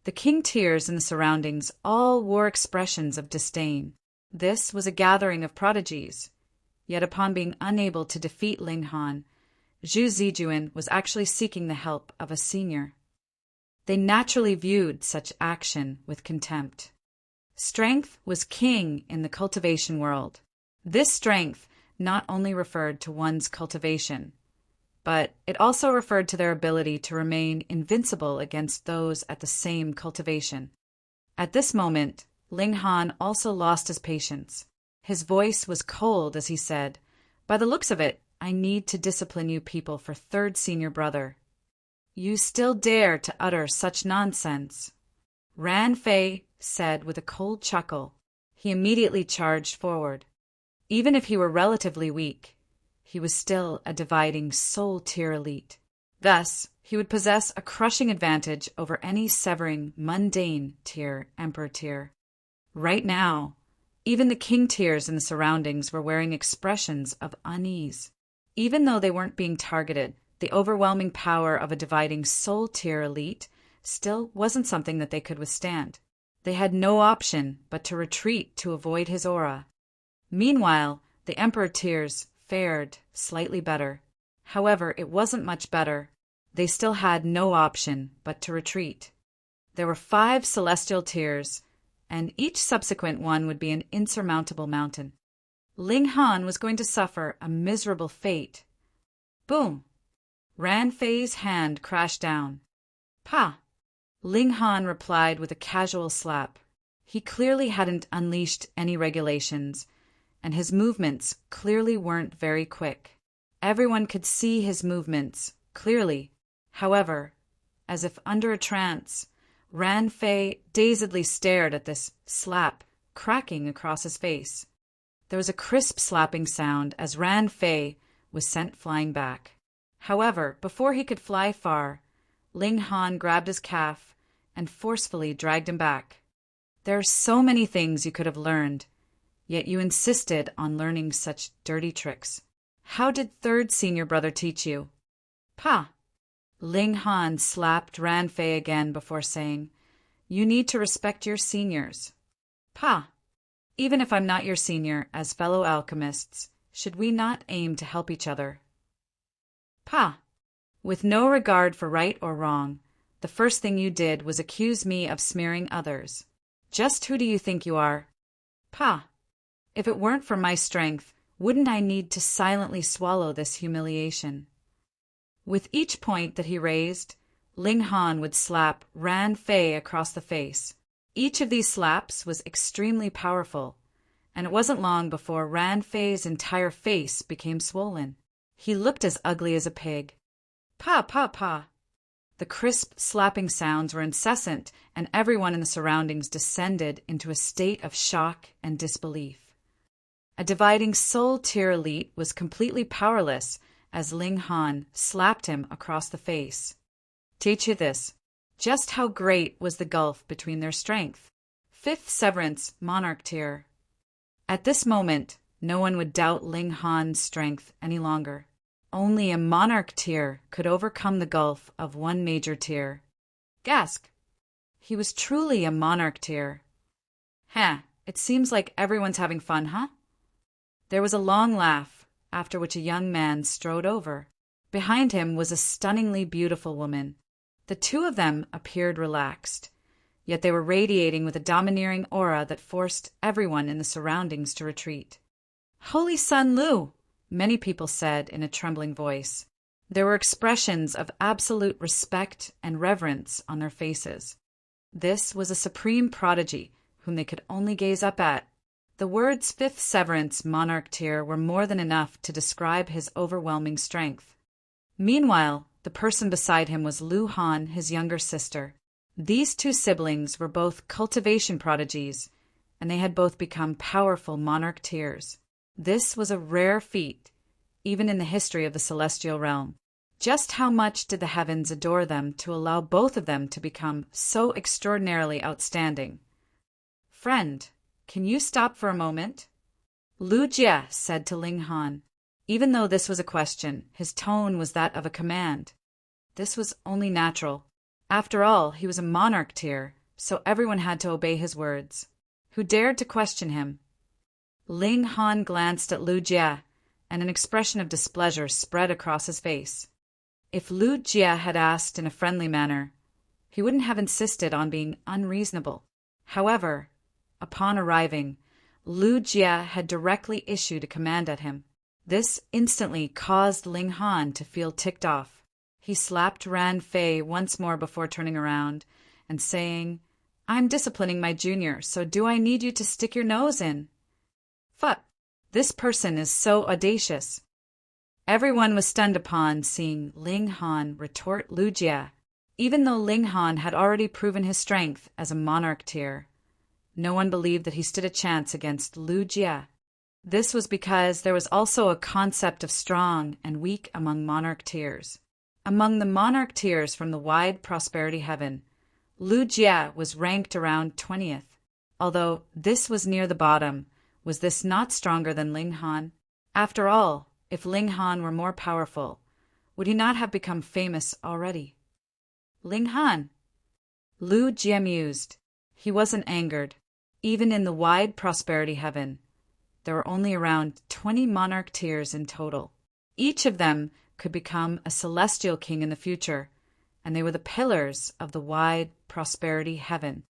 The king tiers in the surroundings all wore expressions of disdain. This was a gathering of prodigies. Yet upon being unable to defeat Ling Han, Zhu Zijuan was actually seeking the help of a senior. They naturally viewed such action with contempt. Strength was king in the cultivation world. This strength not only referred to one's cultivation, but it also referred to their ability to remain invincible against those at the same cultivation. At this moment, Ling Han also lost his patience. His voice was cold as he said, "By the looks of it, I need to discipline you people for third senior brother. You still dare to utter such nonsense?" Ran Fei said with a cold chuckle. He immediately charged forward. Even if he were relatively weak, he was still a dividing soul tier elite. Thus, he would possess a crushing advantage over any severing mundane tier emperor tier. Right now, even the king tiers in the surroundings were wearing expressions of unease. Even though they weren't being targeted, the overwhelming power of a dividing soul tier elite still wasn't something that they could withstand. They had no option but to retreat to avoid his aura. Meanwhile, the emperor tiers fared slightly better. However, it wasn't much better. They still had no option but to retreat. There were 5 celestial tiers, and each subsequent one would be an insurmountable mountain. Ling Han was going to suffer a miserable fate. Boom! Ran Fei's hand crashed down. "Pa!" Ling Han replied with a casual slap. He clearly hadn't unleashed any regulations, and his movements clearly weren't very quick. Everyone could see his movements clearly. However, as if under a trance, Ran Fei dazedly stared at this slap cracking across his face. There was a crisp slapping sound as Ran Fei was sent flying back. However, before he could fly far, Ling Han grabbed his calf and forcefully dragged him back. There are so many things you could have learned, yet you insisted on learning such dirty tricks. How did third senior brother teach you? Pa! Ling Han slapped Ran Fei again before saying, You need to respect your seniors. Pa! Even if I'm not your senior, as fellow alchemists, should we not aim to help each other? Pa! With no regard for right or wrong, the first thing you did was accuse me of smearing others. Just who do you think you are? Pa! If it weren't for my strength, wouldn't I need to silently swallow this humiliation? With each point that he raised, Ling Han would slap Ran Fei across the face. Each of these slaps was extremely powerful, and it wasn't long before Ran Fei's entire face became swollen. He looked as ugly as a pig. Pa, pa, pa! The crisp slapping sounds were incessant, and everyone in the surroundings descended into a state of shock and disbelief. A dividing soul-tier elite was completely powerless as Ling Han slapped him across the face. Teach you this. Just how great was the gulf between their strength. Fifth Severance, Monarch Tier. At this moment, no one would doubt Ling Han's strength any longer. Only a Monarch Tier could overcome the gulf of one Major Tier. Gasp! He was truly a Monarch Tier. It seems like everyone's having fun, huh? There was a long laugh, after which a young man strode over. Behind him was a stunningly beautiful woman. The two of them appeared relaxed, yet they were radiating with a domineering aura that forced everyone in the surroundings to retreat. Holy Sun Lu! Many people said in a trembling voice. There were expressions of absolute respect and reverence on their faces. This was a supreme prodigy whom they could only gaze up at. The words Fifth Severance Monarch Tier were more than enough to describe his overwhelming strength. Meanwhile, the person beside him was Lu Han, his younger sister. These two siblings were both cultivation prodigies, and they had both become powerful Monarch Tiers. This was a rare feat, even in the history of the celestial realm. Just how much did the heavens adore them to allow both of them to become so extraordinarily outstanding? Friend, can you stop for a moment? Lu Jie said to Ling Han. Even though this was a question, his tone was that of a command. This was only natural. After all, he was a Monarch Tier, so everyone had to obey his words. Who dared to question him? Ling Han glanced at Lu Jie, and an expression of displeasure spread across his face. If Lu Jie had asked in a friendly manner, he wouldn't have insisted on being unreasonable. However, upon arriving, Lu Jie had directly issued a command at him. This instantly caused Ling Han to feel ticked off. He slapped Ran Fei once more before turning around and saying, I'm disciplining my junior, so do I need you to stick your nose in? Fuck, this person is so audacious. Everyone was stunned upon seeing Ling Han retort Lu Jie. Even though Ling Han had already proven his strength as a Monarch Tier, no one believed that he stood a chance against Lu Jie. This was because there was also a concept of strong and weak among Monarch Tiers. Among the Monarch Tiers from the wide prosperity heaven, Lu Jie was ranked around 20th. Although this was near the bottom, was this not stronger than Ling Han? After all, if Ling Han were more powerful, would he not have become famous already? Ling Han! Lu Jie mused. He wasn't angered. Even in the wide prosperity heaven, there were only around 20 Monarch Tiers in total. Each of them could become a celestial king in the future, and they were the pillars of the wide prosperity heaven.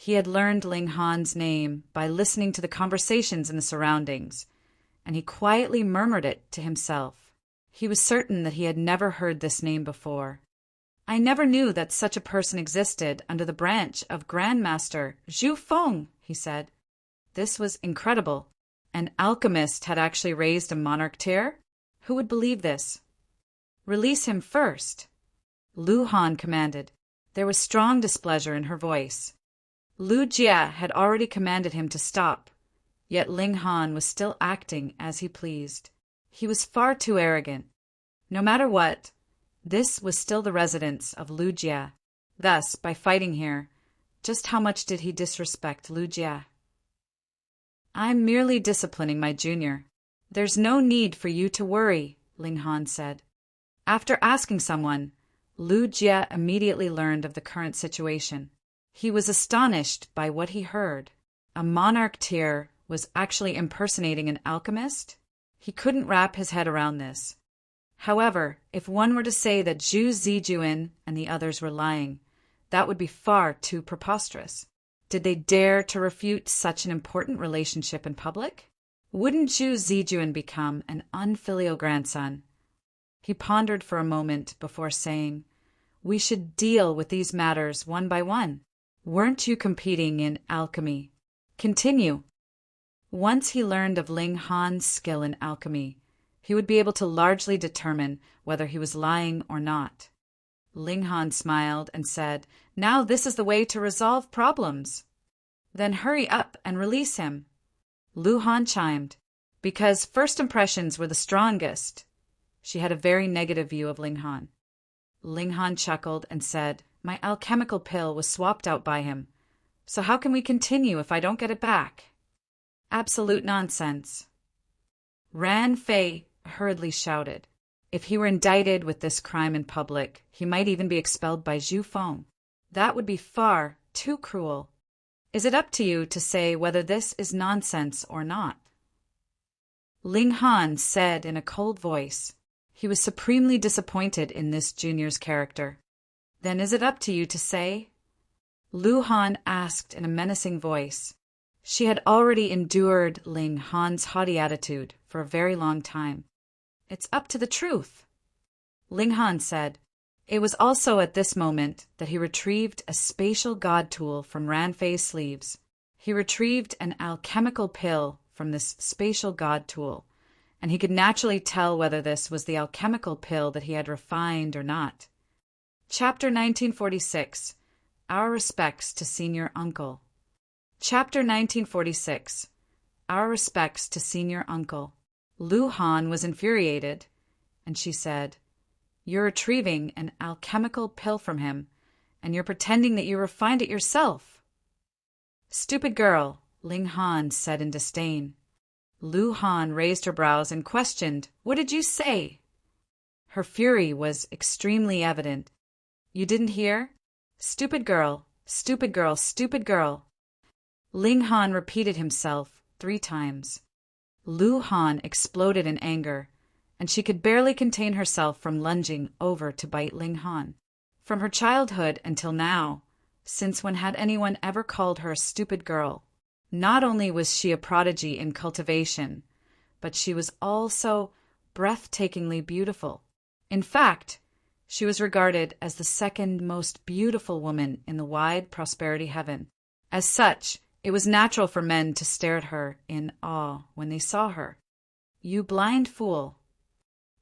He had learned Ling Han's name by listening to the conversations in the surroundings, and he quietly murmured it to himself. He was certain that he had never heard this name before. I never knew that such a person existed under the branch of Grandmaster Zhu Feng, he said. This was incredible. An alchemist had actually raised a Monarch Tier? Who would believe this? Release him first, Lu Han commanded. There was strong displeasure in her voice. Lu Jie had already commanded him to stop, yet Ling Han was still acting as he pleased. He was far too arrogant. No matter what, this was still the residence of Lu Jie. Thus, by fighting here, just how much did he disrespect Lu Jie? I'm merely disciplining my junior. There's no need for you to worry, Ling Han said. After asking someone, Lu Jie immediately learned of the current situation. He was astonished by what he heard. A monarch tier was actually impersonating an alchemist? He couldn't wrap his head around this. However, if one were to say that Zhu Zijuan and the others were lying, that would be far too preposterous. Did they dare to refute such an important relationship in public? Wouldn't Zhu Zijuan become an unfilial grandson? He pondered for a moment before saying, "We should deal with these matters one by one. Weren't you competing in alchemy? Continue." Once he learned of Ling Han's skill in alchemy, he would be able to largely determine whether he was lying or not. Ling Han smiled and said, "Now this is the way to resolve problems." "Then hurry up and release him." Lu Han chimed, because first impressions were the strongest. She had a very negative view of Ling Han. Ling Han chuckled and said, "My alchemical pill was swapped out by him, so how can we continue if I don't get it back?" "Absolute nonsense." Ran Fei hurriedly shouted. If he were indicted with this crime in public, he might even be expelled by Zhu Feng. That would be far too cruel. Is it up to you to say whether this is nonsense or not? Ling Han said in a cold voice. He was supremely disappointed in this junior's character. "Then is it up to you to say?" Lu Han asked in a menacing voice. She had already endured Ling Han's haughty attitude for a very long time. "It's up to the truth." Ling Han said. It was also at this moment that he retrieved a spatial god tool from Ran Fei's sleeves. He retrieved an alchemical pill from this spatial god tool, and he could naturally tell whether this was the alchemical pill that he had refined or not. Chapter 1946. Our respects to Senior Uncle. Chapter 1946. Our respects to Senior Uncle. Lu Han was infuriated, and she said, "You're retrieving an alchemical pill from him, and you're pretending that you refined it yourself." "Stupid girl," Ling Han said in disdain. Lu Han raised her brows and questioned, "What did you say?" Her fury was extremely evident. "You didn't hear? Stupid girl, stupid girl, stupid girl." Ling Han repeated himself 3 times. Lu Han exploded in anger, and she could barely contain herself from lunging over to bite Ling Han. From her childhood until now, since when had anyone ever called her a stupid girl? Not only was she a prodigy in cultivation, but she was also breathtakingly beautiful. In fact, she was regarded as the second most beautiful woman in the wide prosperity heaven. As such, it was natural for men to stare at her in awe when they saw her. "You blind fool."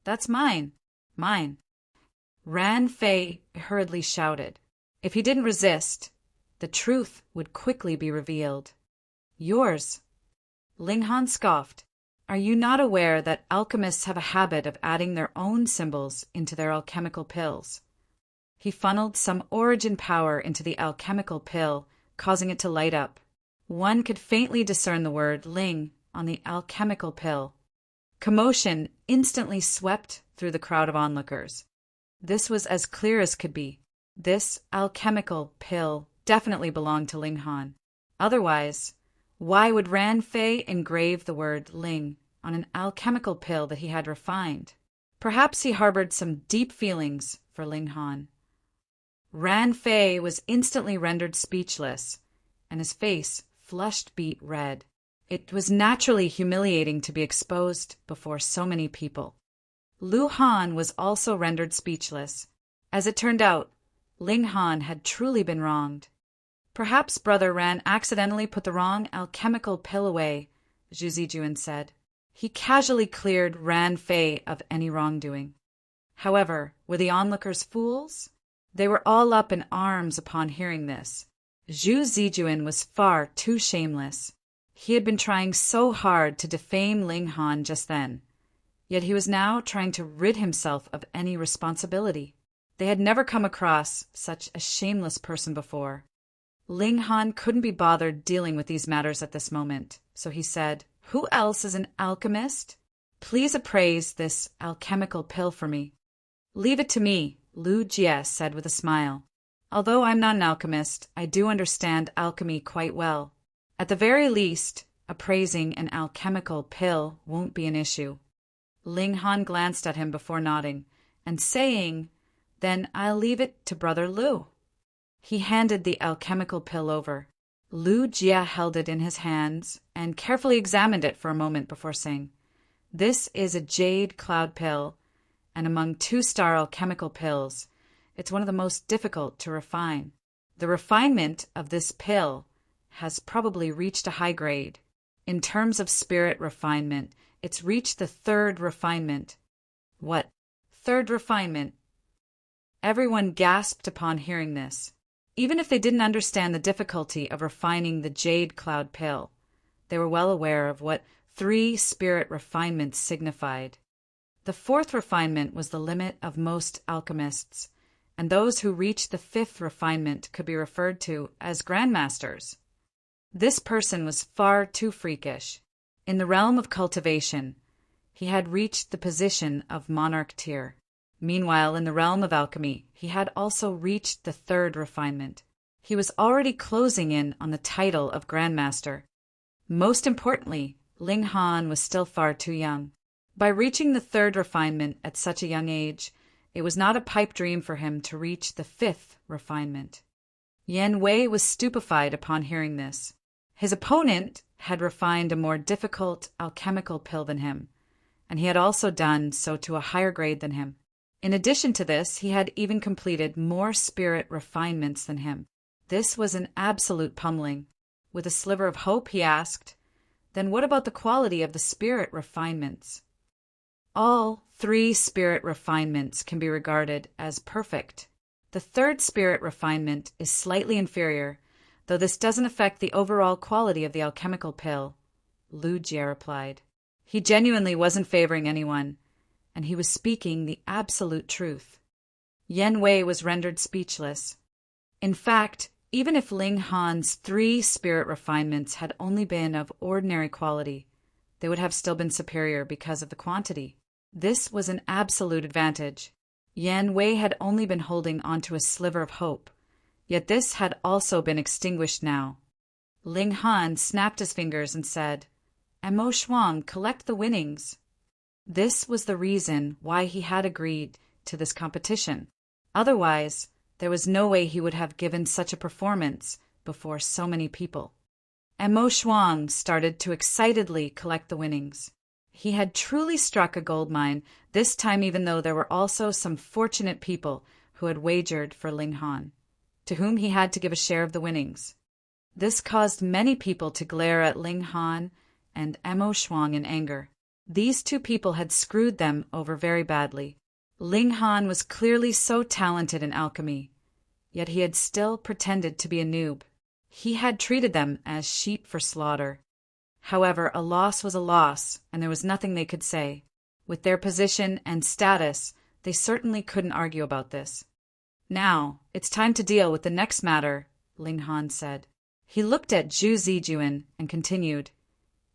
"That's mine, mine." Ran Fei hurriedly shouted. If he didn't resist, the truth would quickly be revealed. "Yours." Ling Han scoffed. "Are you not aware that alchemists have a habit of adding their own symbols into their alchemical pills?" He funneled some origin power into the alchemical pill, causing it to light up. One could faintly discern the word Ling on the alchemical pill. Commotion instantly swept through the crowd of onlookers. This was as clear as could be. This alchemical pill definitely belonged to Ling Han. Otherwise, why would Ran Fei engrave the word Ling on an alchemical pill that he had refined? Perhaps he harbored some deep feelings for Ling Han. Ran Fei was instantly rendered speechless, and his face flushed beet red. It was naturally humiliating to be exposed before so many people. Lu Han was also rendered speechless. As it turned out, Ling Han had truly been wronged. Perhaps Brother Ran accidentally put the wrong alchemical pill away, Zhu Zijuan said. He casually cleared Ran Fei of any wrongdoing. However, were the onlookers fools? They were all up in arms upon hearing this. Zhu Zijuan was far too shameless. He had been trying so hard to defame Ling Han just then, yet he was now trying to rid himself of any responsibility. They had never come across such a shameless person before. Ling Han couldn't be bothered dealing with these matters at this moment, so he said, "Who else is an alchemist? Please appraise this alchemical pill for me." "Leave it to me," Lu Jie said with a smile. "Although I'm not an alchemist, I do understand alchemy quite well. At the very least, appraising an alchemical pill won't be an issue." Ling Han glanced at him before nodding, and saying, "Then I'll leave it to Brother Lu." He handed the alchemical pill over. Lu Jie held it in his hands and carefully examined it for a moment before saying, "This is a jade cloud pill, and among two-star alchemical pills, it's one of the most difficult to refine. The refinement of this pill has probably reached a high grade. In terms of spirit refinement, it's reached the third refinement." "What? Third refinement?" Everyone gasped upon hearing this. Even if they didn't understand the difficulty of refining the jade cloud pill, they were well aware of what 3 spirit refinements signified. The 4th refinement was the limit of most alchemists, and those who reached the 5th refinement could be referred to as grandmasters. This person was far too freakish. In the realm of cultivation, he had reached the position of monarch tier. Meanwhile, in the realm of alchemy, he had also reached the 3rd refinement. He was already closing in on the title of Grandmaster. Most importantly, Ling Han was still far too young. By reaching the 3rd refinement at such a young age, it was not a pipe dream for him to reach the 5th refinement. Yan Wei was stupefied upon hearing this. His opponent had refined a more difficult alchemical pill than him, and he had also done so to a higher grade than him. In addition to this, he had even completed more spirit refinements than him. This was an absolute pummeling. With a sliver of hope, he asked, "Then what about the quality of the spirit refinements?" "All 3 spirit refinements can be regarded as perfect. The 3rd spirit refinement is slightly inferior, though this doesn't affect the overall quality of the alchemical pill," Lu Jie replied. He genuinely wasn't favoring anyone, and he was speaking the absolute truth. Yan Wei was rendered speechless. In fact, even if Ling Han's 3 spirit refinements had only been of ordinary quality, they would have still been superior because of the quantity. This was an absolute advantage. Yan Wei had only been holding onto a sliver of hope, yet this had also been extinguished now. Ling Han snapped his fingers and said, "Amo Shuang, collect the winnings." This was the reason why he had agreed to this competition. Otherwise, there was no way he would have given such a performance before so many people. Amo Shuang started to excitedly collect the winnings. He had truly struck a gold mine, this time even though there were also some fortunate people who had wagered for Ling Han, to whom he had to give a share of the winnings. This caused many people to glare at Ling Han and Amo Shuang in anger. These 2 people had screwed them over very badly. Ling Han was clearly so talented in alchemy, yet he had still pretended to be a noob. He had treated them as sheep for slaughter. However, a loss was a loss, and there was nothing they could say. With their position and status, they certainly couldn't argue about this. "Now, it's time to deal with the next matter," Ling Han said. He looked at Zhu Zijuan and continued,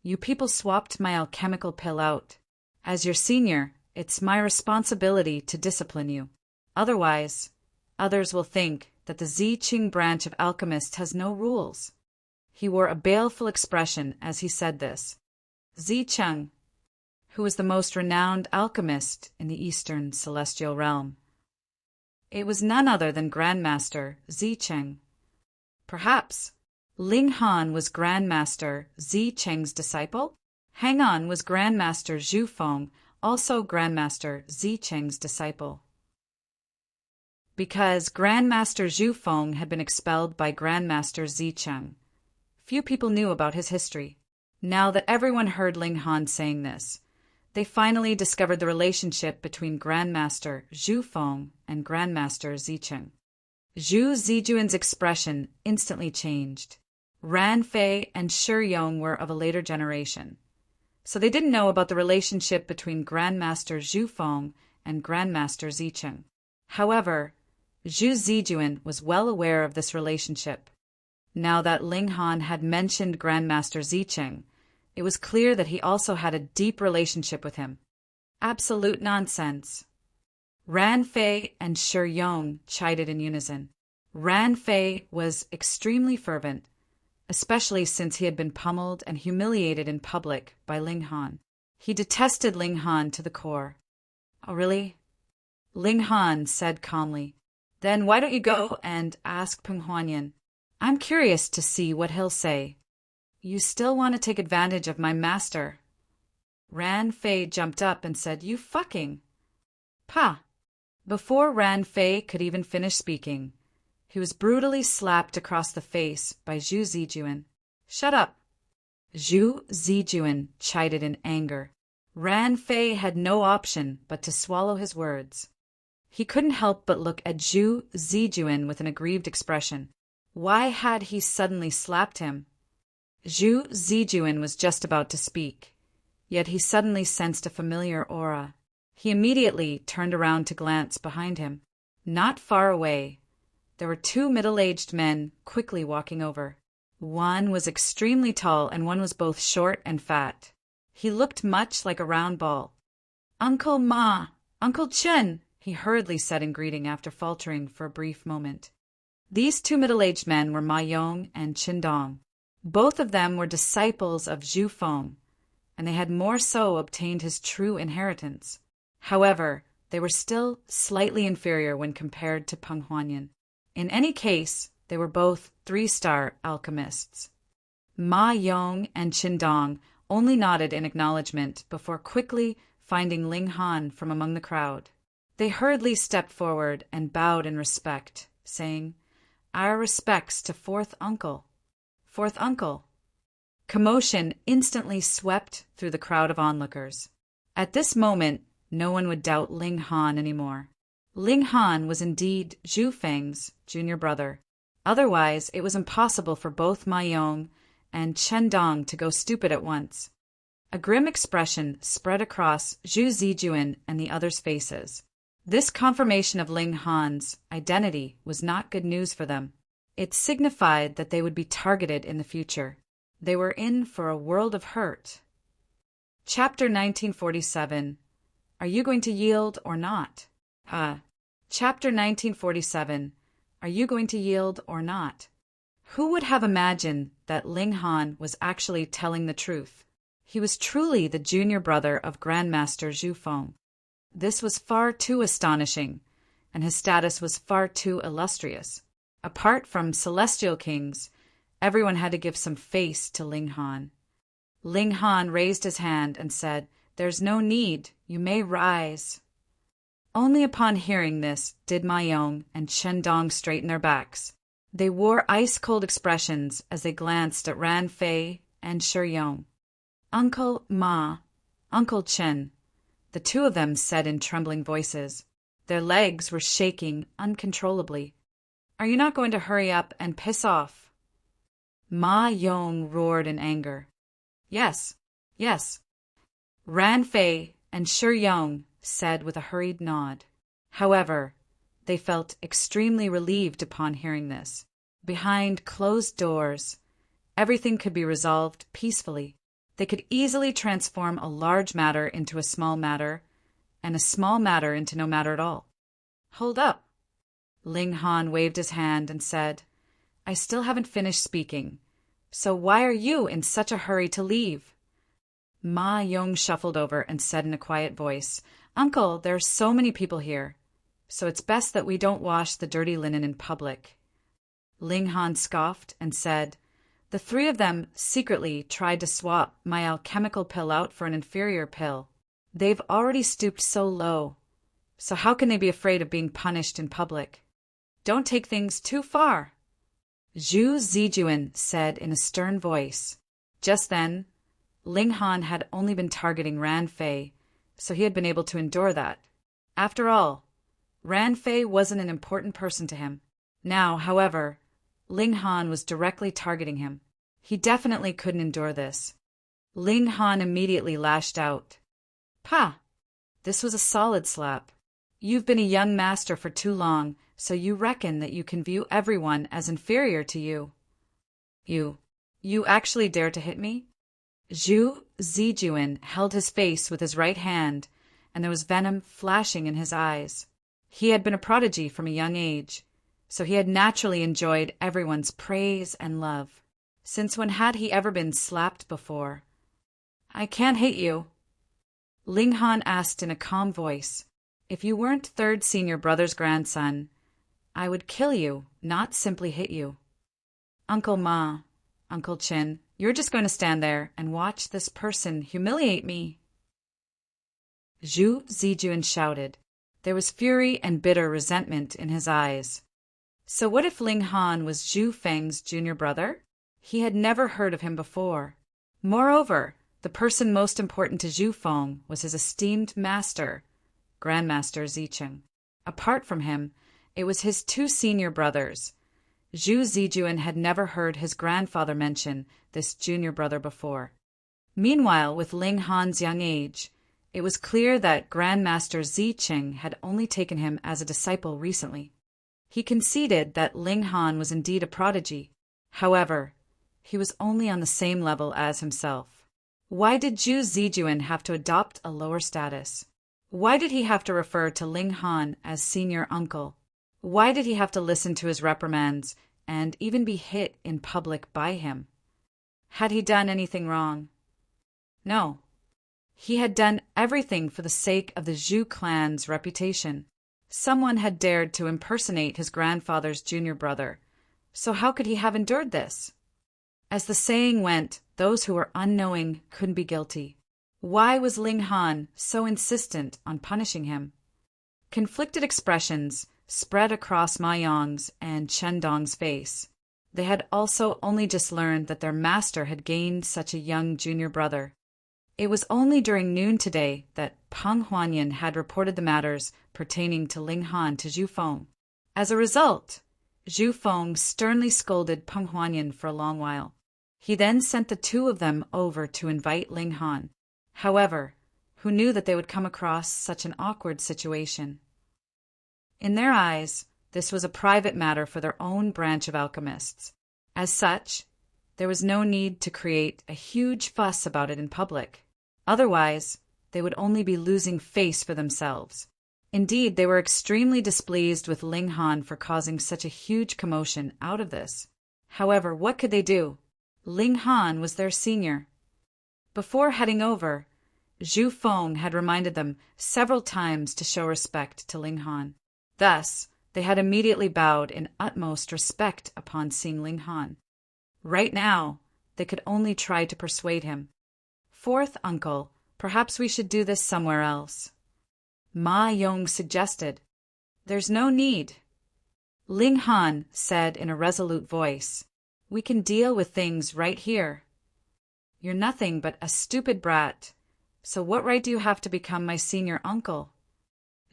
"You people swapped my alchemical pill out. As your senior, it's my responsibility to discipline you. Otherwise, others will think that the Ziqing branch of Alchemist has no rules." He wore a baleful expression as he said this. Zicheng, who was the most renowned alchemist in the Eastern Celestial Realm. It was none other than Grandmaster Zicheng. Perhaps Ling Han was Grandmaster Zicheng's disciple? Hang On was Grandmaster Zhu Feng, also Grandmaster Zicheng's disciple. Because Grandmaster Zhu Feng had been expelled by Grandmaster Zicheng, few people knew about his history. Now that everyone heard Ling Han saying this, they finally discovered the relationship between Grandmaster Zhu Feng and Grandmaster Zicheng. Zhu Zijuan's expression instantly changed. Ran Fei and Shi Yong were of a later generation, so they didn't know about the relationship between Grandmaster Zhu Feng and Grandmaster Zicheng. However, Zhu Zijuan was well aware of this relationship. Now that Ling Han had mentioned Grandmaster Zicheng, it was clear that he also had a deep relationship with him. Absolute nonsense. Ran Fei and Shi Yong chided in unison. Ran Fei was extremely fervent, especially since he had been pummeled and humiliated in public by Ling Han. He detested Ling Han to the core. Oh, really? Ling Han said calmly. Then why don't you go and ask Peng Huanyan? I'm curious to see what he'll say. You still want to take advantage of my master? Ran Fei jumped up and said, You fucking. Pa! Before Ran Fei could even finish speaking, he was brutally slapped across the face by Zhu Zijuan. Shut up! Zhu Zijuan chided in anger. Ran Fei had no option but to swallow his words. He couldn't help but look at Zhu Zijuan with an aggrieved expression. Why had he suddenly slapped him? Zhu Zijuan was just about to speak, yet he suddenly sensed a familiar aura. He immediately turned around to glance behind him. Not far away, there were two middle-aged men quickly walking over. One was extremely tall and one was both short and fat. He looked much like a round ball. Uncle Ma! Uncle Chen! He hurriedly said in greeting after faltering for a brief moment. These two middle-aged men were Ma Yong and Qin Dong. Both of them were disciples of Zhu Feng, and they had more so obtained his true inheritance. However, they were still slightly inferior when compared to Peng Huanyan. In any case, they were both 3-star alchemists. Ma Yong and Qin Dong only nodded in acknowledgement before quickly finding Ling Han from among the crowd. They hurriedly stepped forward and bowed in respect, saying, Our respects to fourth uncle. Fourth uncle. Commotion instantly swept through the crowd of onlookers. At this moment, no one would doubt Ling Han anymore. Ling Han was indeed Zhu Feng's junior brother. Otherwise, it was impossible for both Ma Yong and Chen Dong to go stupid at once. A grim expression spread across Zhu Zijuan and the others' faces. This confirmation of Ling Han's identity was not good news for them. It signified that they would be targeted in the future. They were in for a world of hurt. Chapter 1947. Are you going to yield or not? Chapter 1947. Are you going to yield or not? Who would have imagined that Ling Han was actually telling the truth? He was truly the junior brother of Grandmaster Zhu Feng. This was far too astonishing, and his status was far too illustrious. Apart from celestial kings, everyone had to give some face to Ling Han. Ling Han raised his hand and said, There's no need, you may rise. Only upon hearing this did Ma Yong and Chen Dong straighten their backs. They wore ice-cold expressions as they glanced at Ran Fei and Shi Yong. Uncle Ma, Uncle Chen, the two of them said in trembling voices. Their legs were shaking uncontrollably. Are you not going to hurry up and piss off? Ma Yong roared in anger. Yes, yes. Ran Fei and Shi Yong said with a hurried nod. However, they felt extremely relieved upon hearing this. Behind closed doors, everything could be resolved peacefully. They could easily transform a large matter into a small matter, and a small matter into no matter at all. Hold up. Ling Han waved his hand and said, I still haven't finished speaking, so why are you in such a hurry to leave? Ma Yong shuffled over and said in a quiet voice, Uncle, there are so many people here, so it's best that we don't wash the dirty linen in public. Ling Han scoffed and said, The three of them secretly tried to swap my alchemical pill out for an inferior pill. They've already stooped so low, so how can they be afraid of being punished in public? Don't take things too far. Zhu Zijuan said in a stern voice. Just then, Ling Han had only been targeting Ran Fei, so he had been able to endure that. After all, Ran Fei wasn't an important person to him. Now, however, Ling Han was directly targeting him. He definitely couldn't endure this. Ling Han immediately lashed out. Pa! This was a solid slap. You've been a young master for too long, so you reckon that you can view everyone as inferior to you. You actually dare to hit me? Zhu Zijuan held his face with his right hand, and there was venom flashing in his eyes. He had been a prodigy from a young age, so he had naturally enjoyed everyone's praise and love. Since when had he ever been slapped before? I can't hit you, Ling Han asked in a calm voice. If you weren't third senior brother's grandson, I would kill you, not simply hit you. Uncle Ma, Uncle Chin, you're just going to stand there and watch this person humiliate me. Zhu Zijuan shouted. There was fury and bitter resentment in his eyes. So what if Ling Han was Zhu Feng's junior brother? He had never heard of him before. Moreover, the person most important to Zhu Feng was his esteemed master, Grandmaster Zicheng. Apart from him, it was his two senior brothers. Zhu Zijuan had never heard his grandfather mention this junior brother before. Meanwhile, with Ling Han's young age, it was clear that Grandmaster Zicheng had only taken him as a disciple recently. He conceded that Ling Han was indeed a prodigy. However, he was only on the same level as himself. Why did Zhu Zijuan have to adopt a lower status? Why did he have to refer to Ling Han as senior uncle? Why did he have to listen to his reprimands and even be hit in public by him? Had he done anything wrong? No. He had done everything for the sake of the Zhu clan's reputation. Someone had dared to impersonate his grandfather's junior brother, so how could he have endured this? As the saying went, those who were unknowing couldn't be guilty. Why was Ling Han so insistent on punishing him? Conflicted expressions spread across Ma Yong's and Chen Dong's face. They had also only just learned that their master had gained such a young junior brother. It was only during noon today that Peng Huanyan had reported the matters pertaining to Ling Han to Zhu Feng. As a result, Zhu Feng sternly scolded Peng Huanyan for a long while. He then sent the two of them over to invite Ling Han. However, who knew that they would come across such an awkward situation? In their eyes, this was a private matter for their own branch of alchemists. As such, there was no need to create a huge fuss about it in public. Otherwise, they would only be losing face for themselves. Indeed, they were extremely displeased with Ling Han for causing such a huge commotion out of this. However, what could they do? Ling Han was their senior. Before heading over, Zhu Feng had reminded them several times to show respect to Ling Han. Thus, they had immediately bowed in utmost respect upon seeing Ling Han. Right now, they could only try to persuade him. Fourth uncle, perhaps we should do this somewhere else. Ma Yong suggested. There's no need. Ling Han said in a resolute voice. We can deal with things right here. You're nothing but a stupid brat, so what right do you have to become my senior uncle?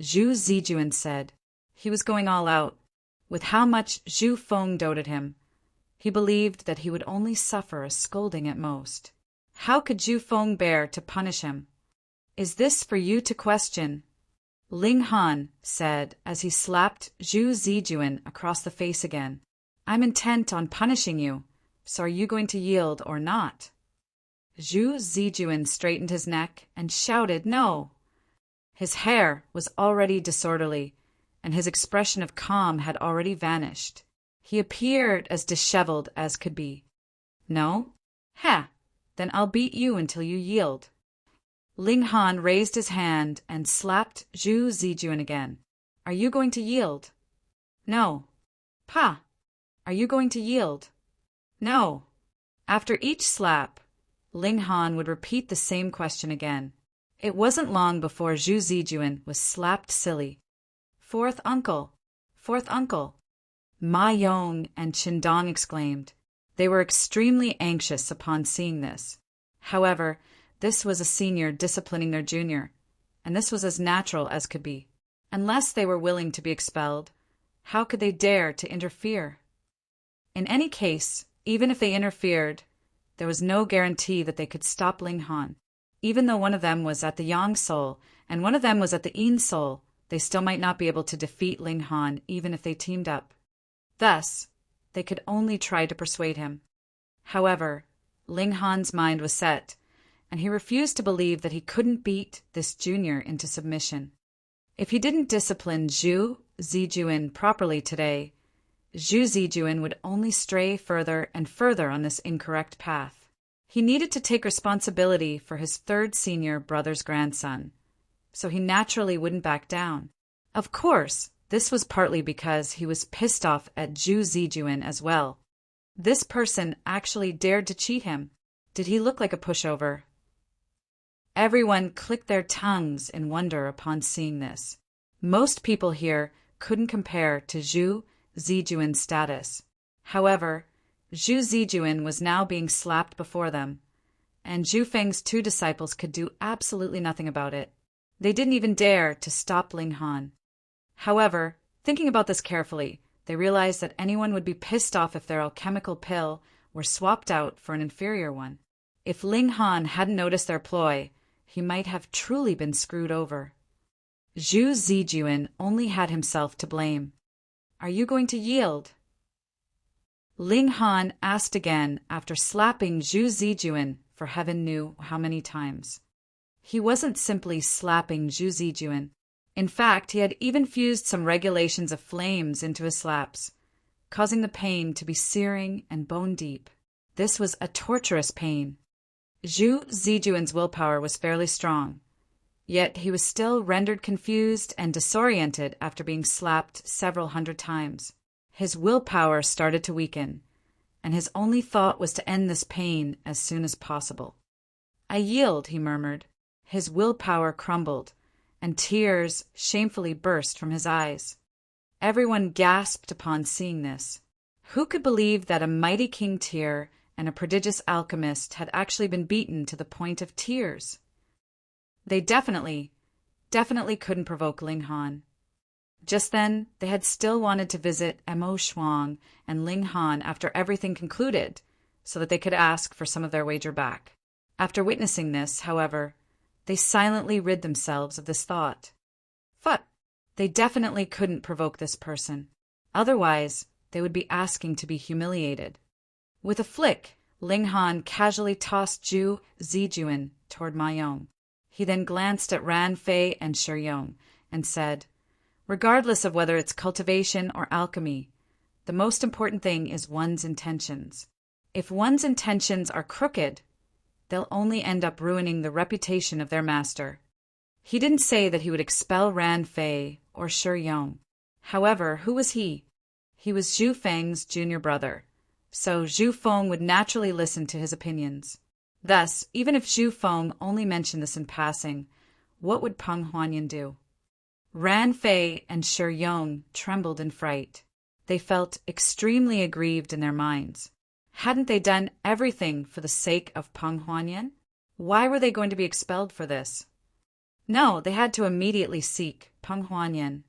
Zhu Zijuan said. He was going all out. With how much Zhu Feng doted him, he believed that he would only suffer a scolding at most. How could Zhu Feng bear to punish him? Is this for you to question? Ling Han said as he slapped Zhu Zijuan across the face again. I'm intent on punishing you, so are you going to yield or not? Zhu Zijuan straightened his neck and shouted no. His hair was already disorderly, and his expression of calm had already vanished. He appeared as disheveled as could be. No? Ha! Then I'll beat you until you yield. Ling Han raised his hand and slapped Zhu Zijuan again. Are you going to yield? No. Pa! Are you going to yield? No. After each slap, Ling Han would repeat the same question again. It wasn't long before Zhu Zijuan was slapped silly. Fourth uncle! Fourth uncle! Ma Yong and Qindong exclaimed. They were extremely anxious upon seeing this. However, this was a senior disciplining their junior, and this was as natural as could be. Unless they were willing to be expelled, how could they dare to interfere? In any case, even if they interfered, there was no guarantee that they could stop Ling Han. Even though one of them was at the Yang Soul and one of them was at the Yin Soul, they still might not be able to defeat Ling Han even if they teamed up. Thus, they could only try to persuade him. However, Ling Han's mind was set, and he refused to believe that he couldn't beat this junior into submission. If he didn't discipline Zhu Zijuan properly today, Zhu Zijuan would only stray further and further on this incorrect path. He needed to take responsibility for his third senior brother's grandson, so he naturally wouldn't back down. Of course, this was partly because he was pissed off at Zhu Zijuan as well. This person actually dared to cheat him. Did he look like a pushover? Everyone clicked their tongues in wonder upon seeing this. Most people here couldn't compare to Zhu Zijuan's status. However, Zhu Zijuan was now being slapped before them, and Zhu Feng's two disciples could do absolutely nothing about it. They didn't even dare to stop Ling Han. However, thinking about this carefully, they realized that anyone would be pissed off if their alchemical pill were swapped out for an inferior one. If Ling Han hadn't noticed their ploy, he might have truly been screwed over. Zhu Zijuan only had himself to blame. Are you going to yield? Ling Han asked again after slapping Zhu Zijuan for heaven knew how many times. He wasn't simply slapping Zhu Zijuan. In fact, he had even fused some regulations of flames into his slaps, causing the pain to be searing and bone-deep. This was a torturous pain. Zhu Zijuan's willpower was fairly strong, yet he was still rendered confused and disoriented after being slapped several hundred times. His willpower started to weaken, and his only thought was to end this pain as soon as possible. I yield, he murmured. His willpower crumbled, and tears shamefully burst from his eyes. Everyone gasped upon seeing this. Who could believe that a mighty King Tyr and a prodigious alchemist had actually been beaten to the point of tears? They definitely couldn't provoke Ling Han. Just then, they had still wanted to visit Emo Shuang and Ling Han after everything concluded, so that they could ask for some of their wager back. After witnessing this, however, they silently rid themselves of this thought. But they definitely couldn't provoke this person. Otherwise, they would be asking to be humiliated. With a flick, Ling Han casually tossed Zhu Zijuan toward Ma Yong. He then glanced at Ran Fei and Shi Yong and said, regardless of whether it's cultivation or alchemy, the most important thing is one's intentions. If one's intentions are crooked, they'll only end up ruining the reputation of their master. He didn't say that he would expel Ran Fei or Shi Yong. However, who was he? He was Zhu Feng's junior brother, so Zhu Feng would naturally listen to his opinions. Thus, even if Zhu Feng only mentioned this in passing, what would Peng Huanyan do? Ran Fei and Shi Yong trembled in fright. They felt extremely aggrieved in their minds. Hadn't they done everything for the sake of Peng Huanyan? Why were they going to be expelled for this? No, they had to immediately seek Peng Huanyan.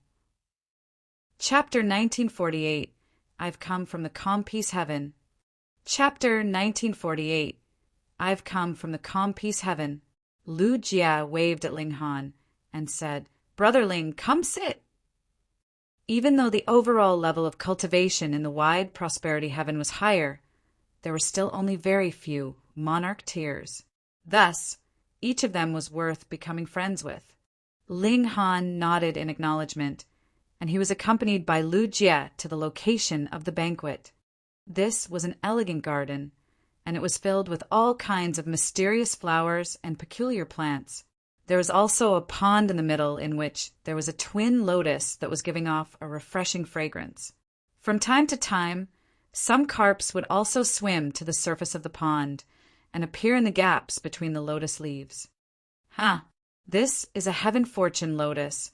Chapter 1948. I've come from the calm peace heaven. Chapter 1948. I've come from the calm peace heaven. Lu Jia waved at Ling Han and said, Brother Ling, come sit. Even though the overall level of cultivation in the wide prosperity heaven was higher, there were still only very few monarch tiers. Thus, each of them was worth becoming friends with. Ling Han nodded in acknowledgement, and he was accompanied by Lu Jie to the location of the banquet. This was an elegant garden, and it was filled with all kinds of mysterious flowers and peculiar plants. There was also a pond in the middle in which there was a twin lotus that was giving off a refreshing fragrance. From time to time, some carps would also swim to the surface of the pond and appear in the gaps between the lotus leaves. This is a heaven fortune lotus,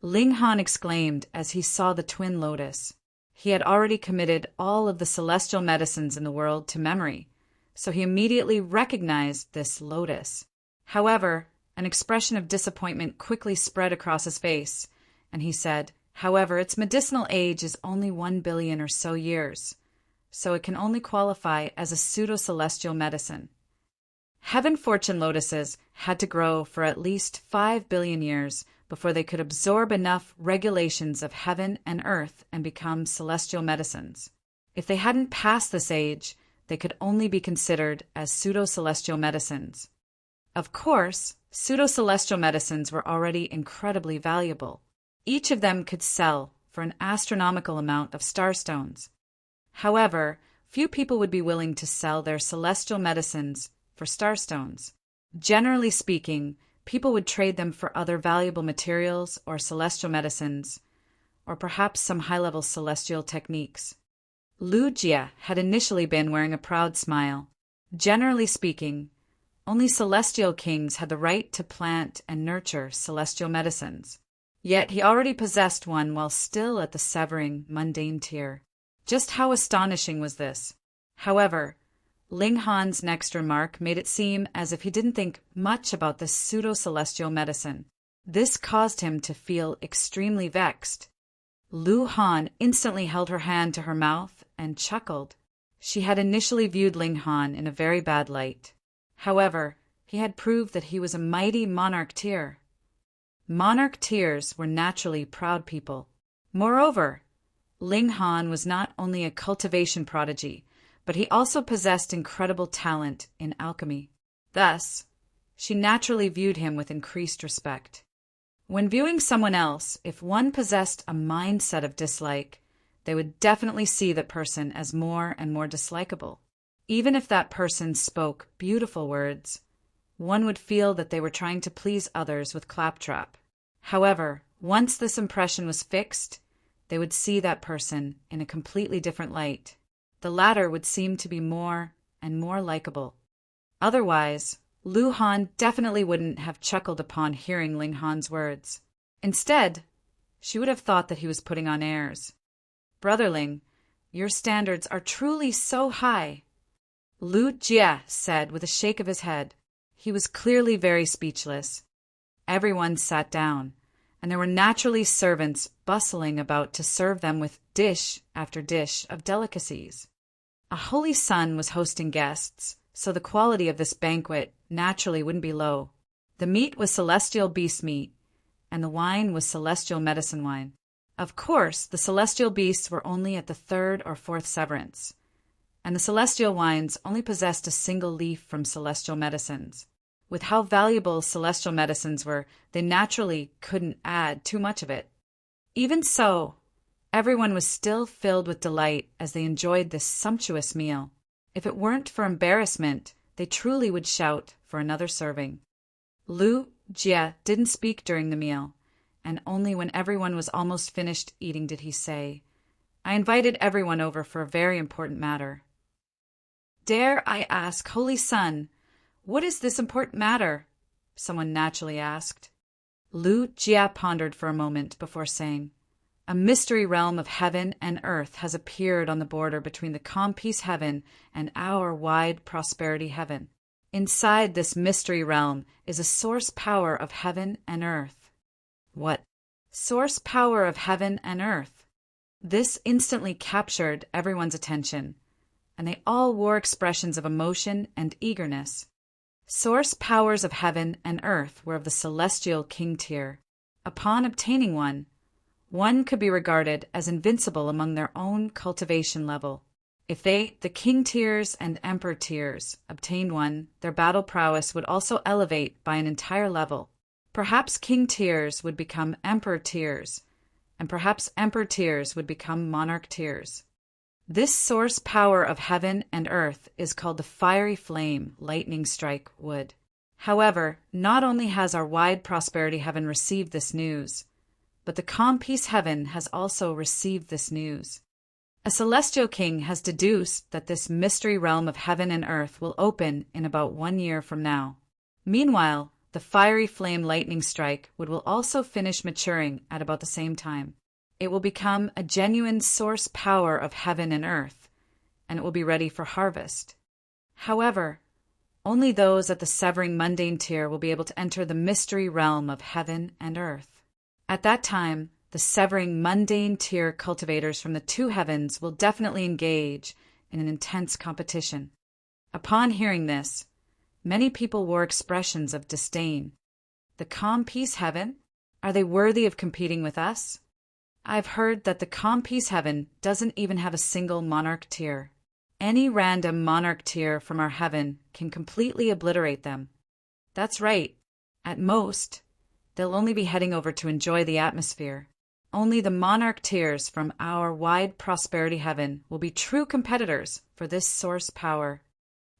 Ling Han exclaimed as he saw the twin lotus. He had already committed all of the celestial medicines in the world to memory, so he immediately recognized this lotus. However, an expression of disappointment quickly spread across his face, and he said, however, its medicinal age is only 1 billion or so years, so it can only qualify as a pseudo-celestial medicine. Heaven fortune lotuses had to grow for at least 5 billion years before they could absorb enough regulations of heaven and earth and become celestial medicines. If they hadn't passed this age, they could only be considered as pseudo-celestial medicines. Of course, pseudo-celestial medicines were already incredibly valuable. Each of them could sell for an astronomical amount of starstones. However, few people would be willing to sell their celestial medicines for starstones. Generally speaking, people would trade them for other valuable materials or celestial medicines, or perhaps some high-level celestial techniques. Lu Jie had initially been wearing a proud smile. Generally speaking, only celestial kings had the right to plant and nurture celestial medicines. Yet he already possessed one while still at the severing, mundane tier. Just how astonishing was this? However, Ling Han's next remark made it seem as if he didn't think much about this pseudo-celestial medicine. This caused him to feel extremely vexed. Lu Han instantly held her hand to her mouth and chuckled. She had initially viewed Ling Han in a very bad light. However, he had proved that he was a mighty monarch tier. Monarch tiers were naturally proud people. Moreover, Ling Han was not only a cultivation prodigy, but he also possessed incredible talent in alchemy. Thus, she naturally viewed him with increased respect. When viewing someone else, if one possessed a mindset of dislike, they would definitely see that person as more and more dislikable. Even if that person spoke beautiful words, one would feel that they were trying to please others with claptrap. However, once this impression was fixed, they would see that person in a completely different light. The latter would seem to be more and more likable. Otherwise, Lu Han definitely wouldn't have chuckled upon hearing Ling Han's words. Instead, she would have thought that he was putting on airs. "Brother Ling, your standards are truly so high," Lu Jie said with a shake of his head. He was clearly very speechless. Everyone sat down, and there were naturally servants bustling about to serve them with dish after dish of delicacies. A holy sun was hosting guests, so the quality of this banquet naturally wouldn't be low. The meat was celestial beast meat, and the wine was celestial medicine wine. Of course, the celestial beasts were only at the 3rd or 4th severance, and the celestial wines only possessed a single leaf from celestial medicines. With how valuable celestial medicines were, they naturally couldn't add too much of it. Even so, everyone was still filled with delight as they enjoyed this sumptuous meal. If it weren't for embarrassment, they truly would shout for another serving. Lu Jie didn't speak during the meal, and only when everyone was almost finished eating did he say, "I invited everyone over for a very important matter." "Dare I ask, Holy Sun, what is this important matter?" someone naturally asked. Lu Jie pondered for a moment before saying, "A mystery realm of heaven and earth has appeared on the border between the calm peace heaven and our wide prosperity heaven. Inside this mystery realm is a source power of heaven and earth." What? Source power of heaven and earth? This instantly captured everyone's attention, and they all wore expressions of emotion and eagerness. Source powers of heaven and earth were of the celestial king tier. Upon obtaining one could be regarded as invincible among their own cultivation level. If they, the king tiers and emperor tiers, obtained one, their battle prowess would also elevate by an entire level. Perhaps king tiers would become emperor tiers, and perhaps emperor tiers would become monarch tiers. This source power of heaven and earth is called the fiery flame lightning strike wood. However, not only has our wide prosperity heaven received this news, but the calm peace heaven has also received this news. A celestial king has deduced that this mystery realm of heaven and earth will open in about 1 year from now. Meanwhile, the fiery flame lightning strike wood will also finish maturing at about the same time. It will become a genuine source power of heaven and earth, and it will be ready for harvest. However, only those at the severing mundane tier will be able to enter the mystery realm of heaven and earth. At that time, the severing mundane tier cultivators from the 2 heavens will definitely engage in an intense competition. Upon hearing this, Many people wore expressions of disdain. The calm peace heaven? Are they worthy of competing with us? I've heard that the calm peace heaven doesn't even have a single monarch tier. Any random monarch tier from our heaven can completely obliterate them. That's right. At most, they'll only be heading over to enjoy the atmosphere. Only the monarch tiers from our wide prosperity heaven will be true competitors for this source power.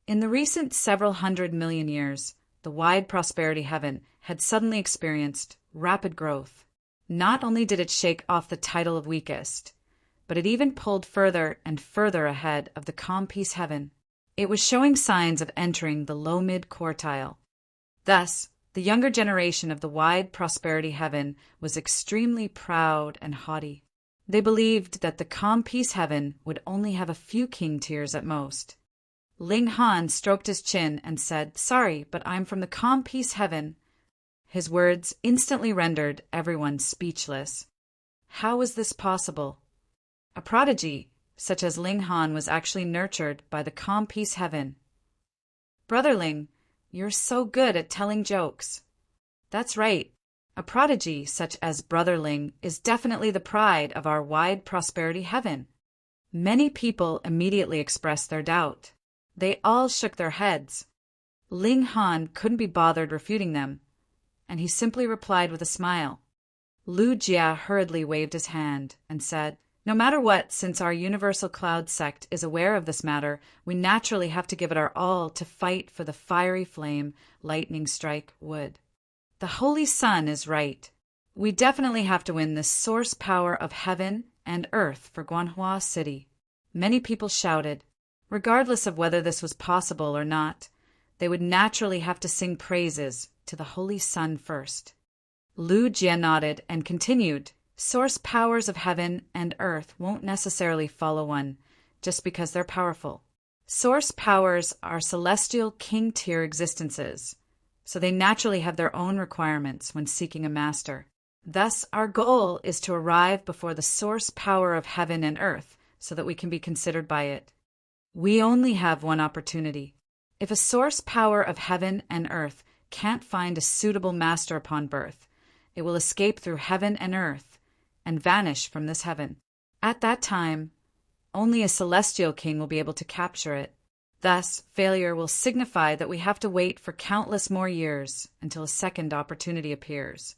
In the recent several 100 million years, the wide prosperity heaven had suddenly experienced rapid growth. Not only did it shake off the title of weakest, but it even pulled further and further ahead of the calm peace heaven. It was showing signs of entering the low-mid quartile. Thus, the younger generation of the wide prosperity heaven was extremely proud and haughty. They believed that the calm peace heaven would only have a few king tiers at most. Ling Han stroked his chin and said, "Sorry, but I'm from the calm peace heaven." His words instantly rendered everyone speechless. How was this possible? A prodigy, such as Ling Han, was actually nurtured by the calm peace heaven. "Brother Ling, you're so good at telling jokes." That's right. A prodigy such as Brother Ling is definitely the pride of our wide prosperity heaven. Many people immediately expressed their doubt. They all shook their heads. Ling Han couldn't be bothered refuting them, and he simply replied with a smile. Lu Jia hurriedly waved his hand and said, "No matter what, since our Universal Cloud sect is aware of this matter, we naturally have to give it our all to fight for the fiery flame lightning strike wood. The Holy Sun is right. We definitely have to win this source power of heaven and earth for Guanhua City." Many people shouted. Regardless of whether this was possible or not, they would naturally have to sing praises to the Holy Sun first. Lu Jia nodded and continued, "Source powers of heaven and earth won't necessarily follow one just because they're powerful. Source powers are celestial king-tier existences, so they naturally have their own requirements when seeking a master. Thus, our goal is to arrive before the source power of heaven and earth so that we can be considered by it. We only have one opportunity. If a source power of heaven and earth can't find a suitable master upon birth, it will escape through heaven and earth and vanish from this heaven. At that time, only a celestial king will be able to capture it. Thus, failure will signify that we have to wait for countless more years until a second opportunity appears.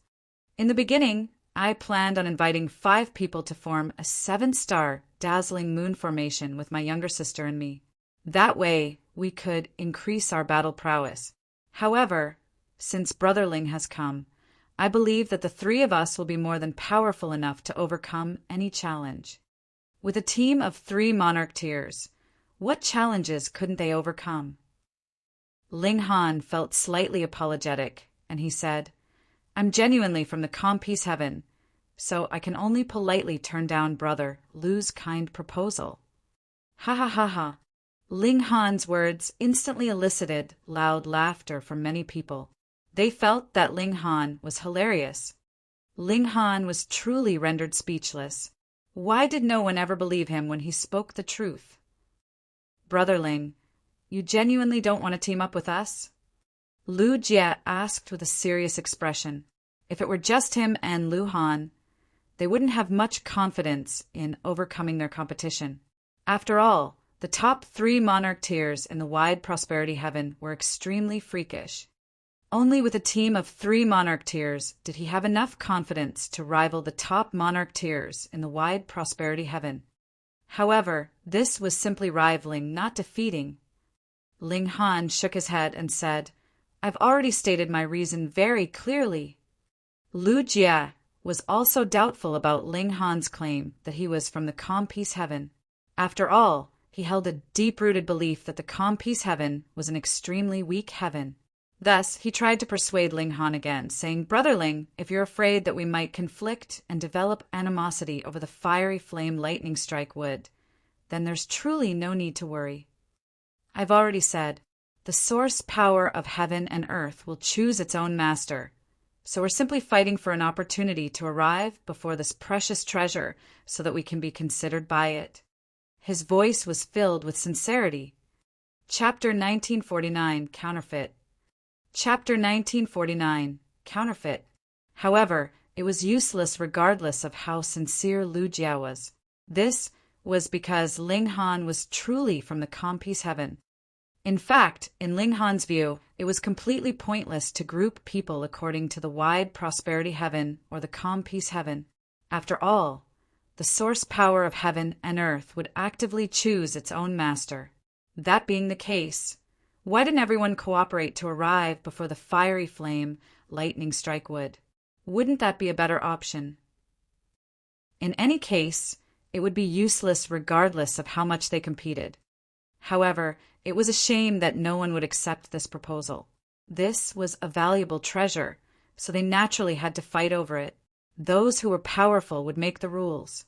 In the beginning, I planned on inviting 5 people to form a 7-star dazzling moon formation with my younger sister and me. That way, we could increase our battle prowess. However, since Brother Ling has come, I believe that the 3 of us will be more than powerful enough to overcome any challenge. With a team of 3 monarch tiers, what challenges couldn't they overcome?" Ling Han felt slightly apologetic, and he said, "I'm genuinely from the calm peace heaven, so I can only politely turn down Brother Lu's kind proposal." Ha ha ha ha. Ling Han's words instantly elicited loud laughter from many people. They felt that Ling Han was hilarious. Ling Han was truly rendered speechless. Why did no one ever believe him when he spoke the truth? "Brother Ling, you genuinely don't want to team up with us?" Lu Jie asked with a serious expression. If it were just him and Lu Han, they wouldn't have much confidence in overcoming their competition. After all, the top 3 monarch tiers in the wide prosperity heaven were extremely freakish. Only with a team of 3 monarch tiers did he have enough confidence to rival the top monarch tiers in the wide prosperity heaven. However, this was simply rivaling, not defeating. Ling Han shook his head and said, "I've already stated my reason very clearly." Lu Jia was also doubtful about Ling Han's claim that he was from the calm peace heaven. After all, he held a deep-rooted belief that the calm peace heaven was an extremely weak heaven. Thus, he tried to persuade Ling Han again, saying, "Brother Ling, if you're afraid that we might conflict and develop animosity over the fiery flame lightning strike wood, then there's truly no need to worry. I've already said, the source power of heaven and earth will choose its own master, so we're simply fighting for an opportunity to arrive before this precious treasure so that we can be considered by it." His voice was filled with sincerity. Chapter 1949, Counterfeit. Chapter 1949, Counterfeit. However, it was useless regardless of how sincere Lu Jia was. This was because Ling Han was truly from the calm peace heaven. In fact, in Ling Han's view, it was completely pointless to group people according to the wide prosperity heaven or the calm peace heaven. After all, the source power of heaven and earth would actively choose its own master. That being the case, why didn't everyone cooperate to arrive before the fiery flame lightning strike would? Wouldn't that be a better option? In any case, it would be useless regardless of how much they competed. However, it was a shame that no one would accept this proposal. This was a valuable treasure, so they naturally had to fight over it. Those who were powerful would make the rules.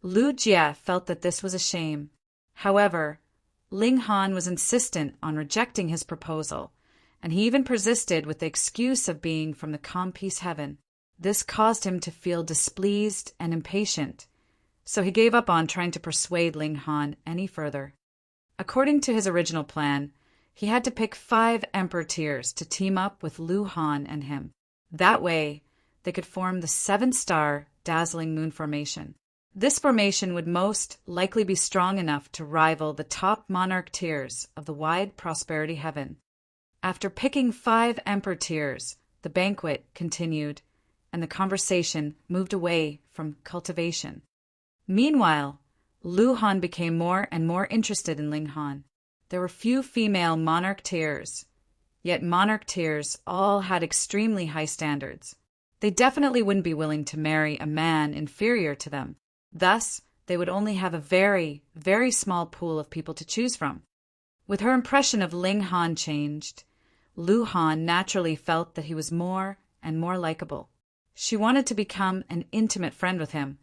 Lu Jia felt that this was a shame. However, Ling Han was insistent on rejecting his proposal, and he even persisted with the excuse of being from the calm peace heaven. This caused him to feel displeased and impatient, so he gave up on trying to persuade Ling Han any further. According to his original plan, he had to pick 5 emperor tiers to team up with Lu Han and him. That way, they could form the 7-star dazzling moon formation. This formation would most likely be strong enough to rival the top monarch tiers of the wide prosperity heaven. After picking 5 emperor tiers, the banquet continued, and the conversation moved away from cultivation. Meanwhile, Lu Han became more and more interested in Ling Han. There were few female monarch tiers, yet monarch tiers all had extremely high standards. They definitely wouldn't be willing to marry a man inferior to them. Thus, they would only have a very, very small pool of people to choose from. With her impression of Ling Han changed, Lu Han naturally felt that he was more and more likable. She wanted to become an intimate friend with him.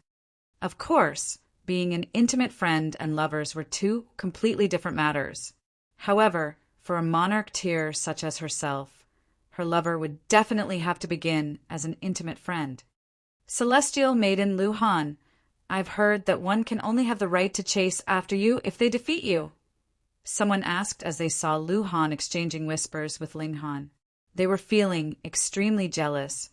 Of course, being an intimate friend and lovers were 2 completely different matters. However, for a monarch tier such as herself, her lover would definitely have to begin as an intimate friend. Celestial Maiden Lu Han, I've heard that one can only have the right to chase after you if they defeat you, someone asked as they saw Lu Han exchanging whispers with Ling Han. They were feeling extremely jealous.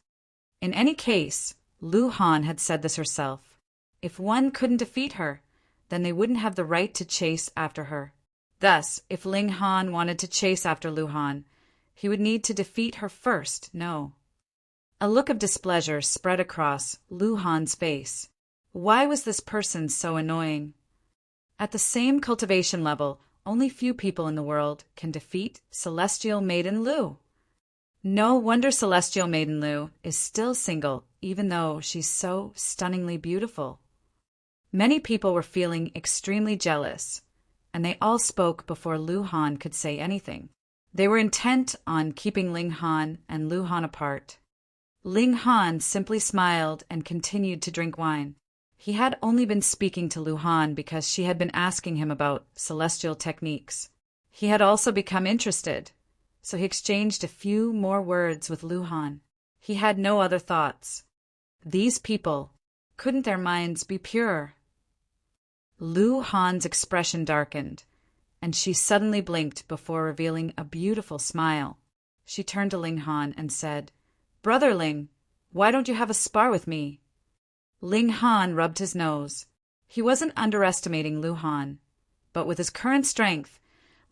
In any case, Lu Han had said this herself. If one couldn't defeat her, then they wouldn't have the right to chase after her. Thus, if Ling Han wanted to chase after Lu Han, he would need to defeat her first, no. A look of displeasure spread across Lu Han's face. Why was this person so annoying? At the same cultivation level, only few people in the world can defeat Celestial Maiden Lu. No wonder Celestial Maiden Lu is still single, even though she's so stunningly beautiful. Many people were feeling extremely jealous, and they all spoke before Lu Han could say anything. They were intent on keeping Ling Han and Lu Han apart. Ling Han simply smiled and continued to drink wine. He had only been speaking to Lu Han because she had been asking him about celestial techniques. He had also become interested, so he exchanged a few more words with Lu Han. He had no other thoughts. These people, couldn't their minds be pure? Lu Han's expression darkened, and she suddenly blinked before revealing a beautiful smile. She turned to Ling Han and said, "Brother Ling, why don't you have a spar with me?" Ling Han rubbed his nose. He wasn't underestimating Lu Han, but with his current strength,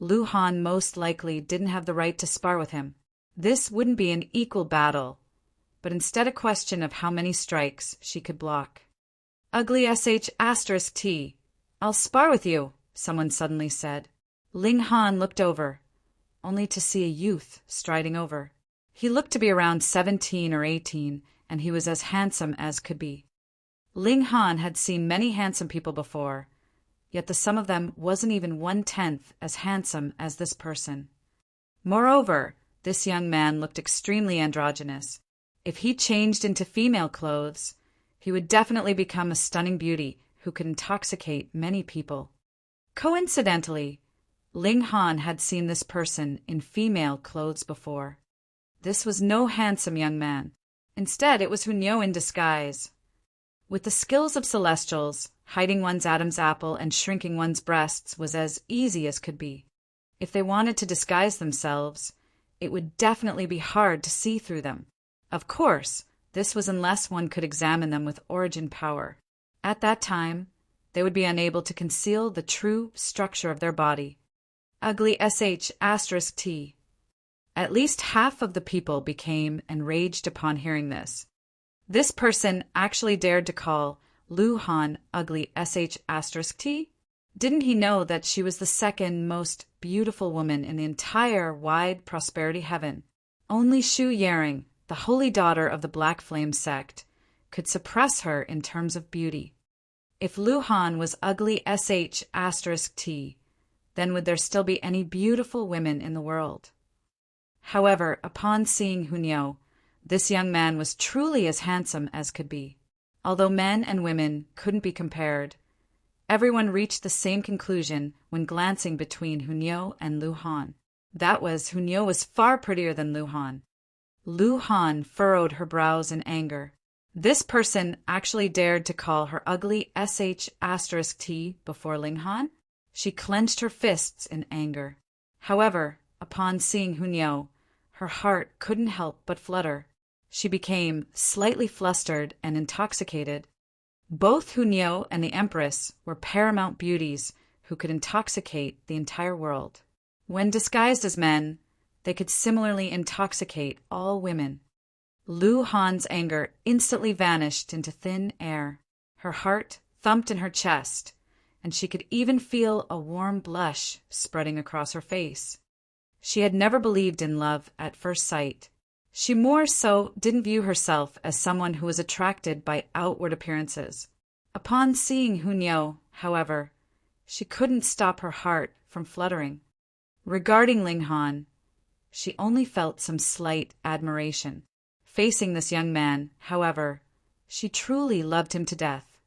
Lu Han most likely didn't have the right to spar with him. This wouldn't be an equal battle, but instead a question of how many strikes she could block. "Ugly sh*T. I'll spar with you," someone suddenly said. Ling Han looked over, only to see a youth striding over. He looked to be around 17 or 18, and he was as handsome as could be. Ling Han had seen many handsome people before, yet the sum of them wasn't even 1/10 as handsome as this person. Moreover, this young man looked extremely androgynous. If he changed into female clothes, he would definitely become a stunning beauty who could intoxicate many people. Coincidentally, Ling Han had seen this person in female clothes before. This was no handsome young man. Instead, it was Hunyo in disguise. With the skills of Celestials, hiding one's Adam's apple and shrinking one's breasts was as easy as could be. If they wanted to disguise themselves, it would definitely be hard to see through them. Of course, this was unless one could examine them with origin power. At that time, they would be unable to conceal the true structure of their body. Ugly sh*t. At least half of the people became enraged upon hearing this. This person actually dared to call Lu Han ugly sh*t? Didn't he know that she was the second most beautiful woman in the entire wide prosperity heaven? Only Shu Yaring, the holy daughter of the Black Flame sect, could suppress her in terms of beauty. If Lu Han was ugly sh*t, then would there still be any beautiful women in the world? However, upon seeing Hunyao, this young man was truly as handsome as could be. Although men and women couldn't be compared, everyone reached the same conclusion when glancing between Hunyao and Lu Han. That was, Hunyao was far prettier than Lu Han. Lu Han furrowed her brows in anger. This person actually dared to call her ugly sh*t before Ling Han? She clenched her fists in anger. However, upon seeing Hunyao, her heart couldn't help but flutter. She became slightly flustered and intoxicated. Both Hunyao and the Empress were paramount beauties who could intoxicate the entire world. When disguised as men, they could similarly intoxicate all women. Lu Han's anger instantly vanished into thin air. Her heart thumped in her chest, and she could even feel a warm blush spreading across her face. She had never believed in love at first sight. She more so didn't view herself as someone who was attracted by outward appearances. Upon seeing Hunyao, however, she couldn't stop her heart from fluttering. Regarding Ling Han, she only felt some slight admiration. Facing this young man, however, she truly loved him to death.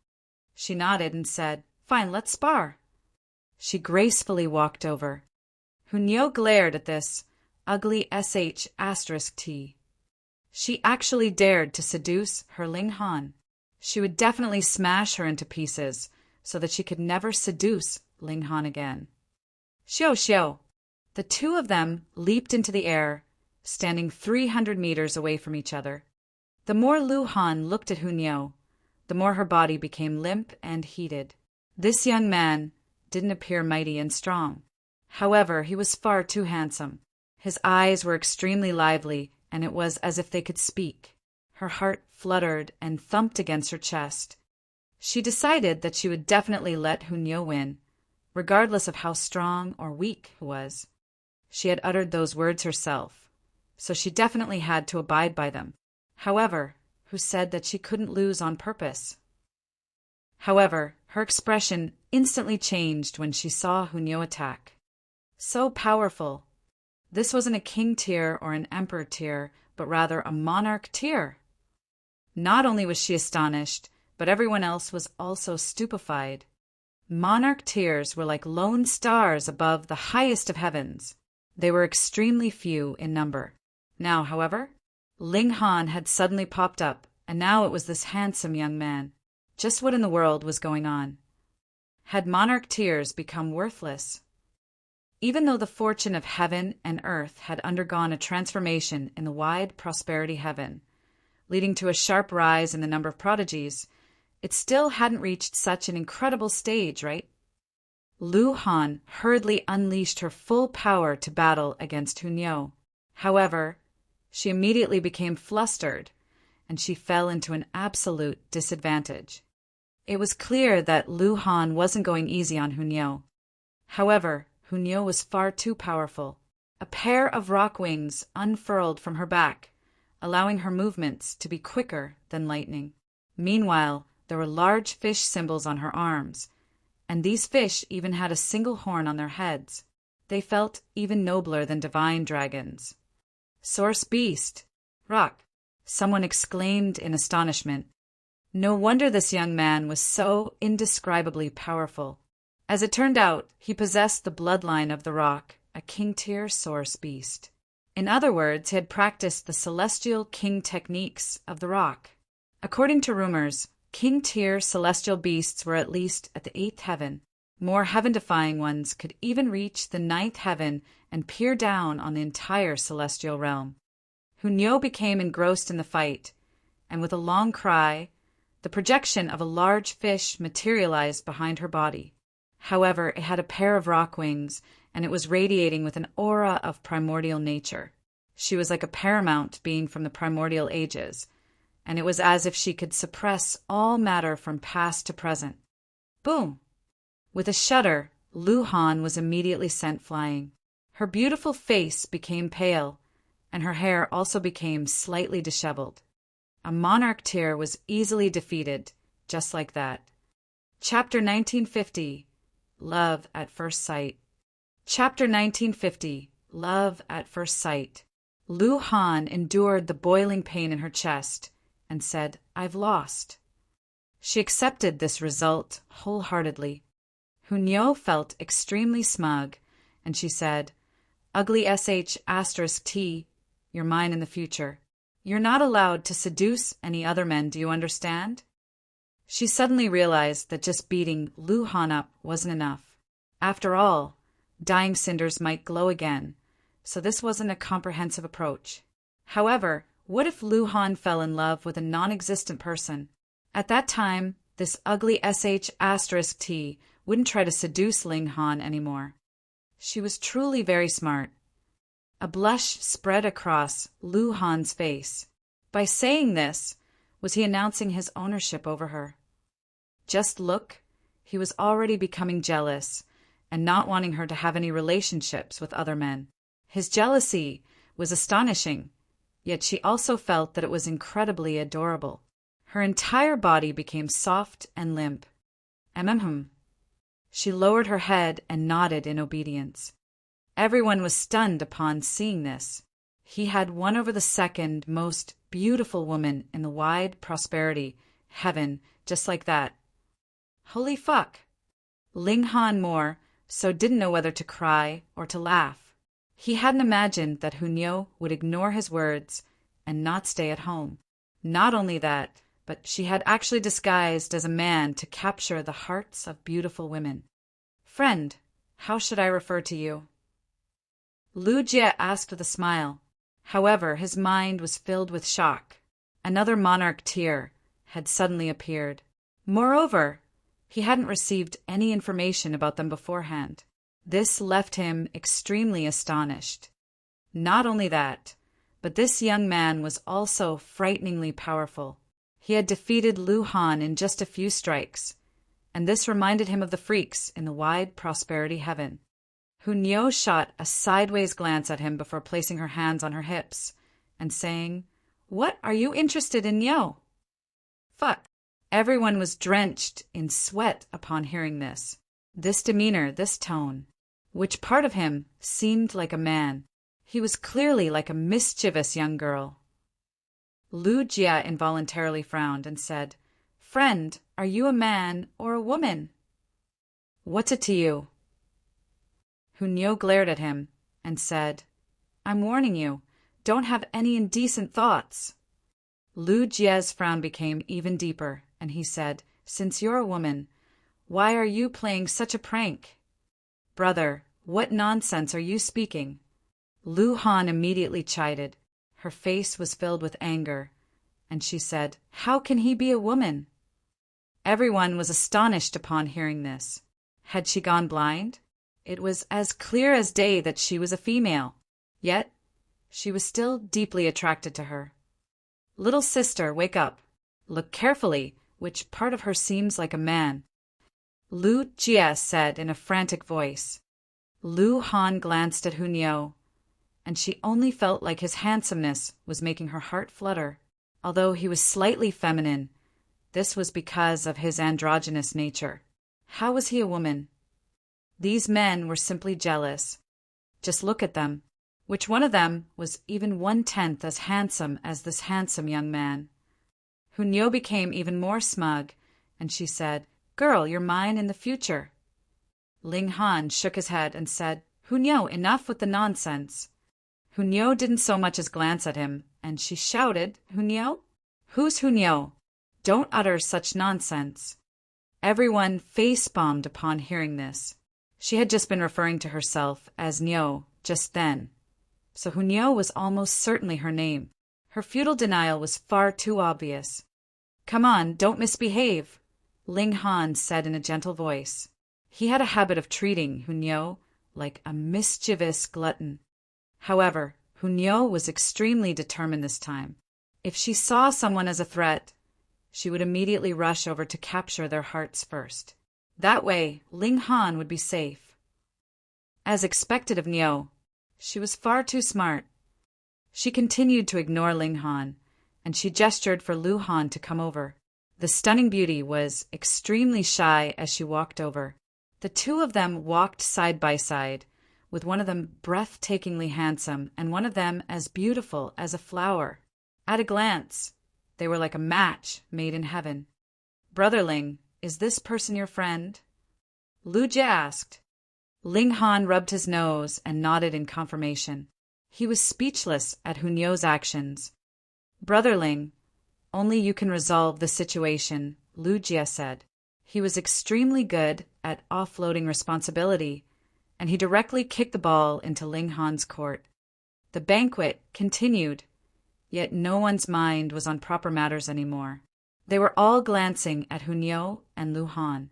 She nodded and said, "Fine, let's spar." She gracefully walked over. Hunyao glared at this ugly sh*t. She actually dared to seduce her Ling Han. She would definitely smash her into pieces so that she could never seduce Ling Han again. Xiao xiao! The two of them leaped into the air, standing 300 meters away from each other. The more Lu Han looked at Hunyao, the more her body became limp and heated. This young man didn't appear mighty and strong. However, he was far too handsome. His eyes were extremely lively, and it was as if they could speak. Her heart fluttered and thumped against her chest. She decided that she would definitely let Hunyao win, regardless of how strong or weak he was. She had uttered those words herself, so she definitely had to abide by them. However, who said that she couldn't lose on purpose? However, her expression instantly changed when she saw Hunyao attack. So powerful. This wasn't a king tier or an emperor tier, but rather a monarch tier. Not only was she astonished, but everyone else was also stupefied. Monarch tiers were like lone stars above the highest of heavens. They were extremely few in number. Now, however, Ling Han had suddenly popped up, and now it was this handsome young man. Just what in the world was going on? Had monarch tiers become worthless? Even though the fortune of heaven and earth had undergone a transformation in the wide prosperity heaven, leading to a sharp rise in the number of prodigies, it still hadn't reached such an incredible stage, right? Lu Han hurriedly unleashed her full power to battle against Hunyao. However, she immediately became flustered, and she fell into an absolute disadvantage. It was clear that Lu Han wasn't going easy on Hunyao. However, Hunyao was far too powerful. A pair of rock wings unfurled from her back, allowing her movements to be quicker than lightning. Meanwhile, there were large fish symbols on her arms, and these fish even had a single horn on their heads. They felt even nobler than divine dragons. "Source beast! Rock!" someone exclaimed in astonishment. No wonder this young man was so indescribably powerful. As it turned out, he possessed the bloodline of the rock, a king-tier source beast. In other words, he had practiced the celestial king techniques of the rock. According to rumors, king-tier celestial beasts were at least at the 8th heaven. More heaven-defying ones could even reach the ninth heaven and peer down on the entire celestial realm. Hunyo became engrossed in the fight, and with a long cry, the projection of a large fish materialized behind her body. However, it had a pair of rock wings, and it was radiating with an aura of primordial nature. She was like a paramount being from the primordial ages, and it was as if she could suppress all matter from past to present. Boom! With a shudder, Lu Han was immediately sent flying. Her beautiful face became pale, and her hair also became slightly disheveled. A monarch tear was easily defeated, just like that. Chapter 1950, Love at First Sight. Chapter 1950, Love at First Sight. Lu Han endured the boiling pain in her chest and said, "I've lost." She accepted this result wholeheartedly. Hunyo felt extremely smug, and she said, "Ugly sh*T, you're mine in the future. You're not allowed to seduce any other men, do you understand?" She suddenly realized that just beating Lu Han up wasn't enough. After all, dying cinders might glow again, so this wasn't a comprehensive approach. However, what if Lu Han fell in love with a non-existent person? At that time, this ugly sh*T wouldn't try to seduce Ling Han anymore. She was truly very smart. A blush spread across Lu Han's face. By saying this, was he announcing his ownership over her? Just look, he was already becoming jealous and not wanting her to have any relationships with other men. His jealousy was astonishing, yet she also felt that it was incredibly adorable. Her entire body became soft and limp. She lowered her head and nodded in obedience. Everyone was stunned upon seeing this. He had won over the second most beautiful woman in the wide prosperity heaven, just like that. Holy fuck! Ling Han more so didn't know whether to cry or to laugh. He hadn't imagined that Hunyo would ignore his words and not stay at home. Not only that, but she had actually disguised as a man to capture the hearts of beautiful women. "Friend, how should I refer to you?" Lu Jie asked with a smile. However, his mind was filled with shock. Another monarch tear had suddenly appeared. Moreover, he hadn't received any information about them beforehand. This left him extremely astonished. Not only that, but this young man was also frighteningly powerful. He had defeated Lu Han in just a few strikes, and this reminded him of the freaks in the wide prosperity heaven. Hunyo shot a sideways glance at him before placing her hands on her hips and saying, "What are you interested in, Yo?" Fuck. Everyone was drenched in sweat upon hearing this. This demeanor, this tone. Which part of him seemed like a man? He was clearly like a mischievous young girl. Lu Jie involuntarily frowned and said, "Friend, are you a man or a woman?" "What's it to you?" Hunyo glared at him and said, "I'm warning you, don't have any indecent thoughts." Lu Jie's frown became even deeper, and he said, "Since you're a woman, why are you playing such a prank?" "Brother, what nonsense are you speaking?" Lu Han immediately chided. Her face was filled with anger, and she said, "How can he be a woman?" Everyone was astonished upon hearing this. Had she gone blind? It was as clear as day that she was a female, yet she was still deeply attracted to her. "Little sister, wake up. Look carefully, which part of her seems like a man?" Lu Jie said in a frantic voice. Lu Han glanced at Hunyo, and she only felt like his handsomeness was making her heart flutter. Although he was slightly feminine, this was because of his androgynous nature. How was he a woman? These men were simply jealous. Just look at them. Which one of them was even 1/10 as handsome as this handsome young man? Hunyo became even more smug, and she said, "Girl, you're mine in the future." Ling Han shook his head and said, "Hunyo, enough with the nonsense." Hunyo didn't so much as glance at him, and she shouted, "Hunyo? Who's Hunyo? Don't utter such nonsense." Everyone face-bombed upon hearing this. She had just been referring to herself as Nyo just then, so Hunyo was almost certainly her name. Her futile denial was far too obvious. "Come on, don't misbehave," Ling Han said in a gentle voice. He had a habit of treating Hunyo like a mischievous glutton. However, Hunyo was extremely determined this time. If she saw someone as a threat, she would immediately rush over to capture their hearts first. That way, Ling Han would be safe. As expected of Nyo, she was far too smart. She continued to ignore Ling Han, and she gestured for Lu Han to come over. The stunning beauty was extremely shy as she walked over. The two of them walked side by side, with one of them breathtakingly handsome and one of them as beautiful as a flower. At a glance, they were like a match made in heaven. "Brother Ling, is this person your friend?" Lu Jie asked. Ling Han rubbed his nose and nodded in confirmation. He was speechless at Hunyo's actions. "Brother Ling, only you can resolve the situation," Lu Jie said. He was extremely good at offloading responsibility, and he directly kicked the ball into Ling Han's court. The banquet continued, yet no one's mind was on proper matters anymore. They were all glancing at Hunyo and Lu Han.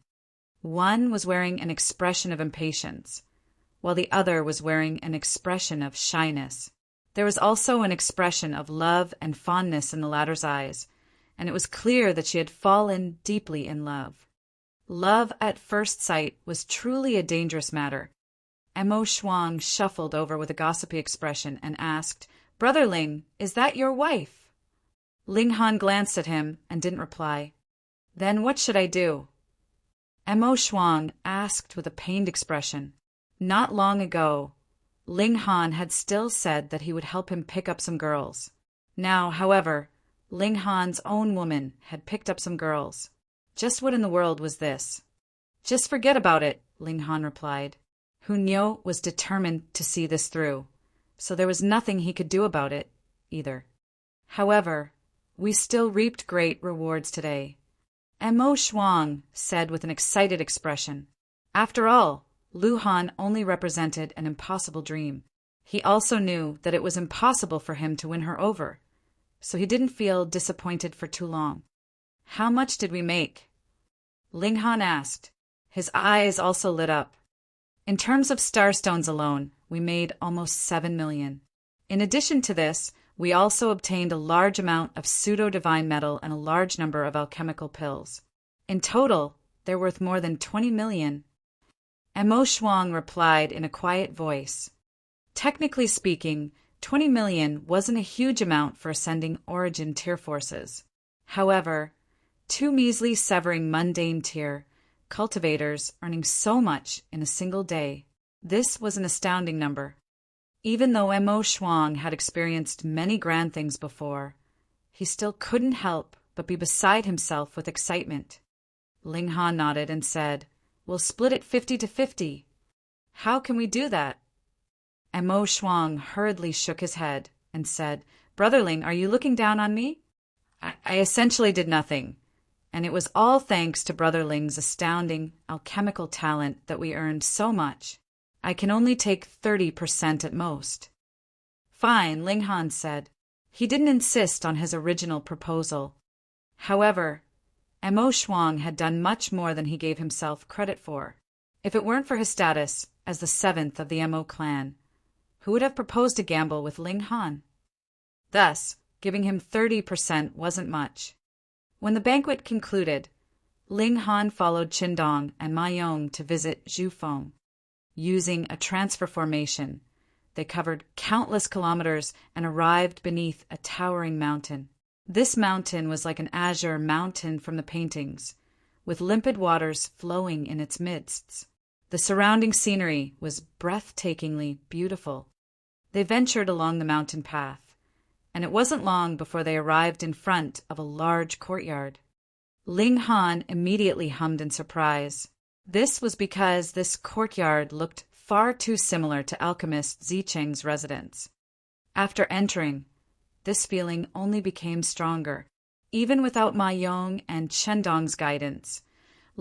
One was wearing an expression of impatience, while the other was wearing an expression of shyness. There was also an expression of love and fondness in the latter's eyes, and it was clear that she had fallen deeply in love. Love at first sight was truly a dangerous matter. Mo Shuang shuffled over with a gossipy expression and asked, "Brother Ling, is that your wife?" Ling Han glanced at him and didn't reply. "Then what should I do?" Mo Shuang asked with a pained expression. Not long ago, Ling Han had still said that he would help him pick up some girls. Now, however, Ling Han's own woman had picked up some girls. Just what in the world was this? "Just forget about it," Ling Han replied. Hunyo was determined to see this through, so there was nothing he could do about it, either. However, we still reaped great rewards today. Mo Shuang said with an excited expression. After all, Lu Han only represented an impossible dream. He also knew that it was impossible for him to win her over, so he didn't feel disappointed for too long. "How much did we make?" Ling Han asked. His eyes also lit up. "In terms of starstones alone, we made almost 7 million. In addition to this, we also obtained a large amount of pseudo-divine metal and a large number of alchemical pills. In total, they're worth more than 20 million. Mo Shuang replied in a quiet voice. Technically speaking, 20 million wasn't a huge amount for ascending origin tier forces. However, 2 measly severing mundane tier cultivators earning so much in a single day, this was an astounding number. Even though Mo Shuang had experienced many grand things before, he still couldn't help but be beside himself with excitement. Ling Han nodded and said, "We'll split it 50-50. How can we do that?" Mo Shuang hurriedly shook his head and said, "Brother Ling, are you looking down on me? I essentially did nothing, and it was all thanks to Brother Ling's astounding alchemical talent that we earned so much. I can only take 30% at most." "Fine," Ling Han said. He didn't insist on his original proposal. However, Mo Shuang had done much more than he gave himself credit for. If it weren't for his status as the 7th of the Mo clan, who would have proposed a gamble with Ling Han? Thus, giving him 30% wasn't much. When the banquet concluded, Ling Han followed Qindong and Ma Yong to visit Zhufeng. Using a transfer formation, they covered countless kilometers and arrived beneath a towering mountain. This mountain was like an azure mountain from the paintings, with limpid waters flowing in its midst. The surrounding scenery was breathtakingly beautiful. They ventured along the mountain path, and it wasn't long before they arrived in front of a large courtyard. Ling Han immediately hummed in surprise. This was because this courtyard looked far too similar to Alchemist Zicheng's residence. After entering, this feeling only became stronger. Even without Ma Yong and Chendong's guidance,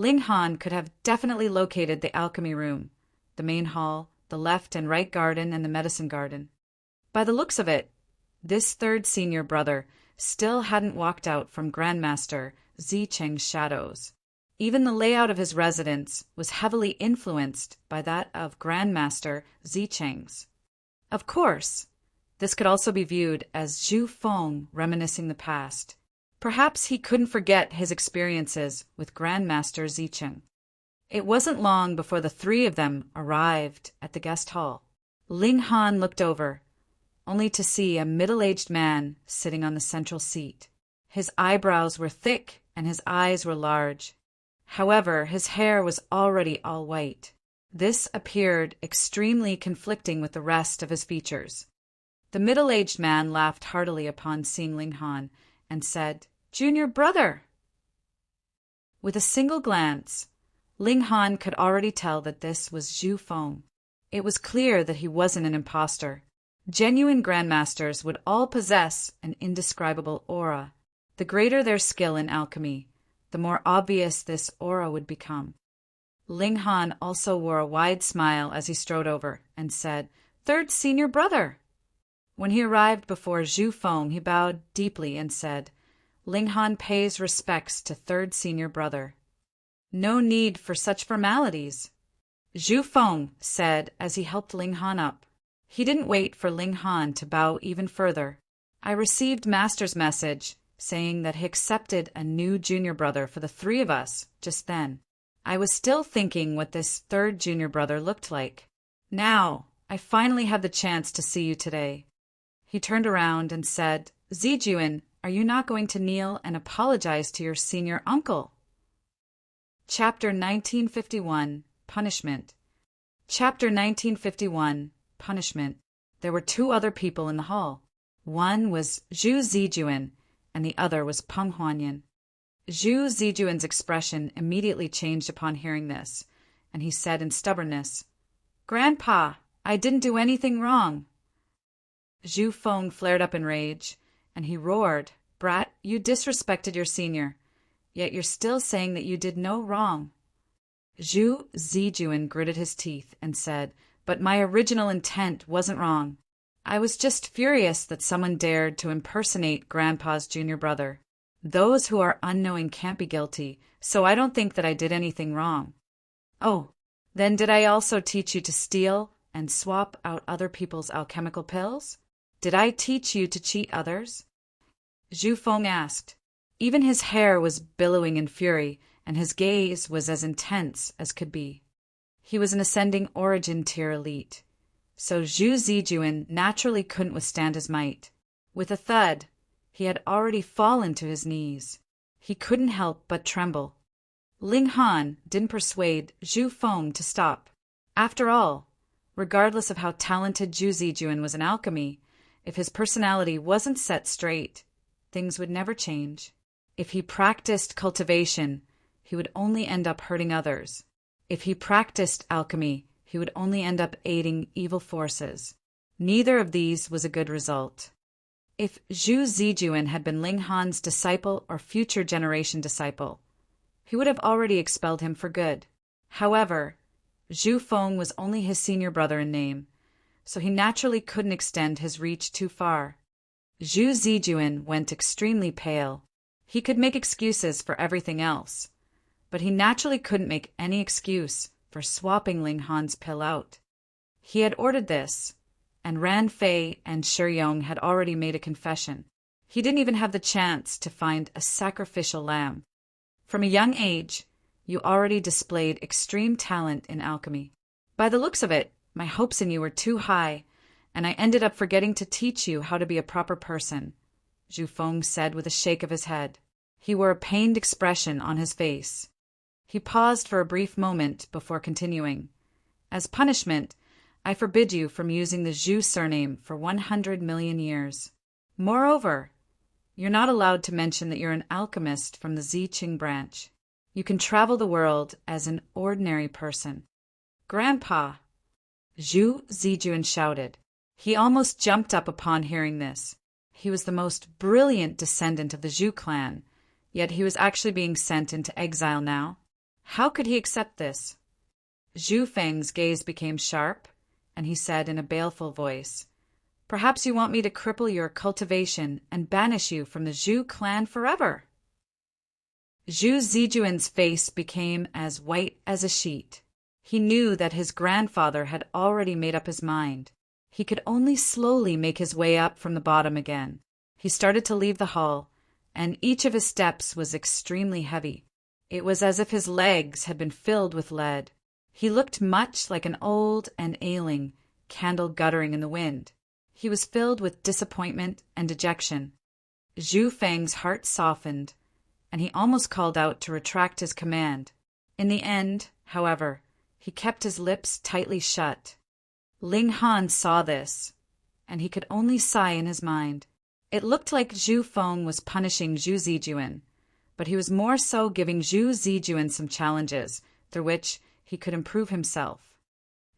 Ling Han could have definitely located the alchemy room, the main hall, the left and right garden, and the medicine garden. By the looks of it, this third senior brother still hadn't walked out from Grandmaster Zicheng's shadows. Even the layout of his residence was heavily influenced by that of Grandmaster Zicheng's. Of course, this could also be viewed as Zhu Feng reminiscing the past. Perhaps he couldn't forget his experiences with Grandmaster Zicheng. It wasn't long before the three of them arrived at the guest hall. Ling Han looked over, only to see a middle-aged man sitting on the central seat. His eyebrows were thick and his eyes were large. However, his hair was already all white. This appeared extremely conflicting with the rest of his features. The middle-aged man laughed heartily upon seeing Ling Han and said, "Junior brother!" With a single glance, Ling Han could already tell that this was Zhu Feng. It was clear that he wasn't an imposter. Genuine grandmasters would all possess an indescribable aura. The greater their skill in alchemy, the more obvious this aura would become. Ling Han also wore a wide smile as he strode over and said, "Third senior brother!" When he arrived before Zhu Feng, he bowed deeply and said, "Ling Han pays respects to third senior brother." "No need for such formalities," Zhu Feng said as he helped Ling Han up. He didn't wait for Ling Han to bow even further. "I received Master's message saying that he accepted a new junior brother for the three of us just then. I was still thinking what this third junior brother looked like. Now, I finally have the chance to see you today." He turned around and said, "Zijuan, are you not going to kneel and apologize to your senior uncle?" Chapter 1951, Punishment. Chapter 1951, Punishment. There were two other people in the hall. One was Zhu Zijuan, and the other was Peng Huanyan. Zhu Zijuan's expression immediately changed upon hearing this, and he said in stubbornness, "Grandpa, I didn't do anything wrong." Zhu Feng flared up in rage, and he roared, "Brat, you disrespected your senior, yet you're still saying that you did no wrong." Zhu Zijuan gritted his teeth and said, "But my original intent wasn't wrong. I was just furious that someone dared to impersonate Grandpa's junior brother. Those who are unknowing can't be guilty, so I don't think that I did anything wrong." "Oh, then did I also teach you to steal and swap out other people's alchemical pills? Did I teach you to cheat others?" Zhu Feng asked. Even his hair was billowing in fury, and his gaze was as intense as could be. He was an ascending origin tier elite, so Zhu Zijuan naturally couldn't withstand his might. With a thud, he had already fallen to his knees. He couldn't help but tremble. Ling Han didn't persuade Zhu Feng to stop. After all, regardless of how talented Zhu Zijuan was in alchemy, if his personality wasn't set straight, things would never change. If he practiced cultivation, he would only end up hurting others. If he practiced alchemy, he would only end up aiding evil forces. Neither of these was a good result. If Zhu Zijuan had been Ling Han's disciple or future generation disciple, he would have already expelled him for good. However, Zhu Feng was only his senior brother in name, so he naturally couldn't extend his reach too far. Zhu Zijuan went extremely pale. He could make excuses for everything else, but he naturally couldn't make any excuse for swapping Ling Han's pill out. He had ordered this, and Ran Fei and Shiyong had already made a confession. He didn't even have the chance to find a sacrificial lamb. From a young age, you already displayed extreme talent in alchemy. By the looks of it, my hopes in you were too high, and I ended up forgetting to teach you how to be a proper person," Zhu Feng said with a shake of his head. He wore a pained expression on his face. He paused for a brief moment before continuing. "As punishment, I forbid you from using the Zhu surname for 100 million years. Moreover, you're not allowed to mention that you're an alchemist from the Ziqing branch. You can travel the world as an ordinary person." "Grandpa!" Zhu Zijuan shouted. He almost jumped up upon hearing this. He was the most brilliant descendant of the Zhu clan, yet he was actually being sent into exile now. How could he accept this? Zhu Feng's gaze became sharp, and he said in a baleful voice, "Perhaps you want me to cripple your cultivation and banish you from the Zhu clan forever." Zhu Zijuan's face became as white as a sheet. He knew that his grandfather had already made up his mind. He could only slowly make his way up from the bottom again. He started to leave the hall, and each of his steps was extremely heavy. It was as if his legs had been filled with lead. He looked much like an old and ailing candle guttering in the wind. He was filled with disappointment and dejection. Zhu Feng's heart softened, and he almost called out to retract his command. In the end, however, he kept his lips tightly shut. Ling Han saw this, and he could only sigh in his mind. It looked like Zhu Feng was punishing Zhu Zijuan, but he was more so giving Zhu Zijuan some challenges through which he could improve himself.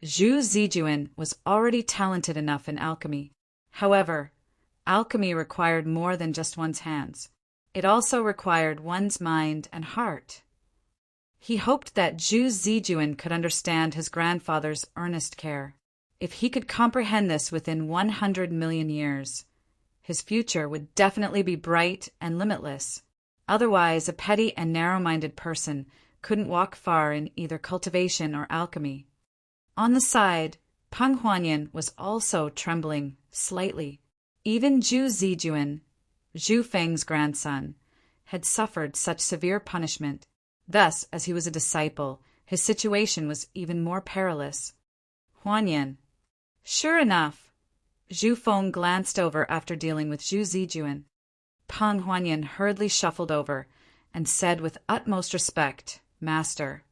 Zhu Zijuan was already talented enough in alchemy. However, alchemy required more than just one's hands. It also required one's mind and heart. He hoped that Zhu Zijuan could understand his grandfather's earnest care. If he could comprehend this within 100 million years, his future would definitely be bright and limitless. Otherwise, a petty and narrow-minded person couldn't walk far in either cultivation or alchemy. On the side, Peng Huanyan was also trembling slightly. Even Zhu Zijuan, Zhu Feng's grandson, had suffered such severe punishment. Thus, as he was a disciple, his situation was even more perilous. Huanyan. Sure enough, Zhu Feng glanced over after dealing with Zhu Zijuan. Peng Huanyan hurriedly shuffled over and said with utmost respect, "Master."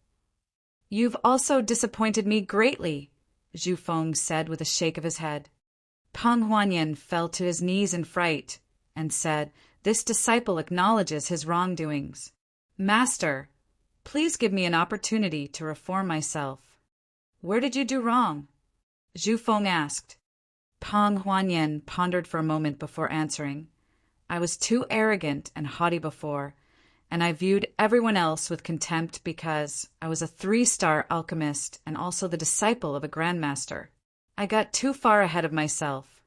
"You've also disappointed me greatly," Zhu Feng said with a shake of his head. Peng Huanyan fell to his knees in fright and said, "This disciple acknowledges his wrongdoings. Master, please give me an opportunity to reform myself." "Where did you do wrong?" Zhu Feng asked. Peng Huanyan pondered for a moment before answering. "I was too arrogant and haughty before, and I viewed everyone else with contempt because I was a 3-star alchemist and also the disciple of a grandmaster. I got too far ahead of myself."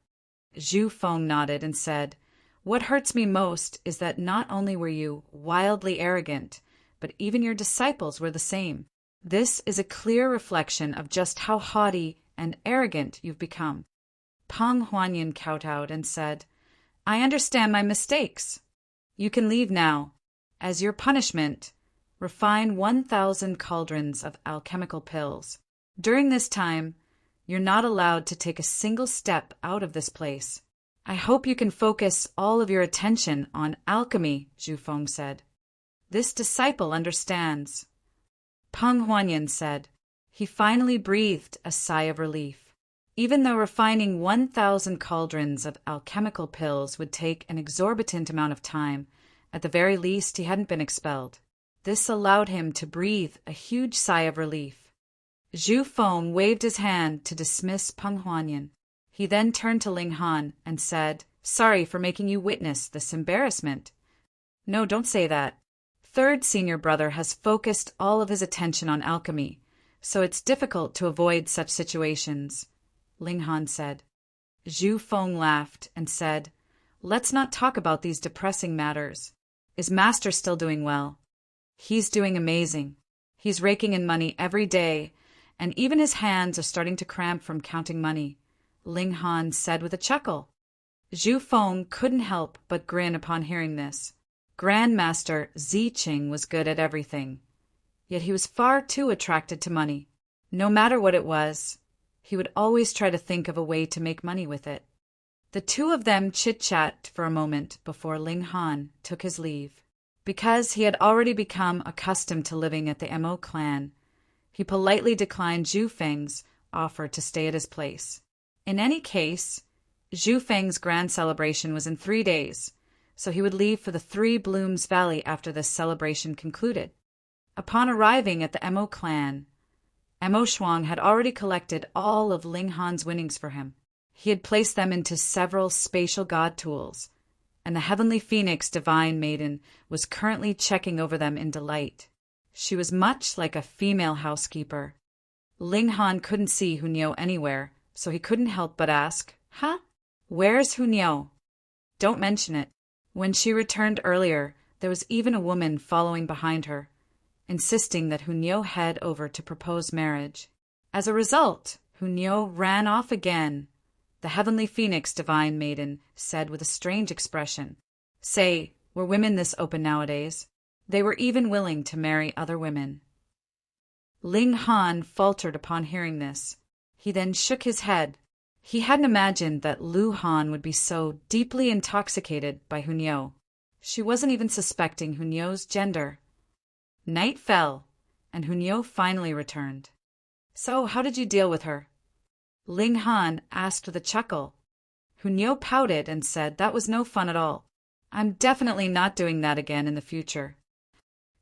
Zhu Feng nodded and said, "What hurts me most is that not only were you wildly arrogant, but even your disciples were the same. This is a clear reflection of just how haughty and arrogant you've become." Peng Huanyan kowtowed and said, "I understand my mistakes. You can leave now. As your punishment, refine 1,000 cauldrons of alchemical pills. During this time, you're not allowed to take a single step out of this place. I hope you can focus all of your attention on alchemy," Zhu Feng said. "This disciple understands." Peng Huanyan said. He finally breathed a sigh of relief. Even though refining 1,000 cauldrons of alchemical pills would take an exorbitant amount of time, at the very least he hadn't been expelled. This allowed him to breathe a huge sigh of relief. Zhu Feng waved his hand to dismiss Peng Huanyan. He then turned to Ling Han and said, "Sorry for making you witness this embarrassment." "No, don't say that. Third senior brother has focused all of his attention on alchemy, so it's difficult to avoid such situations," Ling Han said. Zhu Feng laughed and said, "Let's not talk about these depressing matters. Is Master still doing well?" "He's doing amazing. He's raking in money every day, and even his hands are starting to cramp from counting money," Ling Han said with a chuckle. Zhu Feng couldn't help but grin upon hearing this. Grandmaster Ziqing was good at everything, yet he was far too attracted to money. No matter what it was, he would always try to think of a way to make money with it. The two of them chit-chat for a moment before Ling Han took his leave. Because he had already become accustomed to living at the Mo clan, he politely declined Zhu Feng's offer to stay at his place. In any case, Zhu Feng's grand celebration was in 3 days, so he would leave for the Three Blooms Valley after this celebration concluded. Upon arriving at the Mo clan, Mo Shuang had already collected all of Ling Han's winnings for him. He had placed them into several spatial god tools, and the heavenly phoenix divine maiden was currently checking over them in delight. She was much like a female housekeeper. Ling Han couldn't see Hunyeo anywhere, so he couldn't help but ask, "Huh? Where's Hunyeo?" "Don't mention it." When she returned earlier, there was even a woman following behind her, insisting that Hunyeo head over to propose marriage. As a result, Hunyeo ran off again. The heavenly phoenix divine maiden said with a strange expression, "Say, were women this open nowadays? They were even willing to marry other women." Ling Han faltered upon hearing this. He then shook his head. He hadn't imagined that Lu Han would be so deeply intoxicated by Hunyeo. She wasn't even suspecting Hunyeo's gender. Night fell, and Hunyeo finally returned. "So, how did you deal with her?" Ling Han asked with a chuckle. Hunyeo pouted and said that was no fun at all. "I'm definitely not doing that again in the future."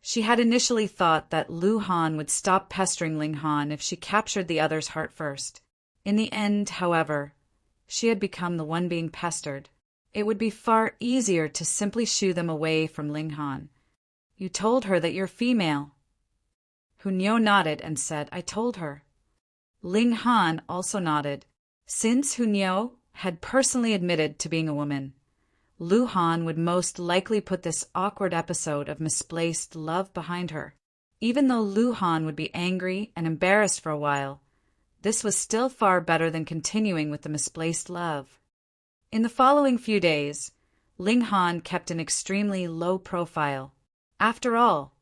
She had initially thought that Lu Han would stop pestering Ling Han if she captured the other's heart first. In the end, however, she had become the one being pestered. It would be far easier to simply shoo them away from Ling Han. "You told her that you're female." Hunyeo nodded and said, "I told her." Ling Han also nodded. Since Hunyeo had personally admitted to being a woman, Lu Han would most likely put this awkward episode of misplaced love behind her. Even though Lu Han would be angry and embarrassed for a while, this was still far better than continuing with the misplaced love. In the following few days, Ling Han kept an extremely low profile. After all,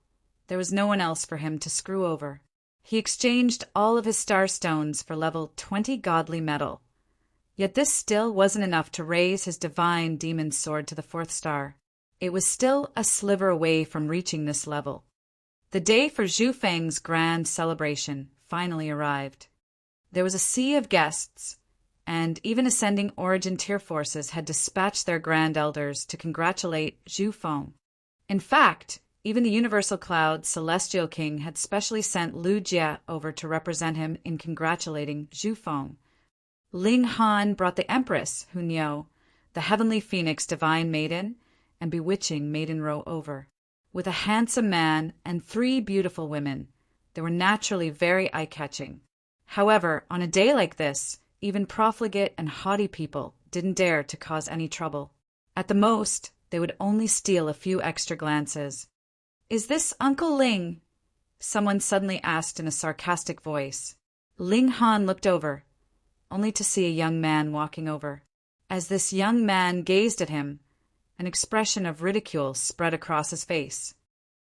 there was no one else for him to screw over. He exchanged all of his star stones for level 20 godly metal. Yet this still wasn't enough to raise his divine demon sword to the 4th star. It was still a sliver away from reaching this level. The day for Zhu Feng's grand celebration finally arrived. There was a sea of guests, and even ascending Origin tier forces had dispatched their grand elders to congratulate Zhu Feng. In fact, even the Universal Cloud Celestial King had specially sent Lu Jie over to represent him in congratulating Zhu Feng. Ling Han brought the Empress, Hunyeo, the heavenly phoenix divine maiden, and bewitching maiden row over. With a handsome man and 3 beautiful women, they were naturally very eye-catching. However, on a day like this, even profligate and haughty people didn't dare to cause any trouble. At the most, they would only steal a few extra glances. "Is this Uncle Ling?" someone suddenly asked in a sarcastic voice. Ling Han looked over, only to see a young man walking over. As this young man gazed at him, an expression of ridicule spread across his face.